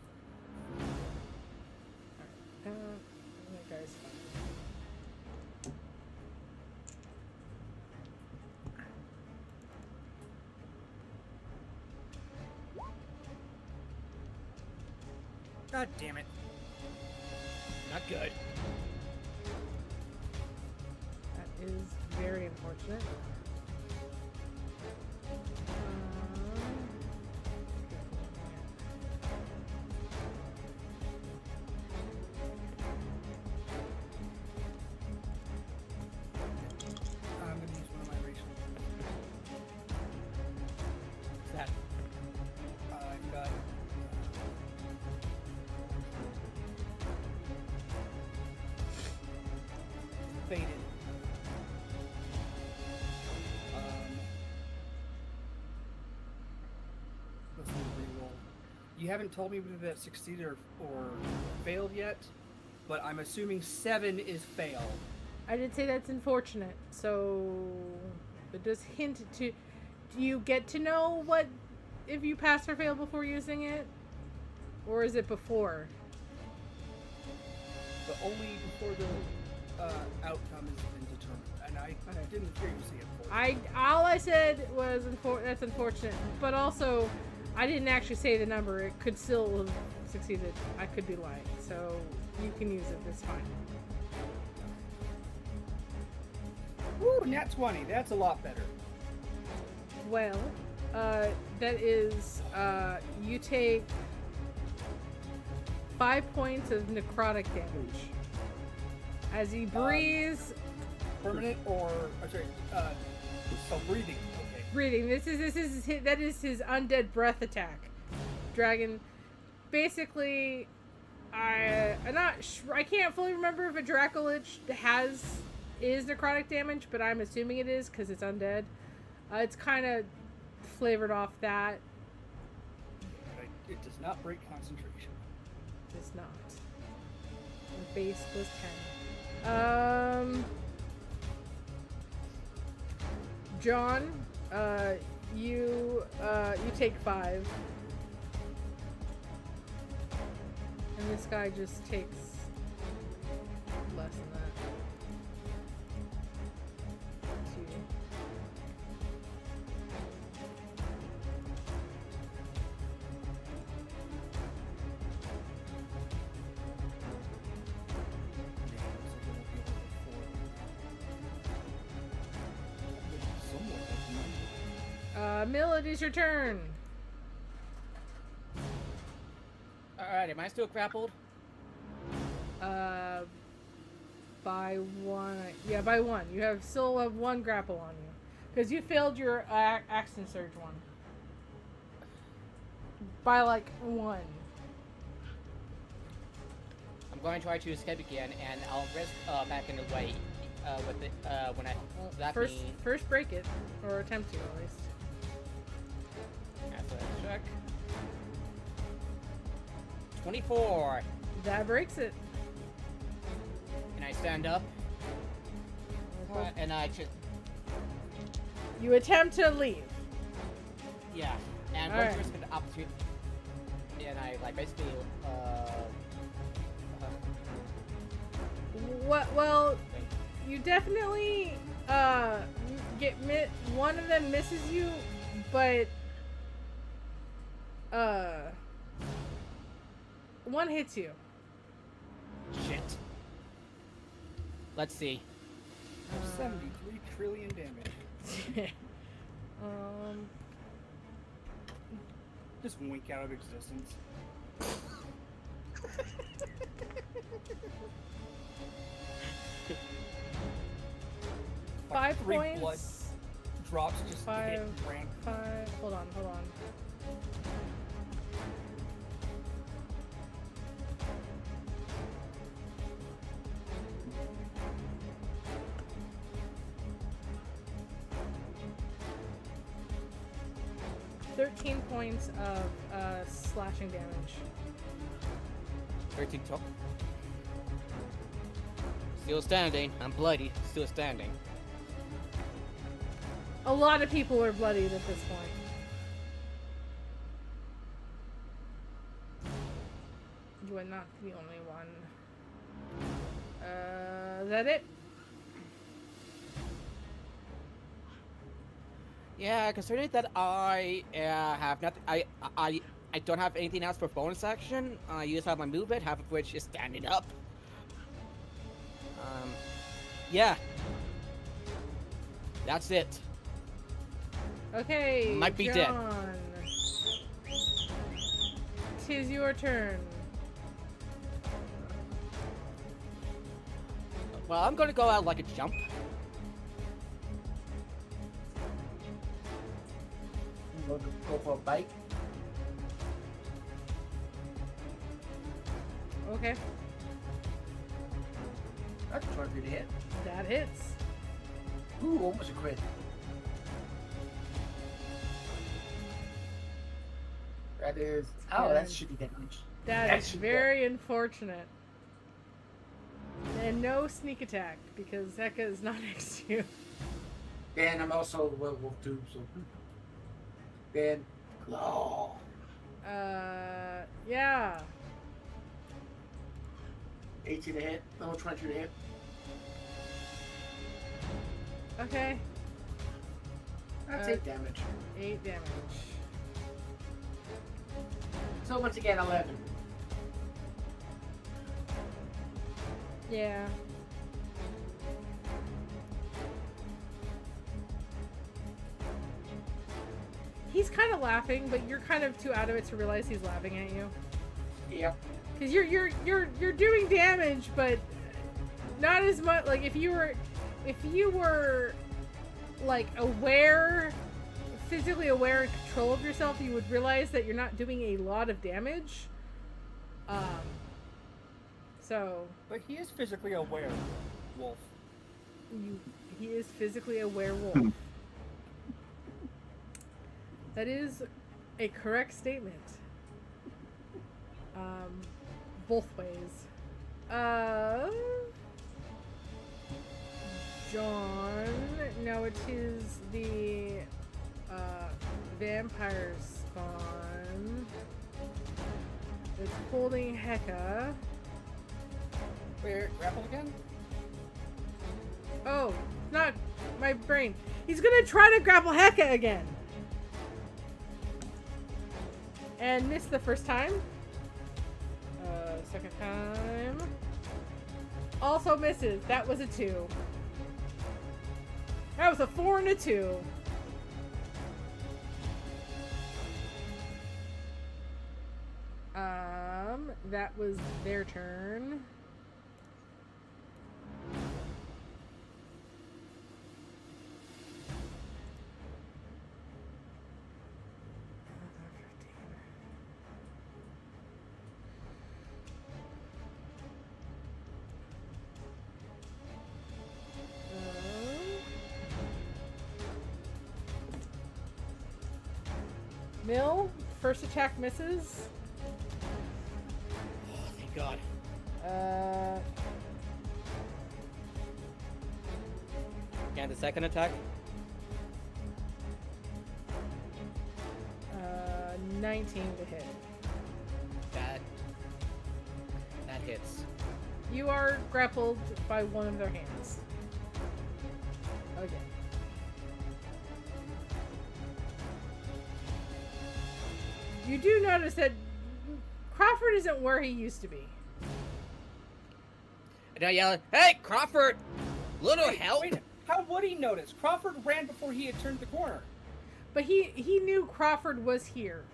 That guy's fine. God damn it. Not good. That is very unfortunate. I'm gonna use one of my racial. What's that? I've got. Faded. Let's do a reroll. You haven't told me whether that succeeded or failed yet, but I'm assuming 7 is fail. I did say that's unfortunate, so it does hint to. Do you get to know what if you pass or fail before using it, or is it before? But only before the outcome has been determined. And I Okay. didn't hear you say it before. All I said was that's unfortunate, but also I didn't actually say the number. It could still have succeeded. I could be lying, so you can use it. It's fine. Woo, nat 20. That's a lot better. Well, that is you take 5 points of necrotic damage as he breathes. Permanent or I'm sorry, breathing. Okay. Breathing. That is his undead breath attack. Dragon. Basically, I can't fully remember if a Dracolich has is necrotic damage, but I'm assuming it is because it's undead. It's kind of flavored off that. It does not break concentration. It's not. The base was 10. John, you take 5. And this guy just takes less than that. 2. Mill, it is your turn. Alright, am I still grappled? By 1. Yeah, by 1. You still have 1 grapple on you. Because you failed your action surge one. By like 1. I'm going to try to escape again, and I'll risk back in the way with it when I. That first break it, or attempt to at least. Athletics check. 24. That breaks it. And I stand up. And I just. You attempt to leave. Yeah. And All going right. to risk an opportunity. And I like basically. What? Well, you definitely one of them misses you, but one hits you. Shit. Let's see. 73 trillion damage. Just wink out of existence. Five 3 points. blood drops just to hit 5. rank. 5. Hold on. 13 points of slashing damage. 13 top. Still standing. I'm bloody. Still standing. A lot of people are bloodied at this point. You are not the only one. Is that it? Yeah, considering that I have nothing, I don't have anything else for bonus action. I use half my movement, half of which is standing up. Yeah. That's it. Okay. Might be dead. John. 'Tis your turn. Well, I'm gonna go out like a jump. Go for a bike. Okay. That's 23 to hit. That hits. Ooh, almost a crit. That is. Oh, that's shitty damage. That That's is very unfortunate. And no sneak attack because Zeka is not next to you. And I'm also werewolf too, so. Then. Oh. Yeah. 18 to hit. No, 22 to hit. Okay. That's 8 damage. 8 damage. So once again, 11. Yeah. He's kind of laughing, but you're kind of too out of it to realize he's laughing at you. Yep. Because you're doing damage, but not as much. Like if you were like aware, physically aware and control of yourself, you would realize that you're not doing a lot of damage. So. But he is physically aware, Wolf. He is physically a werewolf. That is a correct statement. Both ways. John. Now it is the vampire spawn. It's holding Heka. Where grapple again? Oh, not my brain. He's gonna try to grapple Heka again. And missed the first time. Second time. Also misses. That was a 2. That was a 4 and a 2. That was their turn. Mill, first attack misses. Oh, thank God. And the second attack? 19 to hit. That hits. You are grappled by one of their hands. Okay. You do notice that Crawford isn't where he used to be. And I yell, "Hey, Crawford! Little Wait, help!" wait, how would he notice? Crawford ran before he had turned the corner. But he knew Crawford was here.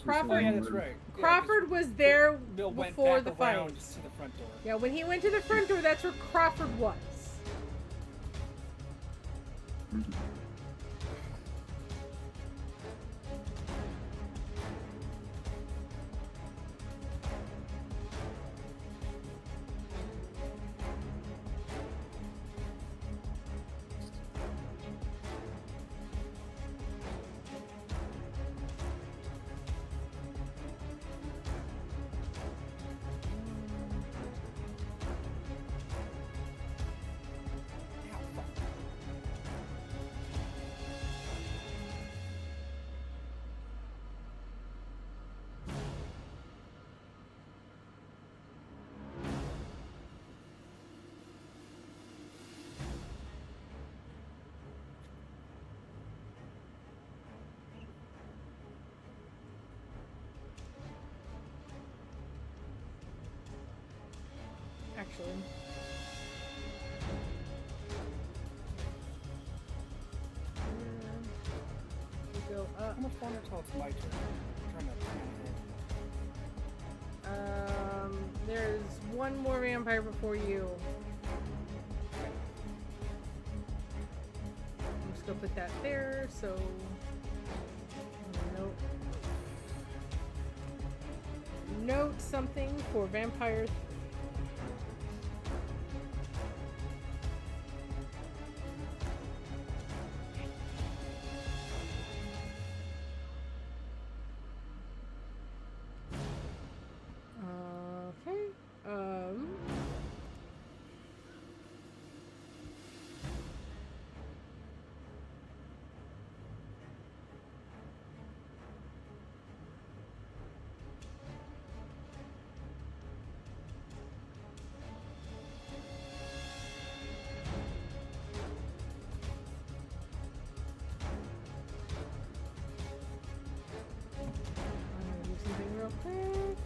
Crawford- Oh, yeah, that's right. Yeah, Crawford was there Bill went before back the fight. around to the front door. Yeah, when he went to the front door, that's where Crawford was. Actually. We go up. How much longer till it's my turn? I'm trying to plan ahead. There's one more vampire before you. I'm just gonna put that there, so... Nope. Note something for vampire. Okay. I'm gonna do something real quick.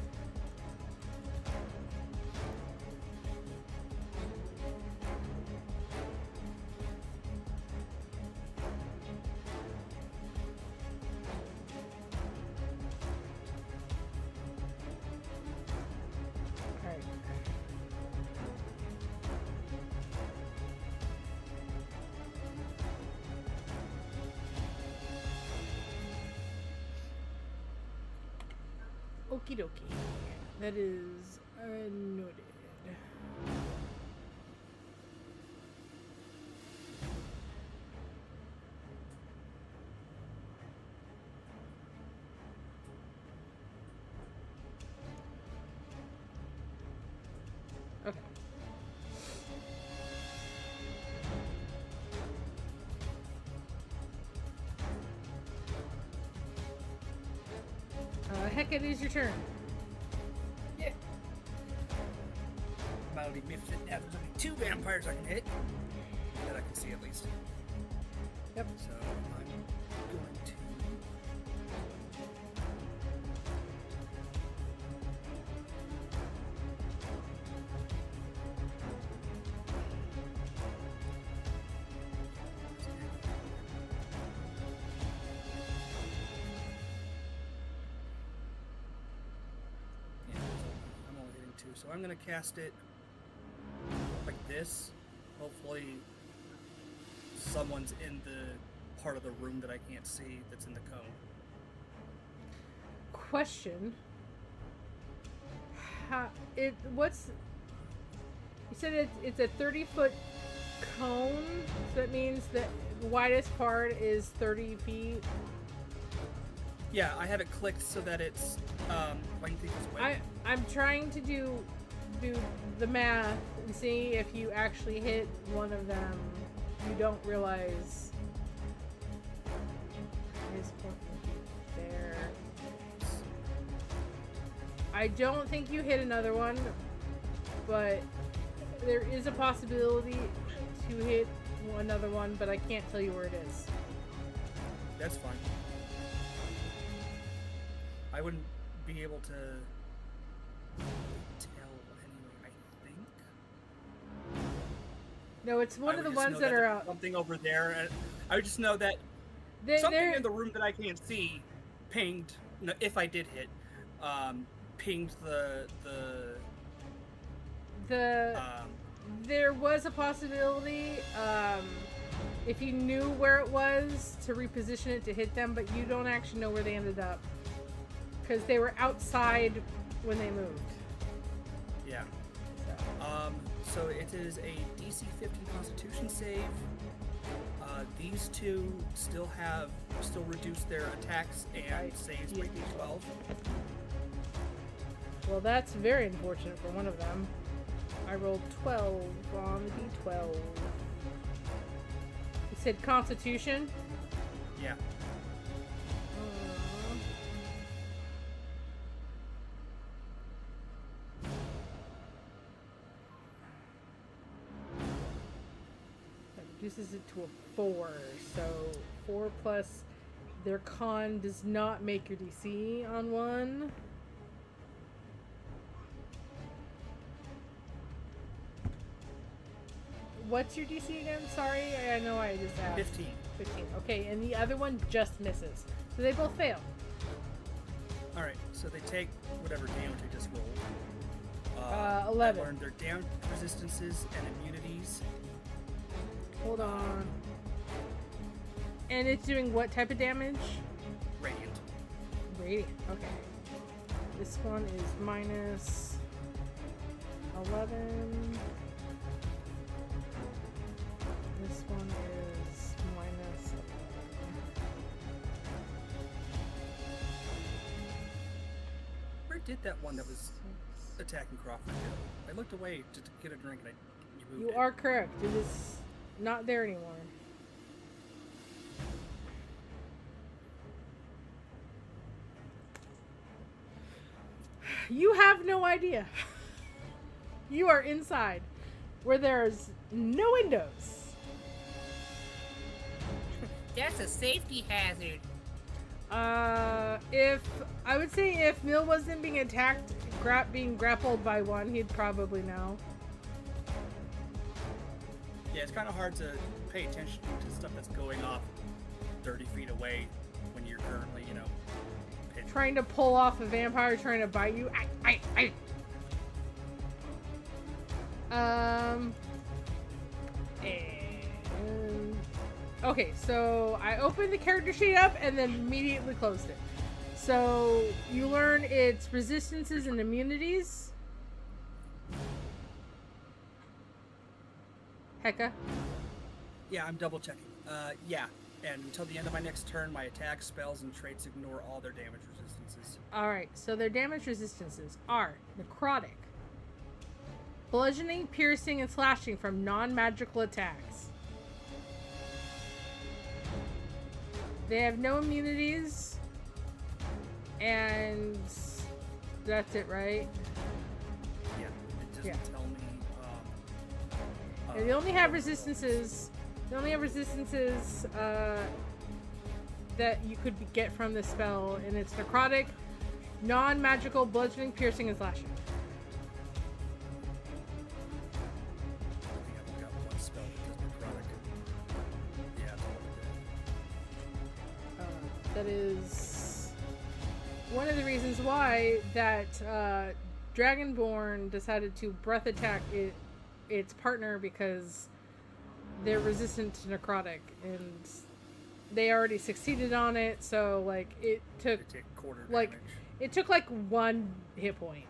Alright. Okie dokie. That is noted. Heck, it is your turn. Yeah. Mildly magnificent. Now there's only 2 vampires I can hit. That I can see at least. Yep. So I'm going to. Yeah, I'm only hitting 2, so I'm going to cast it like this. Hopefully someone's in the part of the room that I can't see that's in the cone. Question. What's... You said it's a 30-foot cone, so that means that the widest part is 30 feet. Yeah, I have it clicked so that it's lengthy as well. I'm trying to do the math and see if you actually hit one of them. You don't realize his point would be there. I don't think you hit another one, but there is a possibility to hit another one, but I can't tell you where it is. That's fine. I wouldn't be able to tell anyway, I think. No, it's one I of the would just ones know that are there's out. something over there. And I would just know that something in the room that I can't see pinged. No, if I did hit, pinged the. There was a possibility, if you knew where it was, to reposition it to hit them, but you don't actually know where they ended up. Because they were outside when they moved. Yeah. So it is a DC 15 Constitution save. These two still reduce their attacks and saves by D12. Well, that's very unfortunate for one of them. I rolled 12 on the D12. You said Constitution? Yeah. That reduces it to a 4. So 4 plus their con does not make your DC on one. What's your DC again? Sorry, I know I just asked. 15. 15. Okay, and the other one just misses. So they both fail. Alright, so they take whatever damage I just rolled. 11. I learned their damage resistances and immunities. Hold on. And it's doing what type of damage? Radiant. Radiant. Okay. This one is minus 11. This one is minus 11. Where did that one that was attacking Crawford go? I looked away to get a drink and you moved You it. are correct. It is not there anymore. You have no idea. You are inside where there's no windows. That's a safety hazard. If I would say if Mill wasn't being attacked, being grappled by one, he'd probably know. Yeah, it's kind of hard to pay attention to stuff that's going off 30 feet away when you're currently, pinned. Trying to pull off a vampire trying to bite you. And okay, so I opened the character sheet up and then immediately closed it. So you learn its resistances and immunities. Hecka. Yeah, I'm double checking. Yeah, and until the end of my next turn, my attacks, spells, and traits ignore all their damage resistances. Alright, so their damage resistances are necrotic, bludgeoning, piercing, and slashing from non-magical attacks. They have no immunities, And that's it, right? Yeah, it doesn't Yeah. tell me. Yeah, they only have resistances. They only have resistances that you could get from this spell, and it's necrotic, non-magical, bludgeoning, piercing, and slashing. I think I've only got one spell that does necrotic. Yeah, that's all it That is one of the reasons why that Dragonborn decided to breath attack its partner, because they're resistant to necrotic, and they already succeeded on it. So like it took did. They take quarter like damage. it took like 1 hit point.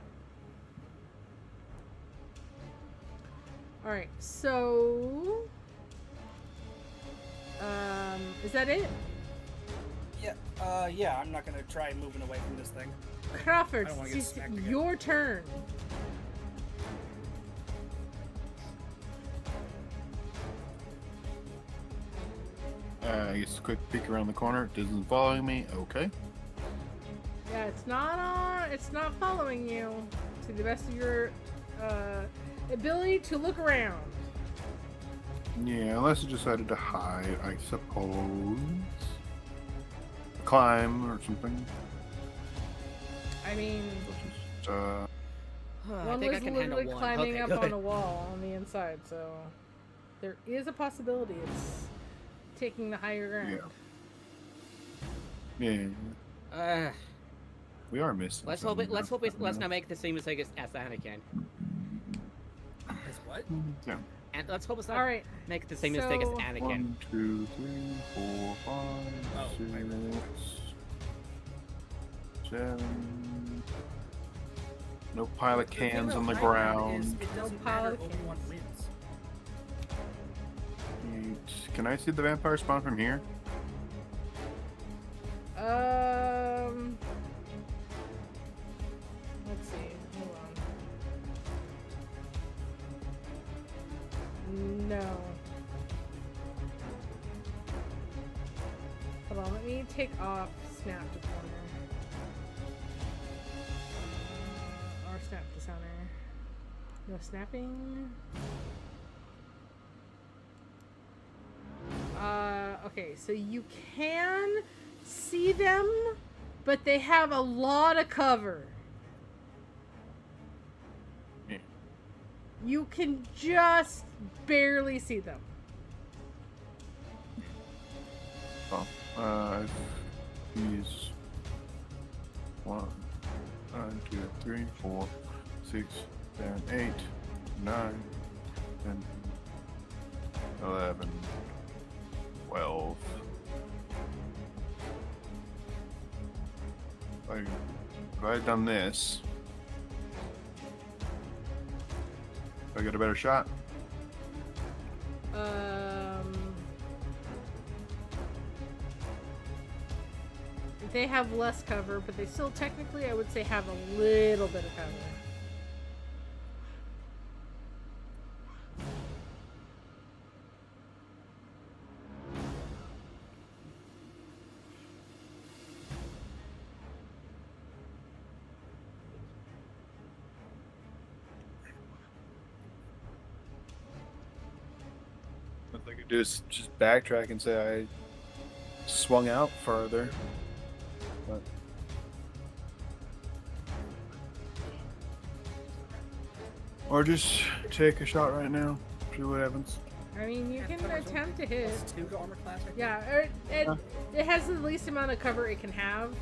All right, so is that it? Yeah, I'm not gonna try moving away from this thing. Crawford, I don't wanna get it's smacked again. your turn. I guess a quick peek around the corner. It isn't following me. Okay. Yeah, it's not following you to the best of your ability to look around. Yeah, unless it decided to hide, I suppose. Climb or something. I mean, Just, I one think I was can handle literally one. climbing Okay, up good. on a wall on the inside, so there is a possibility it's taking the higher ground. yeah. We are missing. Let's hope something. let's not make the same mistake as Anakin. Is what? Yeah. And let's hope it's not All right. make the same mistake as So- Anakin. 1, 2, 3, 4, 5, Oh, 6, 7. No pilot The thing cans about on the high ground is ground. It doesn't No matter. pilot Obi-Wan cans. wins. Can I see the vampire spawn from here? Let's see. Hold on. No. Hold on. Let me take off snap to corner. Or snap to center. No snapping. Okay, so you can see them, but they have a lot of cover. Yeah. You can just barely see them. Oh, these 1, 2, 3, 4, 6, 7, 8, 9, 10, 11, 12. If I had done this, do I get a better shot? They have less cover, but they still technically, I would say, have a little bit of cover. What I could do is just backtrack and say I swung out further. But or just take a shot right now. See what happens. I mean, you can attempt to hit. Plus 2 to armor class, I think. Yeah, it has the least amount of cover it can have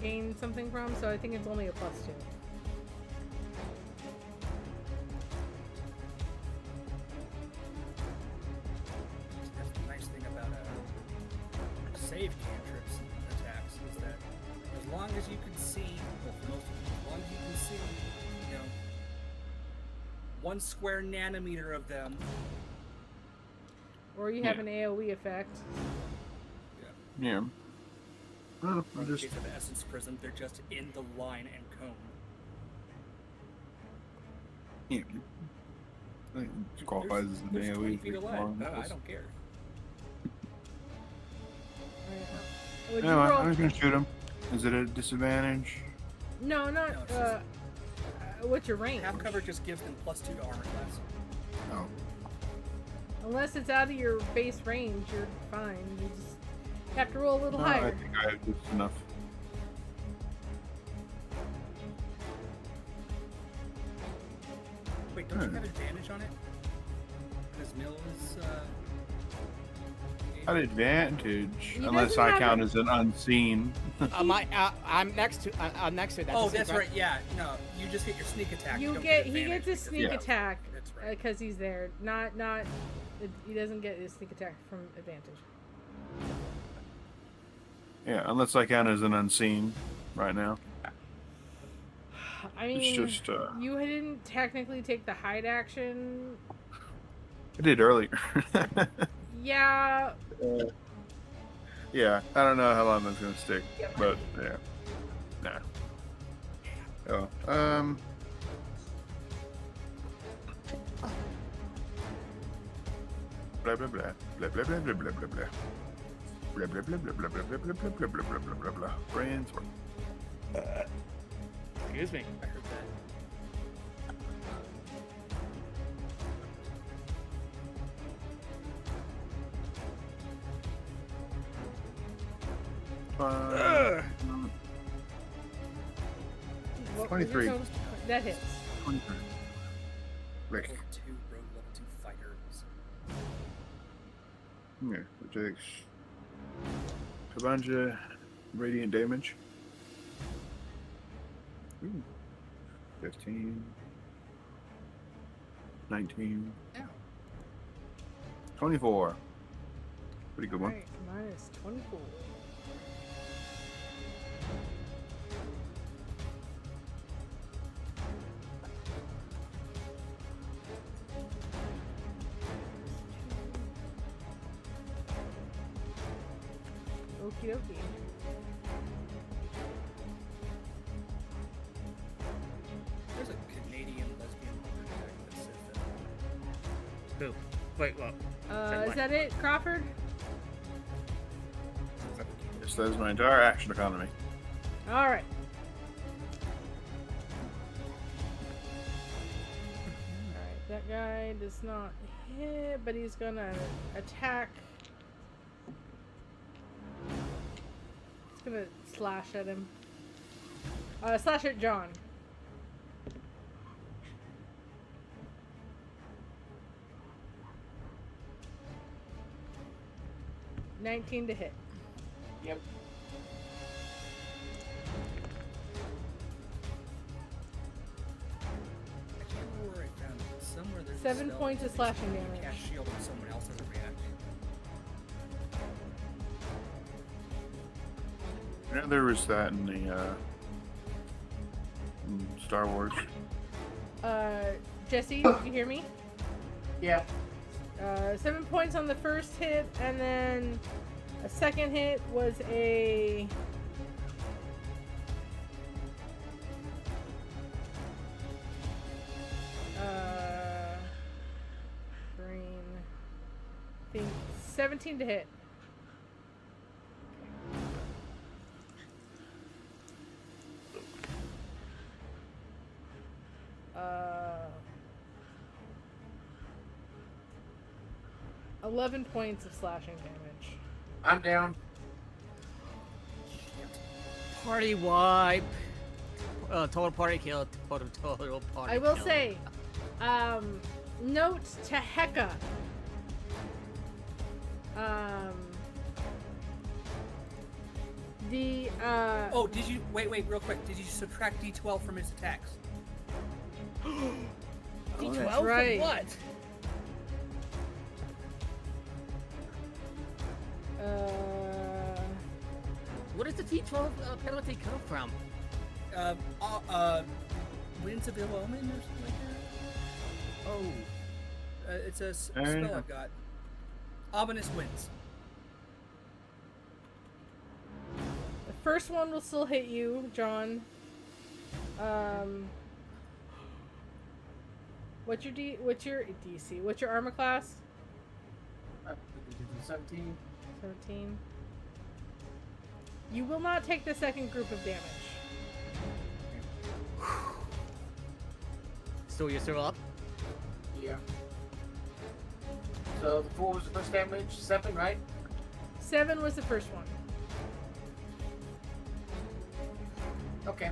gain something from, so I think it's only a +2. That's the nice thing about save cantrips and attacks is that as long as you can see, well, for most of them, as long as you can see, you know, 1 square nanometer of them. Or you have an AoE effect. Yeah. Well, In I the just case of Essence Prism, they're just in the line and cone. yeah. I think it qualifies as an There's 20 AoE. feet of for lead. long I missiles. don't care. Would you Anyway, roll? I'm just gonna shoot him. Is it a disadvantage? No, not. No, it's just- What's your range? Half cover just gives them +2 to armor class. Oh. Unless it's out of your base range, you're fine. You just have to roll a little No, higher. I think I have just enough. Wait, don't you have advantage on it? Because Mill is. At advantage, He unless doesn't I have count a- as an unseen. I'm next to. I'm next to it. Oh, the that's same, right. Yeah, no, you just hit your sneak attack. You don't get he advantage gets his because- sneak Yeah. attack That's right. because he's there. Not he doesn't get his sneak attack from advantage. Yeah, unless I count as an unseen right now. I It's mean, just, you didn't technically take the hide action. I did earlier. Yeah, Yeah, I don't know how long that's gonna stick, but yeah. Nah. Oh, blah blah blah blah blah blah blah blah blah blah. Blah blah blah blah blah blah blah blah blah blah blah blah blah blah blah. Brainstorm. Excuse me. I heard that. Ugh. what was your 23. total? That hits. 23. Rick. Level 2 rogue level 2 fighters. Yeah, it takes a bunch of radiant damage. Ooh. 15. 19. Ow. 24. Pretty good one. Alright, minus 24. Okie dokie. There's a Canadian lesbian lumberjack that says that. Who? Wait, what? Is what? that it, Crawford? Yes, that is my entire action economy. Alright. Alright, that guy does not hit, but he's gonna attack. He's gonna slash at him. Slash at John. $19 to hit. Yep. I can't remember where I found it. Somewhere there's a 7 spell points that of slashing basically damage. Cast shield on someone else as a reaction. Yeah, there was that in the in Star Wars. Jesse, did you hear me? Yeah. 7 points on the first hit, and then a second hit was a green. I think 17 to hit. Uh, 11 points of slashing damage. I'm down. Party wipe. Total party kill. Total party I will kill. say, note to Heka. The Oh, did you wait, real quick? Did you subtract D12 from his attacks? D12 that's for right. what? What does the D12 penalty come from? Winds of Ill Omen or something like that. Oh, It's a Uh, spell I've got. Ominous Winds. the first one will still hit you, John. What's your DC? What's your armor class? 17. 17. You will not take the second group of damage. So you're still up? Yeah. So the 4 was the first damage, 7, right? 7 was the first one. Okay.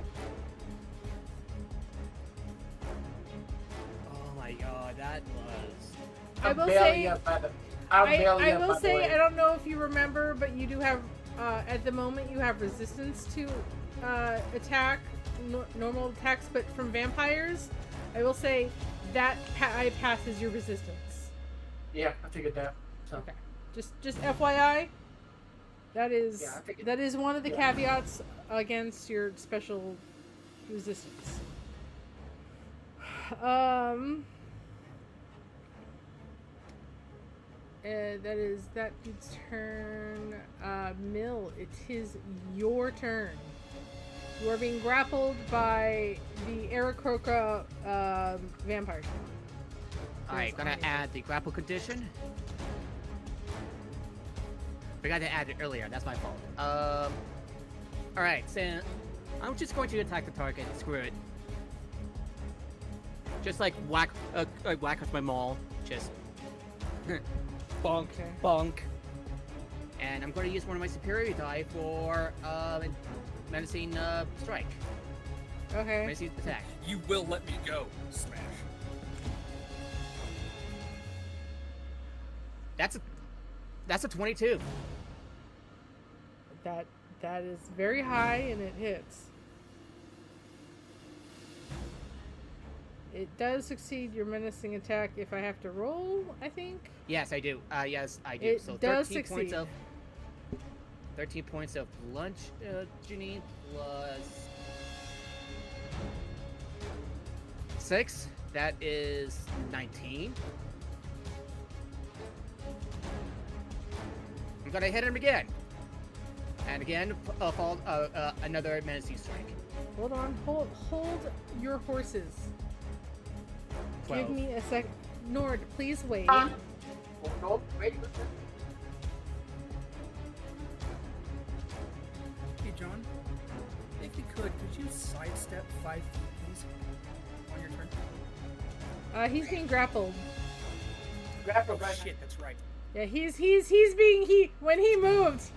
Oh my god, that was... I will barely say- up by the. I'm barely I up, will by the say, way. I don't know if you remember, but you do have, at the moment, you have resistance to attack, normal attacks, but from vampires, I will say that passes your resistance. Yeah, I figured that. So. Okay. Just FYI, that is Yeah, I figured- that is one of the yeah. caveats against your special resistance. That is that dude's turn. Mill, it is your turn. You are being grappled by the Aarakocra vampire. Alright, gonna add the grapple condition. Forgot to add it earlier, that's my fault. Alright, so I'm just going to attack the target, screw it. Just like whack with my maul, just bonk, Okay. bonk. And I'm going to use one of my superior die for menacing strike, Okay. menacing attack. You will let me go, Smash. That's a 22. That is very high and it hits. It does succeed your menacing attack if I have to roll, I think. Yes, I do. Yes, I do. It So does 13 points succeed. of 13 points of bludgeoning plus 6. That is 19. I'm gonna hit him again. And again, another menacing strike. Hold on. Hold your horses. 12. Give me a sec. Nord, please wait. Oh, no, wait. Hey, John. If you could you sidestep 5 feet, please? On your turn. He's being grappled. Grapple, Oh, right? shit, that's right. Yeah, he's being when he moved,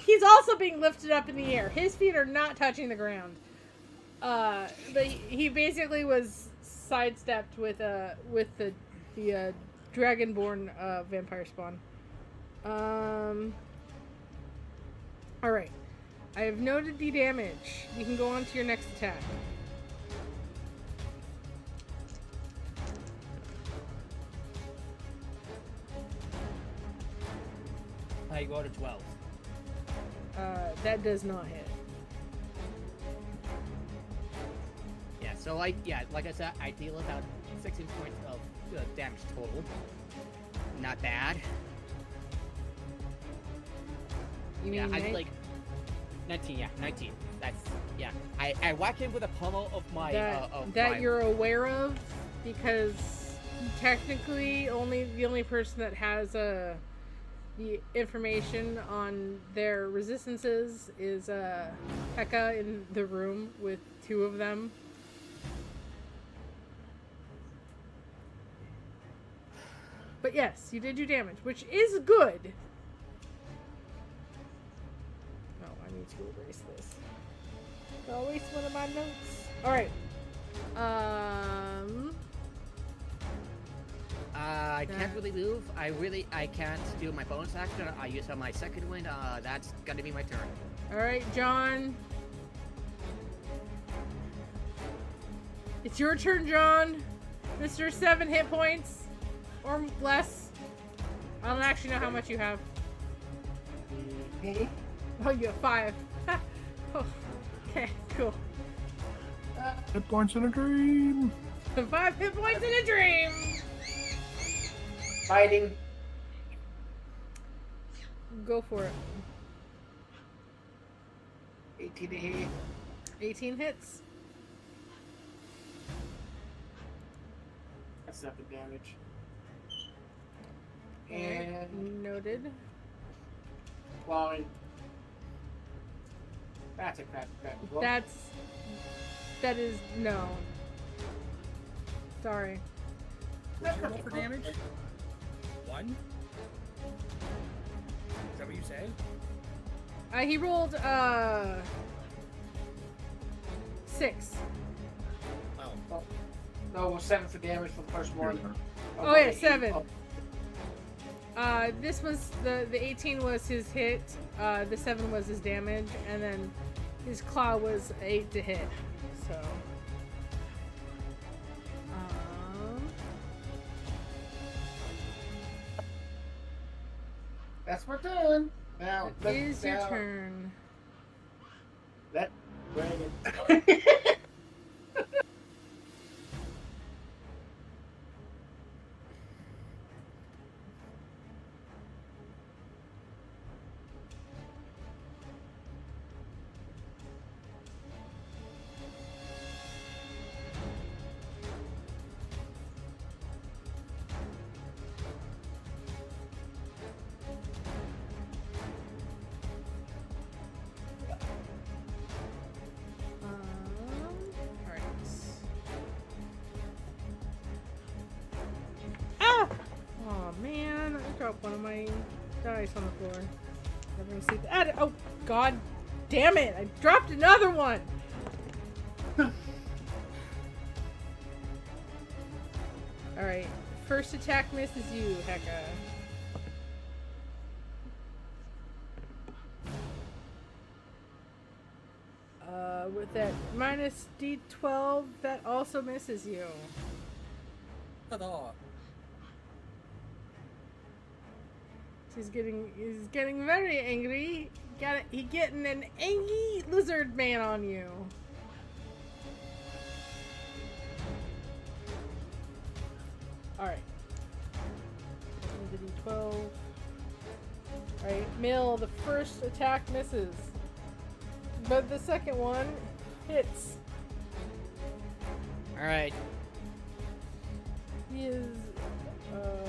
he's also being lifted up in the air. His feet are not touching the ground. But he basically was sidestepped with the dragonborn vampire spawn. All right. I have noted the damage. You can go on to your next attack. I go to 12. That does not hit. Yeah, so like I said, I deal about 16 points of damage total. Not bad. You Yeah, mean I did like 19. Yeah, 19. That's I whack him with a pummel of my that you're aware of, because technically the only person that has the information on their resistances is Heka in the room with 2 of them. But yes, you did do damage, which is good. Oh, I need to erase this. I'll erase one of my notes. Alright. I can't really move. I can't do my bonus action. I use on my second wind. That's gonna be my turn. Alright, John. It's your turn, John. Mr. 7 hit points. Or less. I don't actually know how much you have. Oh, you have 5. Oh, okay, cool. Hit points in a dream. 5 hit points in a dream. Fighting. Go for it. 18 to hit. 18 hits. That's 7 damage. Alright, And noted. clawing. That's a crap. Well, That is no. Sorry. What'd you roll for damage? 1? Is that what you say? He rolled 6. Oh. no, well, 7 for damage for the first one. Oh yeah, 7. This was the 18 was his hit. The 7 was his damage, and then his claw was 8 to hit. So. That's we're done. Now, It is your turn. That dragon. Alright. Ah! Oh man, I dropped one of my dice on the floor. Never gonna see that. Oh god damn it! I dropped another one! Alright. First attack misses you, Hecka. With that minus D12, that also misses you. Ta-da. He's getting very angry. He getting an angry lizard man on you. Alright. The D12. Alright, Mill, the first attack misses. But the second one hits. Alright. He is hold on.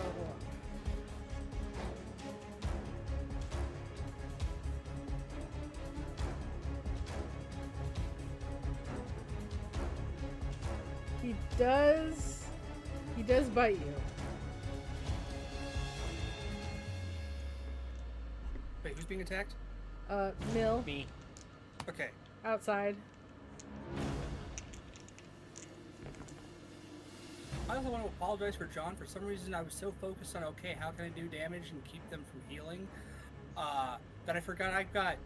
He does bite you. Wait, who's being attacked? Mill, Me. Okay. outside. I also want to apologize for John. For some reason, I was so focused on, okay, how can I do damage and keep them from healing, that I forgot I've got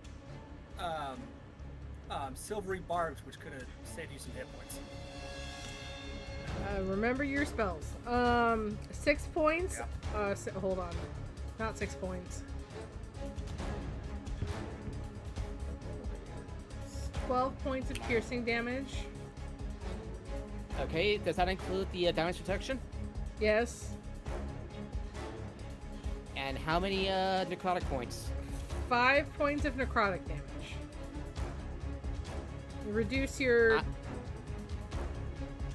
silvery barbs, which could have saved you some hit points. Remember your spells. 6 points. Yeah. Hold on. Not 6 points. 12 points of piercing damage. Okay, does that include the damage protection? Yes. And how many necrotic points? 5 points of necrotic damage. You reduce your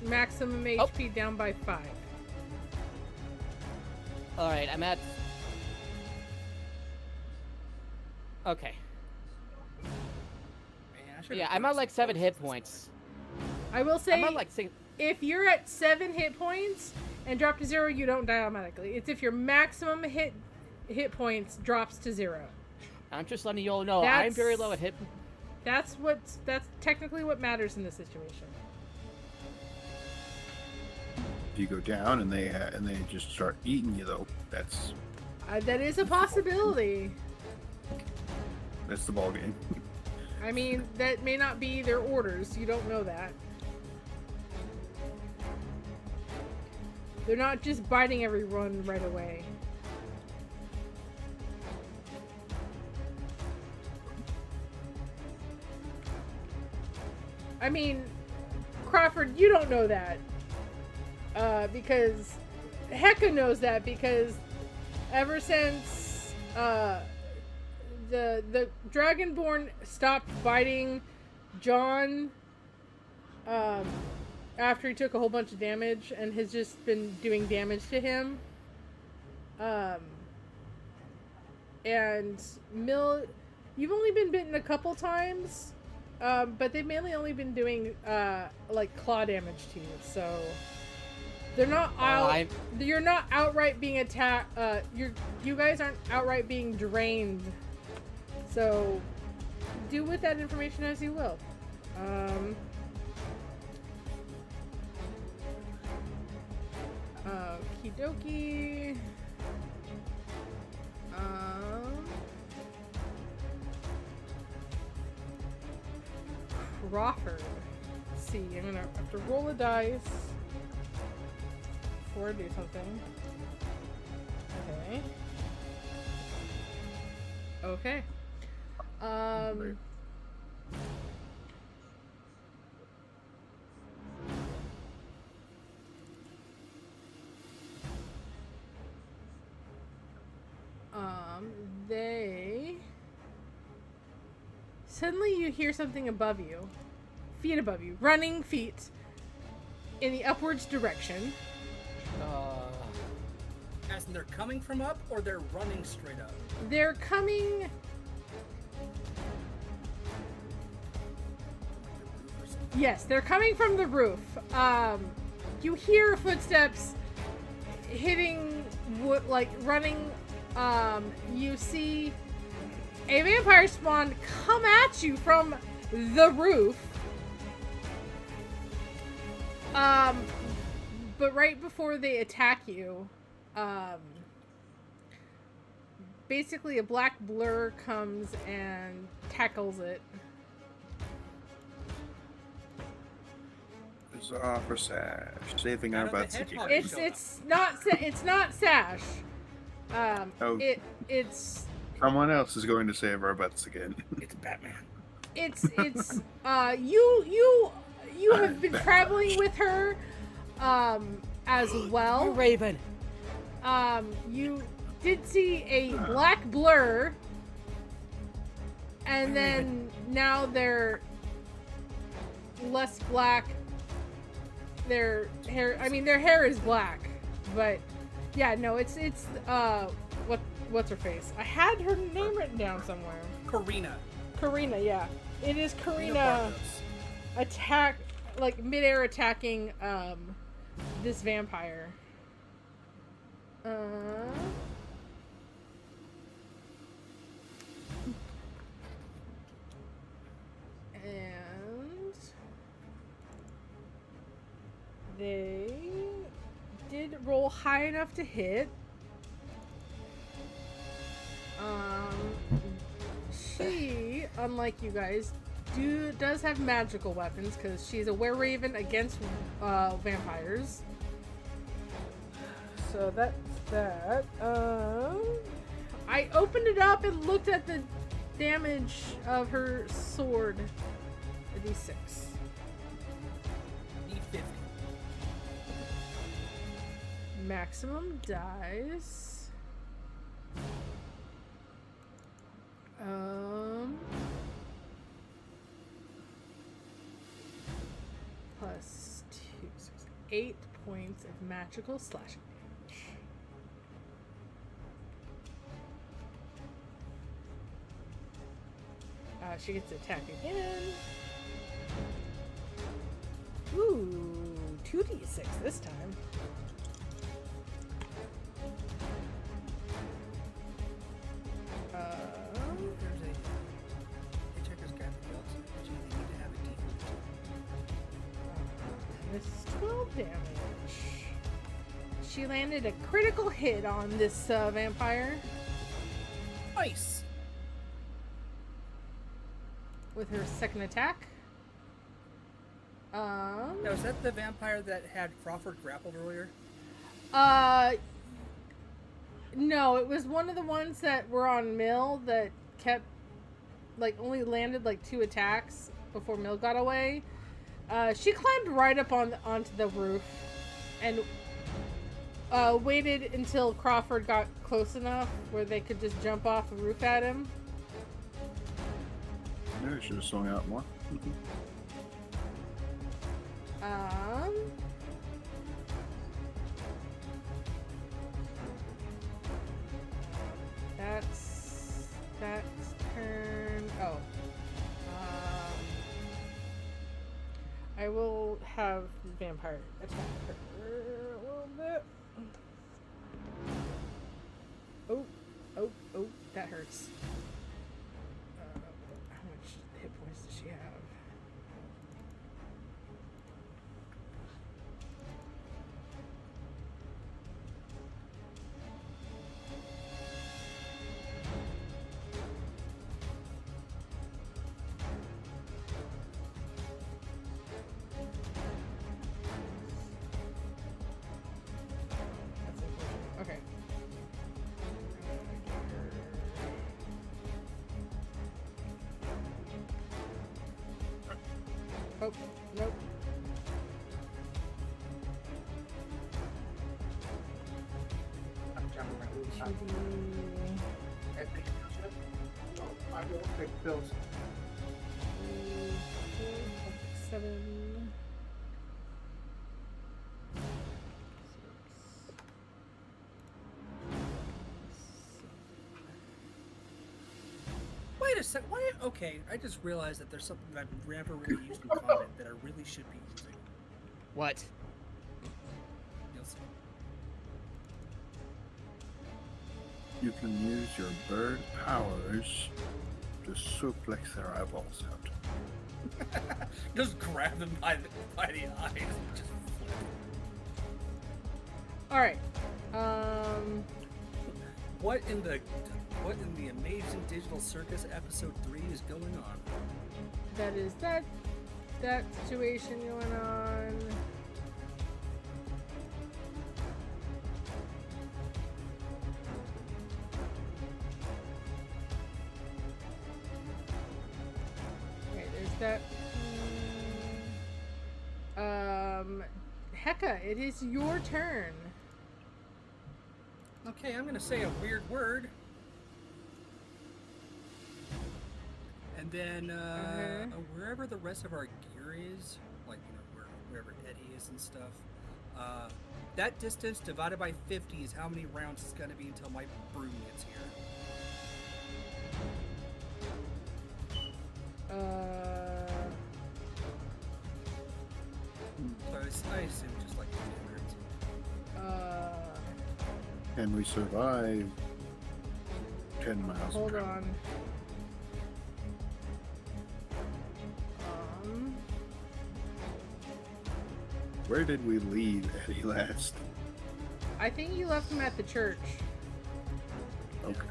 maximum HP down by 5. Alright, I'm at... Okay. Man, I should've Yeah, I'm at like 7 hit points. I will say, I'm at like 6... if you're at 7 hit points and drop to 0, you don't die automatically. It's if your maximum hit points drops to 0. I'm just letting you all know, I'm very low at hit... That's technically what matters in this situation. If you go down and they just start eating you, though, that's That is a possibility. the ball game. I mean, that may not be their orders. You don't know that. They're not just biting everyone right away. I mean, Crawford, you don't know that. Because Hecka knows that, because ever since the Dragonborn stopped biting John after he took a whole bunch of damage and has just been doing damage to him. And Mill, you've only been bitten a couple times, but they've mainly only been doing like claw damage to you, so they're not out. You're not outright being attacked. You guys aren't outright being drained. So do with that information as you will. Okie dokie. Crawford. Let's see, I'm gonna have to roll a dice before I do something. Okay. They... Suddenly you hear something above you. Feet above you. Running feet. In the upwards direction. As in they're coming from up, or they're running straight up? They're coming... Yes, they're coming from the roof. You hear footsteps hitting wood, like running. You see a vampire spawn come at you from the roof. But right before they attack you, basically a black blur comes and tackles it. Huzzah for Sash, saving our butts again. It's not Sash. It's someone else is going to save our butts again. It's Batman. It's you have been traveling with her as well. Raven. You did see a black blur, and then now they're less black. Their hair is black, but yeah, no, it's what's her face? I had her name written down somewhere. Karina, yeah. It is Karina midair attacking this vampire. And they did roll high enough to hit. She, unlike you guys, does have magical weapons because she's a were-raven against vampires. So that's that. I opened it up and looked at the damage of her sword. A D6. D50. Maximum dice. Plus 2, so 8 points of magical slashing damage. She gets to attack again. Ooh, 2d6 this time. There's a Hitchhiker's Guide to the Galaxy. You need to have a D4. This is 12 damage. She landed a critical hit on this vampire. Nice. With her second attack. Now, is that the vampire that had Crawford grappled earlier? No, it was one of the ones that were on Mill that kept, only landed 2 attacks before Mill got away. She climbed right up onto the roof and waited until Crawford got close enough where they could just jump off the roof at him. Maybe I should have swung out more. That's turn. Oh. I will have the vampire attack her a little bit. Oh, that hurts. How much hit points does she have? That's unfortunate. Okay. Oh, nope. I'm jumping around. Should be... I think I will pick those. 7. 6. Wait a sec. Why? Okay, I just realized that there's something that I've never really used in combat that I really should be using. What? You'll see. You can use your bird powers to suplex their eyeballs out. Just grab them by the eyes and just flip. Alright. What in the Amazing Digital Circus episode 3 is going on? That is that situation going on. Okay, there's that. Heka, it is your turn. Okay, I'm gonna say a weird word. And then wherever the rest of our gear is, like wherever Eddie is and stuff, that distance divided by 50 is how many rounds it's gonna be until my broom gets here. So I assume just like 200. And we survive 10 miles. Hold per hour. on. Where did we leave Eddie last? I think you left him at the church. Okay.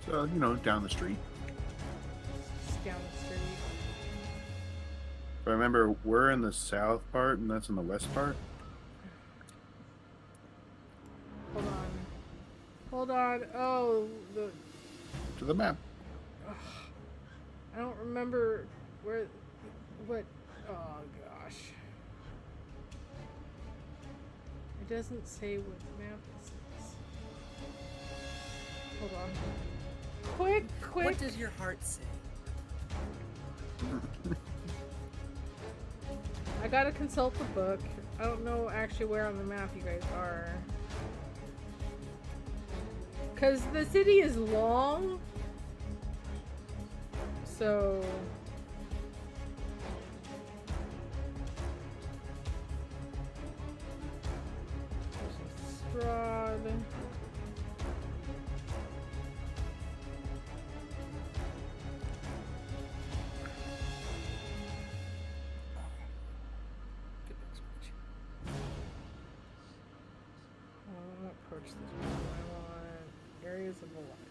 So, down the street. Just down the street. But remember, we're in the south part and that's in the west part. Hold on. Oh, To the map. I don't remember what. Oh gosh. It doesn't say what map this is. Hold on. Quick. What does your heart say? I gotta consult the book. I don't know actually where on the map you guys are. Because the city is long. So... Strahd. I want to approach this one. I want areas of Vallaki.